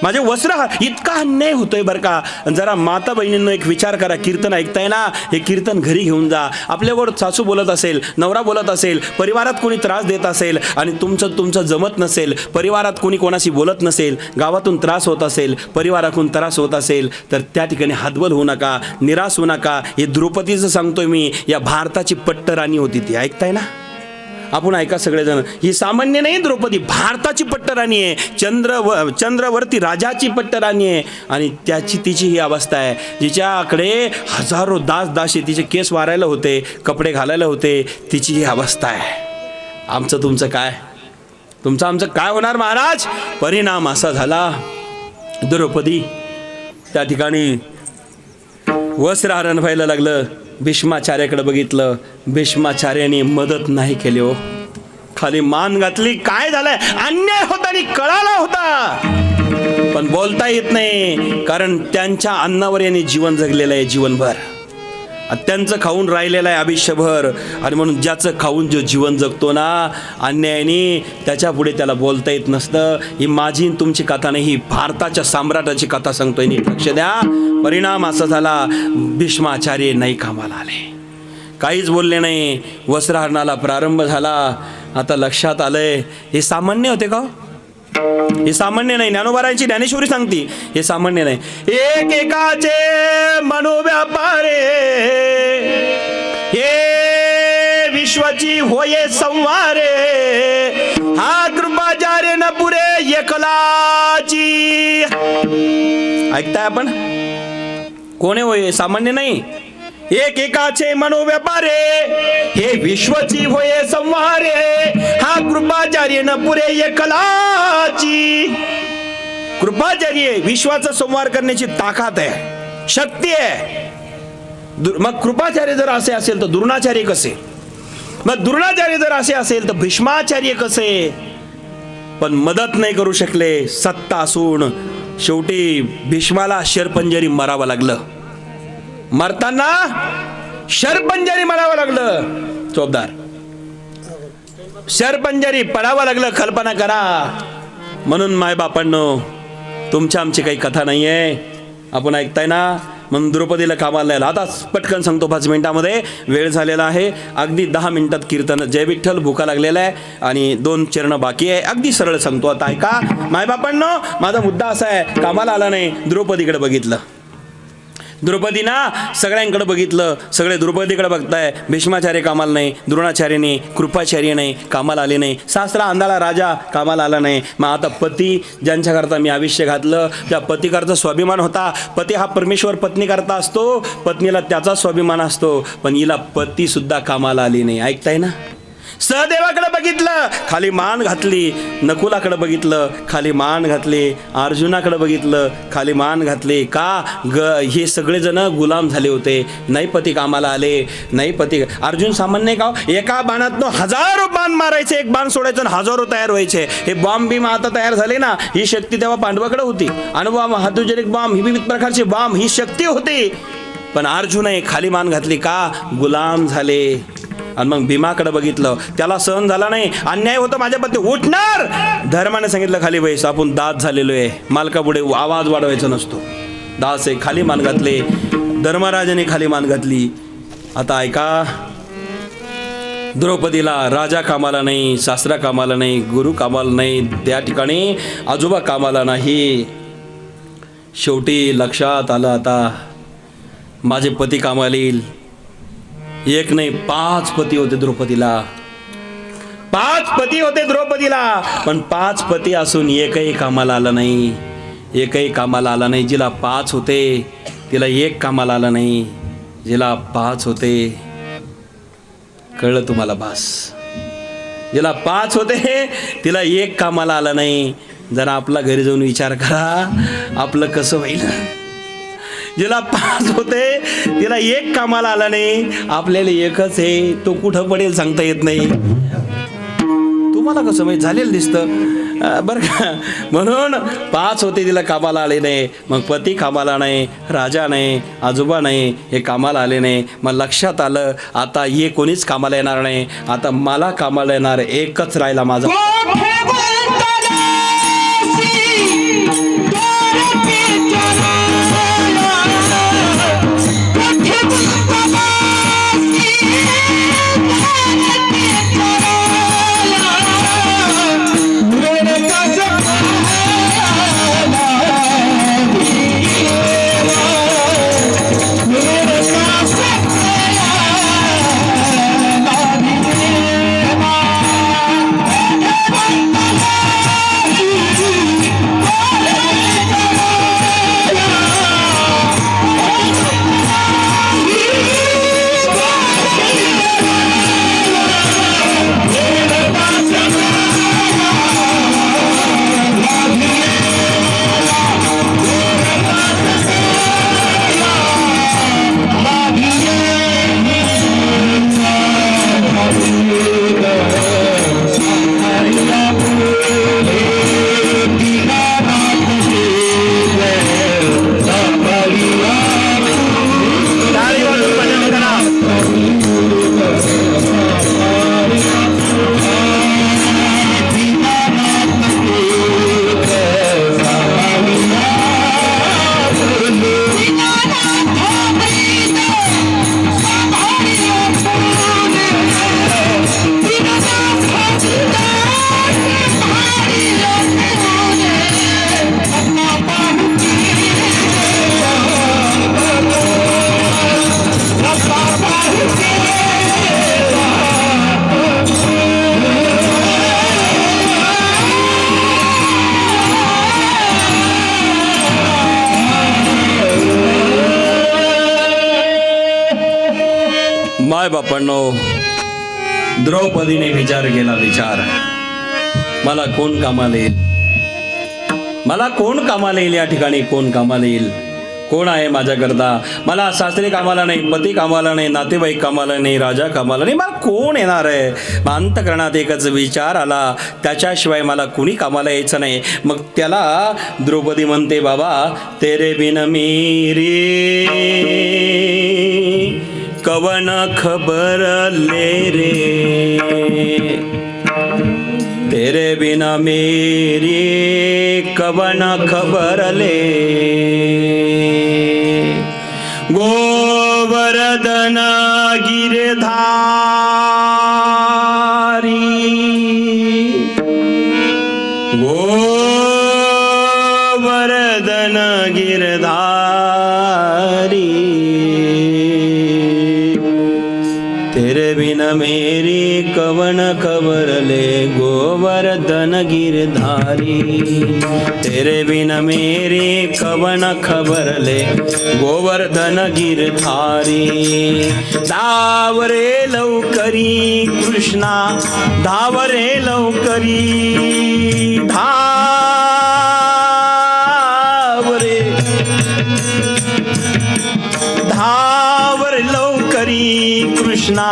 माझे वस्त्र इतका अन्याय होतोय बरं का. जरा माता बहिणींनो एक विचार करा, कीर्तन ऐकताय ना, हे कीर्तन घरी घेऊन जा. आपल्यावर सासू बोलत असेल, नवरा बोलत असेल, परिवारात कोणी त्रास देत असेल आणि तुमचं जमत नसेल, परिवारात कोणी कोणाशी बोलत नसेल, गावातून त्रास होत असेल, परिवारातून त्रास होत असेल, तर त्या ठिकाणी हातबल होऊ नका, निराश होऊ नका. हे द्रौपदीचं सांगतोय मी. या भारताची पट्टराणी होती ती, ऐकताय ना? आपण ऐका सगळेजण. ही सामान्य नाही द्रौपदी, भारताची पट्टराणी आहे, चंद्रवर्ती राजाची पट्टराणी आहे. आणि तिची ही अवस्था आहे, जिच्याकडे हजारो दासी तिचे केस वारायला होते, कपडे घालायला होते, तिची ही अवस्था आहे. आमचं तुमचं काय? आमचं काय होणार महाराज? परिणाम असा झाला, द्रौपदी त्या ठिकाणी वस्त्रहरण व्हायला लागलं. भीष्माचार्याकडे बघितलं, भीष्माचार्याने मदत नाही केली हो. खाली मान घातली. काय झालंय? अन्याय होता आणि कळाला होता, पण बोलता येत नाही, कारण त्यांच्या अन्नावर यांनी जीवन जगलेलं आहे जीवनभर. त्यांचं खाऊन राहिलेलं आहे आयुष्यभर. आणि म्हणून ज्याचं खाऊन जो जीवन जगतो ना अन्यायाने, त्याच्या पुढे त्याला बोलता येत नसतं. ही माझी तुमची कथा नाही, ही भारताच्या सम्राटाची कथा सांगतोय. नीट लक्ष द्या. परिणाम असा झाला, भीष्माचार्य नाही कामाला आले, काहीच बोलले नाही. वस्त्रहरणाला प्रारंभ झाला. आता लक्षात आलंय हे सामान्य होते का? हे सामान्य नाही. ज्ञानोबारायांची ज्ञानेश्वरी सांगती हे सामान्य नाही. एक एकाचे मनोव्यापारे, हे विश्वाची होये संवारे, हा कृपाचार्य न पुरे एकलाची. ऐकताय आपण? कोणे होय? सामान्य नाही. एक एकाचे मनोव्यापारे, हे विश्वची होये संहारे, हा कृपाचार्य न पुरे एकलाची. कृपाचार्य विश्वाचा संहार करण्याची ताकद आहे, शक्ती आहे. मग कृपाचार्य जर असे असेल तर द्रोणाचार्य कसे? मग द्रोणाचार्य जर असे असेल तर भीष्माचार्य कसे? पण मदत नाही करू शकले. सत्ता असून शेवटी भीष्माला शरपंजरी मारावं लागलं. मरताना शरपंजरी मारावं लागलं. चोपदार शरपंजरी पडावं लागलं. कल्पना करा. म्हणून मायबापांनो, तुमच्या आमची काही कथा नाही आहे, आपण ऐकताय ना. म्हणून द्रौपदीला कामाला नाही. आता पटकन सांगतो 5 मिनिटामध्ये, वेळ झालेला आहे. अगदी 10 मिनिटात कीर्तन. जय विठ्ठल. भुका लागलेला आहे आणि 2 चरण बाकी आहे. अगदी सरळ सांगतो. आता ऐका मायबापांनो, माझा मुद्दा असा आहे, कामाला आला नाही, द्रौपदीकडे बघितलं. द्रौपदीना सगळ्यांकडे बघितलं, सगळे द्रौपदीकडे बघताय. भीष्माचार्य कामाला नाही, द्रोणाचार्यने, कृपाचार्य नाही, कामाला आले नाही. सासरा आंधळा राजा कामाला आला नाही. मग आता पती ज्यांच्याकरता मी आयुष्य घातलं, त्या पतीकरता स्वाभिमान होता. पती हा परमेश्वर पत्नीकरता असतो, पत्नीला त्याचा स्वाभिमान असतो. पण हिला पती सुद्धा कामाला आली नाही. ऐकताय ना. सहदेवाकडे बघितलं, खाली मान घातली. नकुलाकडे बघितलं, खाली मान घातली. अर्जुनाकडे बघितलं, खाली मान घातली. का हे सगळेजण गुलाम झाले होते. नाही पती कामाला आले, नाही पती. अर्जुन सामान्य का? एका बाणातनं हजारो बाण मारायचे, एक बाण सोडायचं आणि हजारो तयार व्हायचे. हे बॉम्ब बीम आता तयार झाले ना, ही शक्ती तेव्हा पांडवाकडे होती. अणुबॉम्ब, हायड्रोजनिक बॉम्ब, ही विविध प्रकारचे बॉम्ब, ही शक्ती होती. पण अर्जुनने खाली मान घातली. का? गुलाम झाले. आणि मग भीमाकडे बघितलं, त्याला सहन झाला नाही. अन्याय होतं माझ्याबद्दल, उठणार. धर्माने सांगितलं खाली बैस, आपण दास झालेलो आहे, मालकापुढे आवाज वाढवायचा नसतो, दास आहे. खाली मान घातले. धर्मराजाने खाली मान घातली. आता ऐका, द्रौपदीला राजा कामाला नाही, सासरा कामाला नाही, गुरु कामाला नाही, त्या ठिकाणी आजोबा कामाला नाही. शेवटी लक्षात आलं, आता माझे पती कामाला येईल. एक नाही 5 पती होते द्रौपदीला. 5 पती होते द्रौपदीला. पण 5 पती असून एकही कामाला आला नाही. एकही कामाला आला नाही. जिला 5 होते तिला एक कामाला आला नाही. जिला 5 होते, कळलं तुम्हाला? बास. जिला 5 होते तिला एक कामाला आला नाही. जरा आपला घरी जाऊन विचार करा, आपलं कसं होईल? जिला 5 होते तिला एक कामाला आला नाही. आपल्याला एकच आहे, तो कुठं पडेल सांगता येत नाही. तुम्हाला कसं माहीत? झालेलं दिसतं बरं का. म्हणून 5 होते तिला कामाला आले नाही. मग पती कामाला नाही, राजा नाही, आजोबा नाही, हे कामाला आले नाही. मग लक्षात आलं, आता हे कोणीच कामाला येणार नाही. आता मला कामाला येणार एकच राहिला माझा. बापांनो, द्रौपदीने विचार केला. विचार, मला कोण कामाला येईल, मला कोण कामाला येईल, या ठिकाणी कोण कामाला येईल, कोण आहे माझ्याकरता. मला सासरे कामाला नाही, पती कामाला नाही, नातेवाईक कामाला नाही, राजा कामाला नाही, मला कोण येणार आहे. मग अंतःकरणात एकच विचार आला, त्याच्याशिवाय मला कुणी कामाला यायचं नाही. मग त्याला द्रौपदी म्हणते, बाबा तेरे बिन मेरी कवन खबर ले रे, तेरे बिना मेरी कवन खबर ले. गोवर्धन गिरधारी, गोवर्धन गिरधारी, तेरे बिना मेरी कवन खबर ले. गोवर्धन गिरधारी, तेरे बिना मेरी कवन खबर ले. गोवर्धन गिरधारी, धाव रे लवकरी कृष्णा, धाव रे लवकरी, धाव रे, धाव रे लवकरी कृष्णा,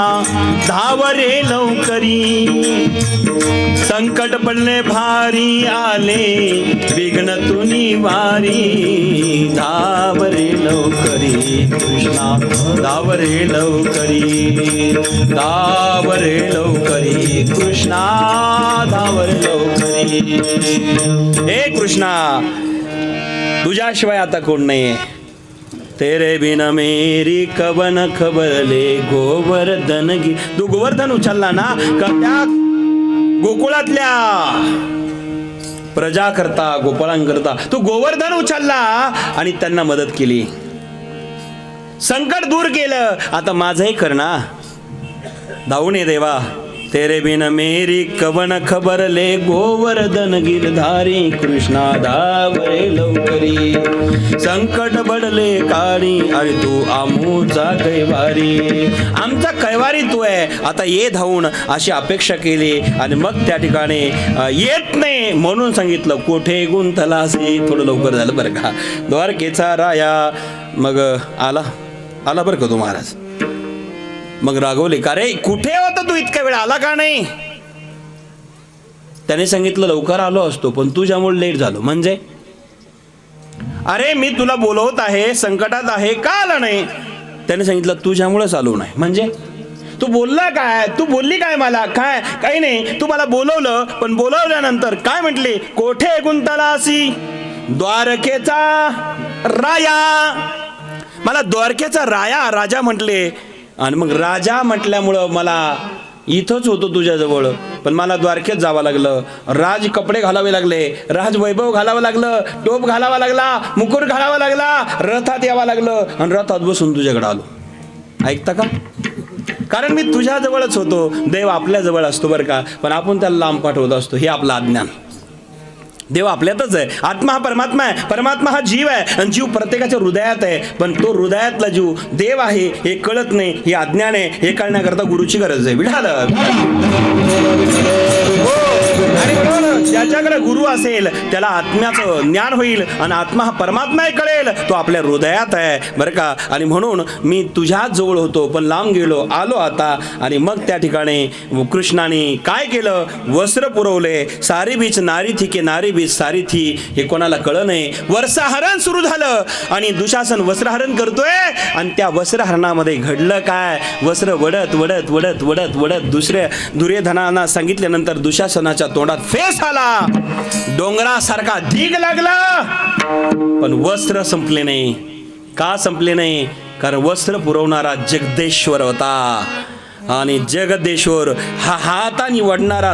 धाव रे लवकरी. संकट पडले भारी आले, विघ्न तुनी वारी. धाव रे लवकरी कृष्णा, धाव रे लवकरी, धाव रे लवकरी कृष्णा, धाव रे लवकरी. हे कृष्णा, तुझ्याशिवाय आता कोण नाही. तेरे बिना मेरी कवन खबर ले. गोवर्धन गी, तू गोवर्धन उचलला ना का त्या गोकुळातल्या प्रजा करता, गोपाळांकरता तू गोवर्धन उचलला आणि त्यांना मदत केली, संकट दूर केलं. आता माझंही कर ना, धावून ये देवा. तेरे बिन मेरी कवन खबर ले. गोवर्धन गिरधारी कृष्णा, धाव रे लवकरी. संकट बडले काळी, अरे तू आमूचा कैवारी. आमचा कैवारी तू आहे, आता ये धावून, अशी अपेक्षा केली. आणि मग त्या ठिकाणी येत नाही म्हणून सांगितलं, कोठे गुंतला असे. थोडं लवकर झालं बरं का. द्वारकेचा राया मग आला बरं का तो महाराज. मग रागवले, का रे कुठे होता तू, इतका वेळ आला का नाही. त्याने सांगितलं, लवकर आलो असतो पण तुझ्यामुळे लेट झालो. म्हणजे अरे मी तुला बोलवत आहे, संकटात आहे, का आला नाही. त्याने सांगितलं, तुझ्यामुळेच आलो नाही. म्हणजे तू बोलला काय, तू बोलली काय मला, काय काही नाही. तू मला बोलवलं, पण बोलवल्यानंतर काय म्हटली, कोठे गुंतला असी द्वारकेचा राया. मला द्वारकेचा राजा म्हटले. आणि मग राजा म्हटल्यामुळं मला इथंच होतो तुझ्याजवळ, पण मला द्वारकेत जावं लागलं. राज कपडे घालावे लागले, राज वैभव घालावं लागलं, टोप घालावा लागला, मुकुट घालावा लागला, रथात यावं लागलं आणि रथात बसून तुझ्याकडे आलो. ऐकता का. कारण मी तुझ्याजवळच होतो. देव आपल्या जवळ असतो बरं का, पण आपण त्याला लांब पाठवत असतो. हे आपलं अज्ञान. देव आपल्यातच आहे. आत्मा हा परमात्मा आहे, परमात्मा हा जीव आहे आणि जीव प्रत्येकाच्या हृदयात आहे. पण तो हृदयातला जीव देव आहे हे कळत नाही, हे अज्ञान आहे. हे कळण्याकरता गुरुची गरज आहे. विठाल ज्याच्याकडे गुरु असेल त्याला आत्म्याचं ज्ञान होईल आणि आत्मा हा परमात्मा आहे कळेल. तो आपल्या हृदयात आहे बरं का. आणि म्हणून मी तुझ्याच जवळ होतो पण लांब गेलो, आलो आता. आणि मग त्या ठिकाणी कृष्णाने काय केलं, वस्त्र पुरवले. सारी बीच नारी थी के नारी बीच सारी थी, हे कोणाला कळ नाही. वस्त्रहरण सुरू झालं आणि दुशासन वस्त्रहरण करतोय. आणि त्या वस्त्रहरणामध्ये घडलं काय, वस्त्र वडत वडत वडत वडत वडत दुसऱ्या दुर्योधनांना सांगितल्यानंतर दुशासनाच्या तोंडात फेस आला, डोंगरासारखा धीग लागला. पण वस्त्र संपले नाही. का संपले नाही, कारण वस्त्र पुरवणारा जगदेश्वर होता. आणि जगदेश्वर हा हाताने वडणारा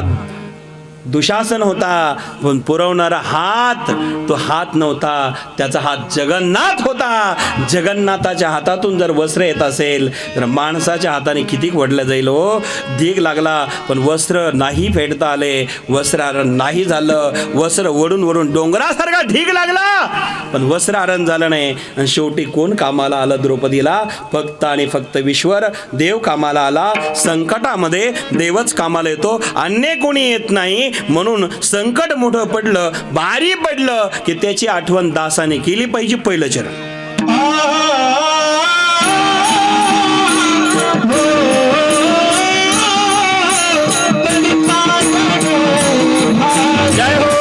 दुशासन होता, पण पुरवणारा हात तो हात नव्हता, त्याचा हात जगन्नाथ होता. जगन्नाथाच्या हातातून जर वस्त्र येत असेल तर माणसाच्या हाताने किती वडलं जाईल हो. धीग लागला पण वस्त्र नाही फेडता आले, वस्त्रहरण नाही झालं. वस्त्र वडून वडून डोंगरासारखा ढीग लागला पण वस्त्र आरण झालं नाही. आणि शेवटी कोण कामाला आलं द्रौपदीला? फक्त आणि फक्त ईश्वर देव कामाला आला. संकटामध्ये देवच कामाला येतो, अन्य कोणी येत नाही. म्हणून संकट मोठं पडलं, भारी पडलं की त्याची आठवण दासाने केली पाहिजे. पहिलं चरण. जय हो.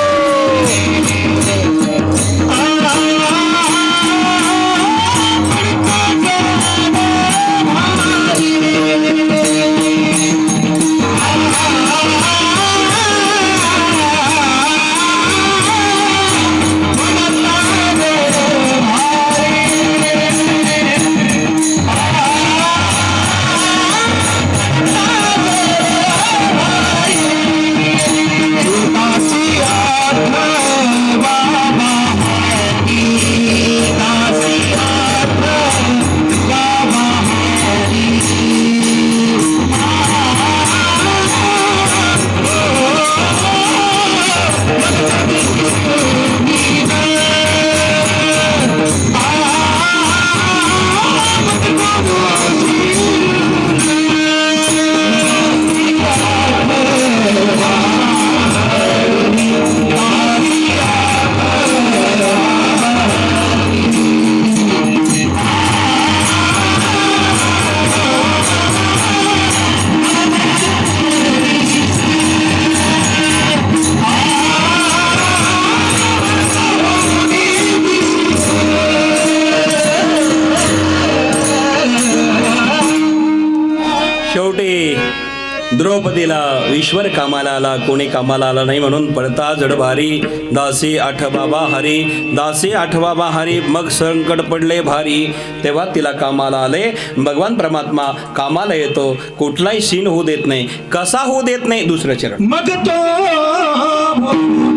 द्रौपदीला ईश्वर कामाला आला, कोणी कामाला आला नाही. म्हणून पडता जड भारी, दासी आठ बाबा हरी, दासी आठ बाबा हरी. मग संकट पडले भारी, तेव्हा तिला कामाला आले. भगवान परमात्मा कामाला येतो, कुठलाही सीन होऊ देत नाही. कसा होऊ देत नाही? दुसरं चरण. मग तो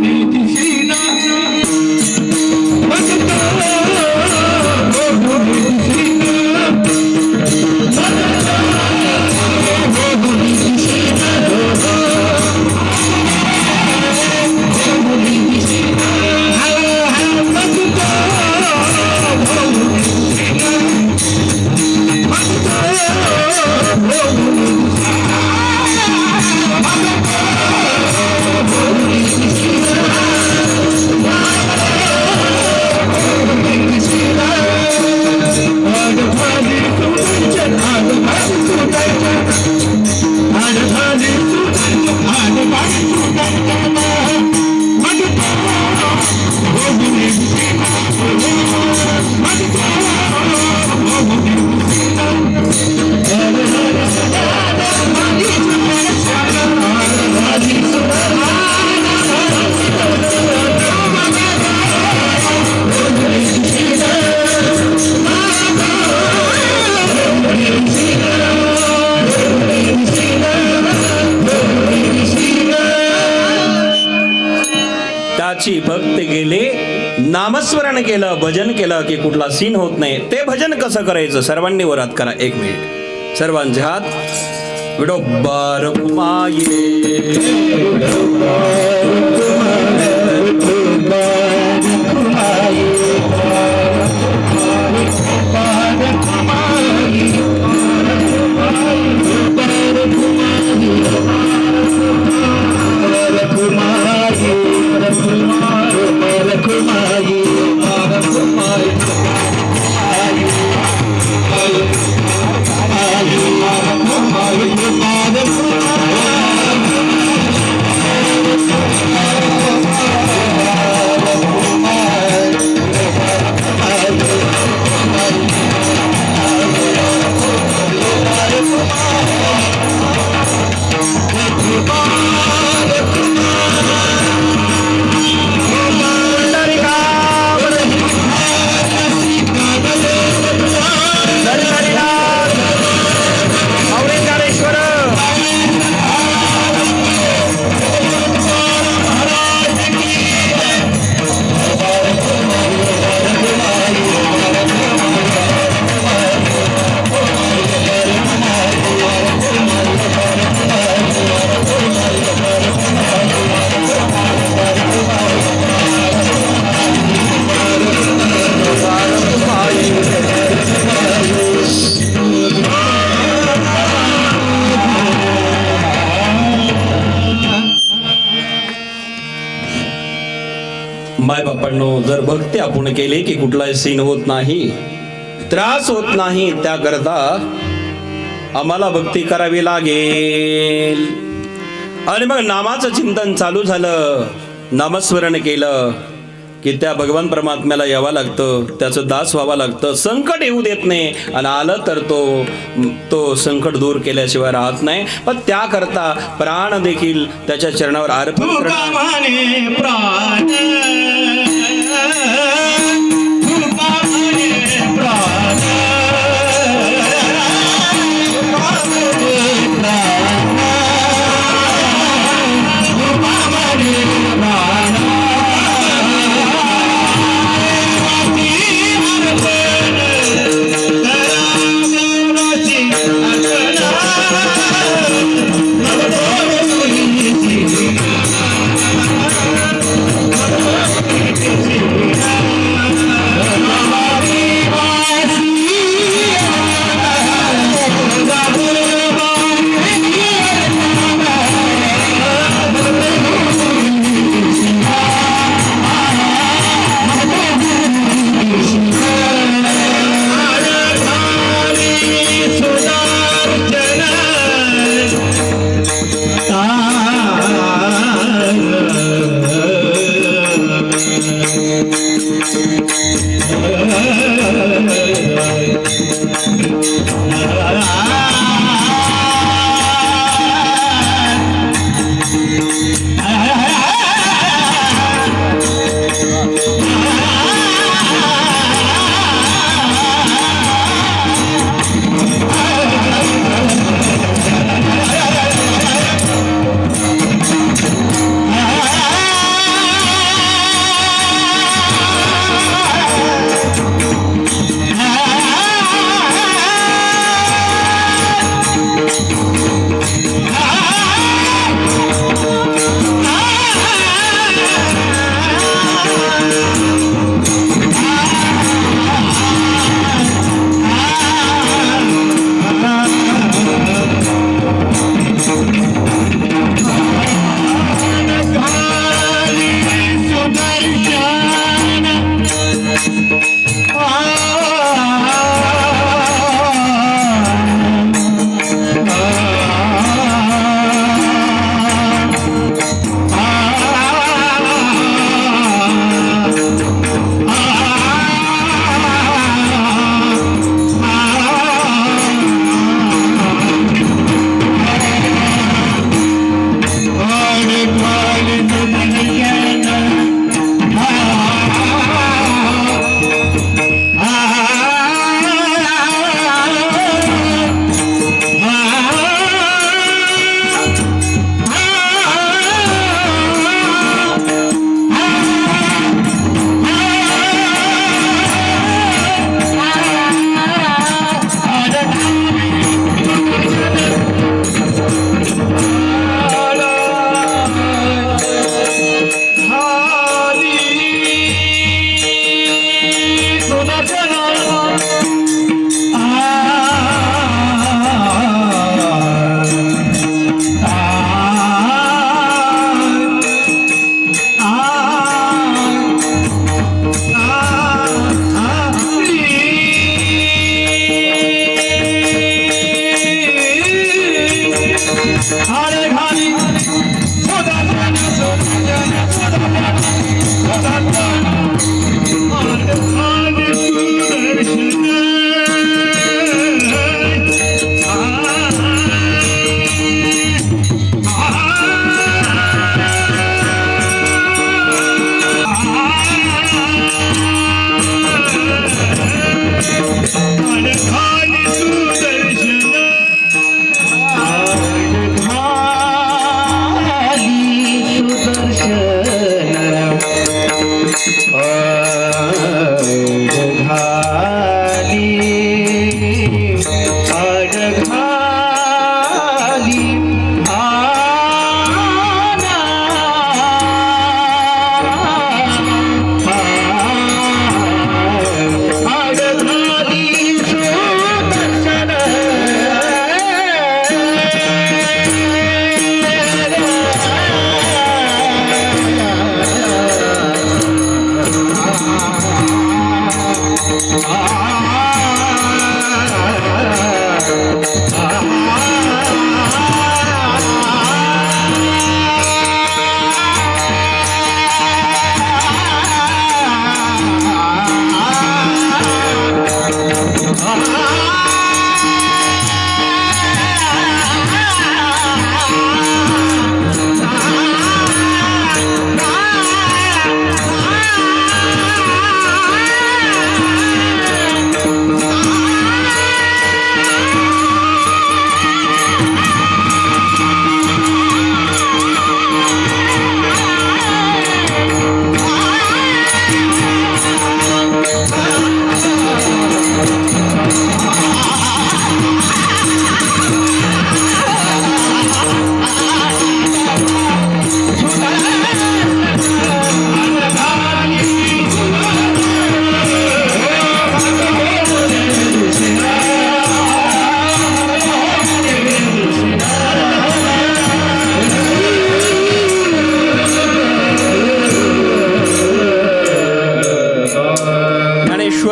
दिसीना, मग तो भक्त गेले, नामस्मरण केलं, भजन केलं की कुठला सीन होत नाही. ते भजन कसं करायचं? सर्वांनी वरात करा. 1 मिनिट सर्वांचे हात विडोबार कुमाये, बाळापणो जर भक्ती आपण केली की कुठलाही सीन होत नाही, त्रास होत नाही. त्याकरता आम्हाला भक्ती करावी लागेल. आणि मग नामाचं चिंतन चालू झालं, नामस्मरण केलं की त्या भगवान परमात्म्याला यावं लागतं, त्याचं दास व्हावं लागतं. संकट येऊ देत नाही, आणि आलं तर तो संकट दूर केल्याशिवाय राहत नाही. पण त्याकरता प्राण देखील त्याच्या चरणावर अर्पण तुका करणं. म्हणे प्राण, तुका म्हणे प्राण, तुका म्हणे प्राण, तुका म्हणे प्राण.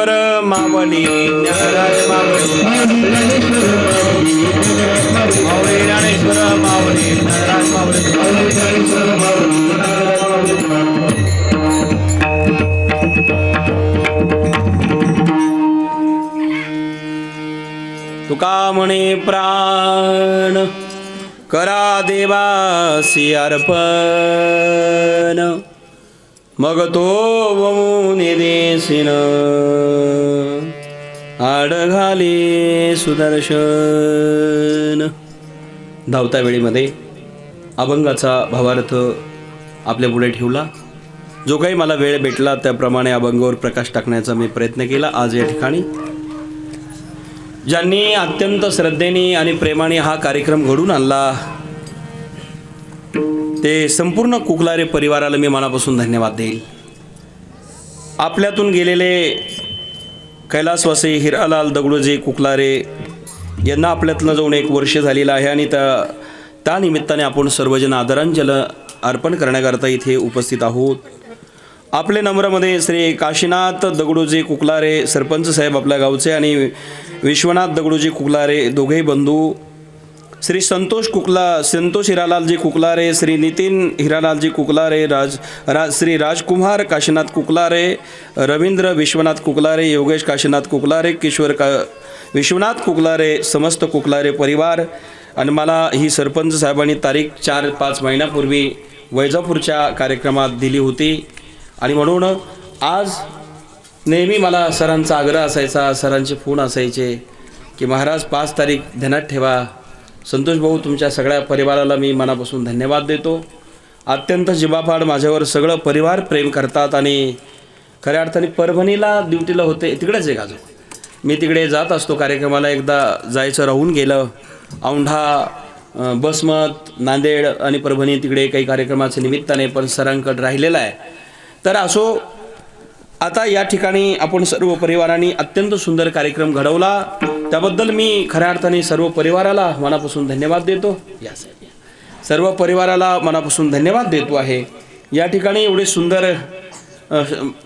ज्ञानेश्वर मावली ज्ञानराज मावली मावली ज्ञानेश्वर मावली ज्ञानराज मावली तुका म्हणे प्राण करा देवासी अर्पण मग तो वमुने देसीन आड घाले सुदर्शन. धावत्या वेळीमध्ये अभंगाचा भावार्थ आपल्या पुढे ठेवला. जो काही मला वेळ भेटला त्याप्रमाणे अभंगावर प्रकाश टाकण्याचा मी प्रयत्न केला. आज या ठिकाणी ज्यांनी अत्यंत श्रद्धेने आणि प्रेमाने हा कार्यक्रम घडून आणला ते संपूर्ण कुकलारे परिवाराला मी मनापासून धन्यवाद देईल. आपल्यातून गेलेले कैलासवासी हिरालाल दगडूजी कुकलारे यांना आपल्यातनं जाऊन 1 वर्ष झालेलं आहे आणि त्या निमित्ताने आपण सर्वजण आदरांजली अर्पण करण्याकरता इथे उपस्थित आहोत. आपले नम्रमध्ये श्री काशीनाथ दगडूजी कुकलारे सरपंच साहेब आपल्या गावचे आणि विश्वनाथ दगडूजी कुकलारे दोघेही बंधू, श्री संतोष हिरालालजी कुकलारे, श्री नितीन हिरालालजी कुकलारे, श्री राजकुमार काशीनाथ कुकलारे, रवींद्र विश्वनाथ कुकलारे, योगेश काशीनाथ कुकलारे, विश्वनाथ कुकलारे, समस्त कुकलारे परिवार. आणि मला ही सरपंच साहेबांनी तारीख 4-5 महिन्यापूर्वी वैजापूरच्या कार्यक्रमात दिली होती आणि म्हणून आज नेहमी मला सरांचा आग्रह असायचा, सरांचे फोन असायचे की महाराज 5 तारीख ध्यानात ठेवा. संतोष भाऊ तुमच्या सगळ्या परिवाराला मी मनापासून धन्यवाद देतो. अत्यंत जिबापाड माझ्यावर सगळं परिवार प्रेम करतात आणि खऱ्या अर्थाने परभणीला ड्युटीला होते तिकडेच आहे गाजो. मी तिकडे जात असतो कार्यक्रमाला. एकदा जायचं राहून गेलं. औंढा, बसमत, नांदेड आणि परभणी तिकडे काही कार्यक्रमाच्या निमित्ताने पण सरांकडे राहिलेला आहे. तर असो आता या ठिकाणी आपण सर्व परिवारांनी अत्यंत सुंदर कार्यक्रम घडवला. त्याबद्दल मी खऱ्या अर्थाने सर्व परिवाराला मनापासून धन्यवाद देतो. सर्व परिवाराला मनापासून धन्यवाद देतो आहे. या ठिकाणी एवढे सुंदर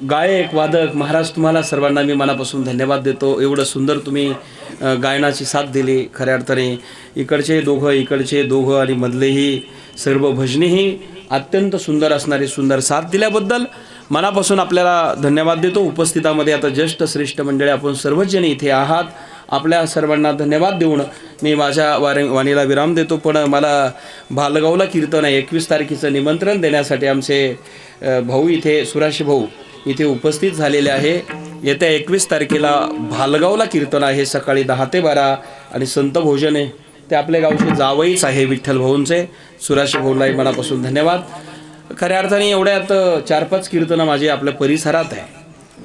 गायक वादक महाराज तुम्हाला सर्वांना मी मनापासून धन्यवाद देतो. एवढं सुंदर तुम्ही गायनाची साथ दिली. खऱ्या अर्थाने इकडचे दोघं आणि मधलेही सर्व भजनीही अत्यंत सुंदर असणारी सुंदर साथ दिल्याबद्दल मनापासून आपल्याला धन्यवाद देतो. उपस्थितामध्ये आता ज्येष्ठ श्रेष्ठ मंडळी आपण सर्वजण इथे आहात. आपल्या सर्वांना धन्यवाद देऊन मी माझ्या वाणीला विराम देतो. पण मला भालगावला कीर्तन आहे 21 तारखेचं निमंत्रण देण्यासाठी आमचे भाऊ इथे सुराशी भाऊ इथे उपस्थित झालेले आहे. येत्या 21 तारखेला भालगावला कीर्तन आहे सकाळी 10 ते 12 आणि संत भोजन आहे. ते आपल्या गावचे जावईच आहे विठ्ठल भाऊंचे. सुराशी भाऊलाही मनापासून धन्यवाद. खऱ्या अर्थाने एवढ्यात 4-5 कीर्तनं माझी आपल्या परिसरात आहे.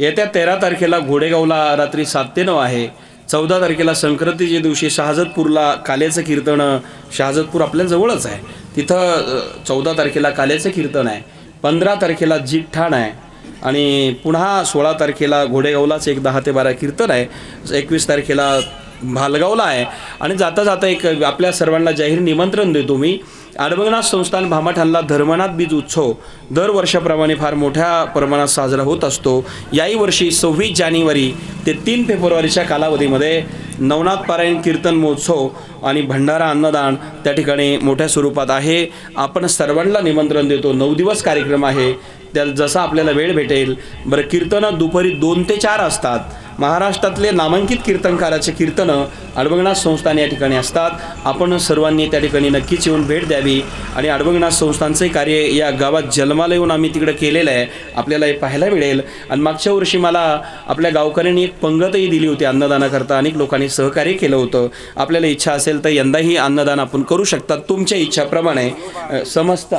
येत्या 13 तारखेला घोडेगावला रात्री 7 ते 9 आहे. 14 तारखेला संक्रांतीच्या दिवशी शहाजतपूरला काल्याचं कीर्तन. शहाजतपूर आपल्या जवळच आहे. तिथं 14 तारखेला काल्याचं कीर्तन आहे. 15 तारखेला जिठ्ठाण आहे आणि पुन्हा 16 तारखेला घोडेगावलाच एक 10 ते 12 कीर्तन आहे. 21 तारखेला भालगावला आहे. आणि जाता जाता एक आपल्या सर्वांना जाहीर निमंत्रण देतो मी. अडबंगनाथ संस्थान भामाठाणला धर्मनाथ बीज उत्सव दरवर्षाप्रमाणे फार मोठ्या प्रमाणात साजरा होत असतो. याही वर्षी 26 जानेवारी ते 3 फेब्रुवारीच्या कालावधीमध्ये नवनाथ पारायण कीर्तन महोत्सव आणि भंडारा अन्नदान त्या ठिकाणी मोठ्या स्वरूपात आहे. आपण सर्वांना निमंत्रण देतो. 9 दिवस कार्यक्रम आहे. त्या जसा आपल्याला वेळ भेटेल. बरं कीर्तनं दुपारी 2 ते 4 असतात. महाराष्ट्रातले नामांकित कीर्तनकाराचे कीर्तनं अडबंगनाथ संस्थान या ठिकाणी असतात. आपण सर्वांनी त्या ठिकाणी नक्कीच येऊन भेट द्यावी. आणि अडबंगनाथ संस्थानचे कार्य या गावात जन्माला येऊन आम्ही तिकडे केलेलं आहे. आपल्याला हे पाहायला मिळेल. आणि मागच्या वर्षी मला आपल्या गावकऱ्यांनी एक पंगतही दिली होती अन्नदानाकरता. अनेक लोकांनी सहकार्य केलं होतं. आपल्याला इच्छा असेल तर यंदाही अन्नदान आपण करू शकता तुमच्या इच्छाप्रमाणे. समस्त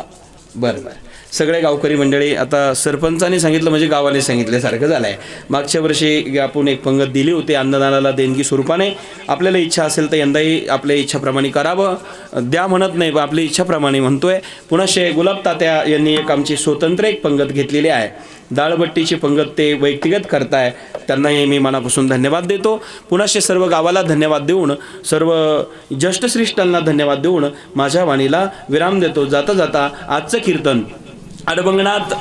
बरं सगळे गावकरी मंडळी. आता सरपंचाने सांगितलं म्हणजे गावाने सांगितल्यासारखं झालं आहे. मागच्या वर्षी आपण एक पंगत दिली होती अन्नदानाला देणगी स्वरूपाने. आपल्याला इच्छा असेल तर यंदाही आपल्या इच्छाप्रमाणे करावं. द्या म्हणत नाही पण आपल्या इच्छाप्रमाणे म्हणतोय. पुन्हा गुलाब तात्या यांनी एक आमची स्वतंत्र एक पंगत घेतलेली आहे. डाळबट्टीची पंगत ते व्यक्तिगत करताय. त्यांनाही मी मनापासून धन्यवाद देतो. पुन्हा सर्व गावाला धन्यवाद देऊन सर्व ज्येष्ठश्रेष्ठांना धन्यवाद देऊन माझ्या वाणीला विराम देतो. जाता जाता आजचं कीर्तन अडबंगनाथ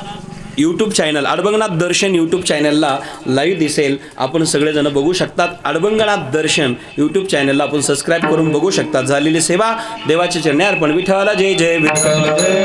यूट्यूब चॅनल अडबंगनाथ दर्शन यूट्यूब चॅनलला लाईव्ह दिसेल. आपण सगळेजण बघू शकतात. अडबंगनाथ दर्शन यूट्यूब चॅनलला आपण सबस्क्राईब करून बघू शकतात. झालेली सेवा देवाच्या चरणी अर्पण. विठ्ठल जय जय विठ्ठल.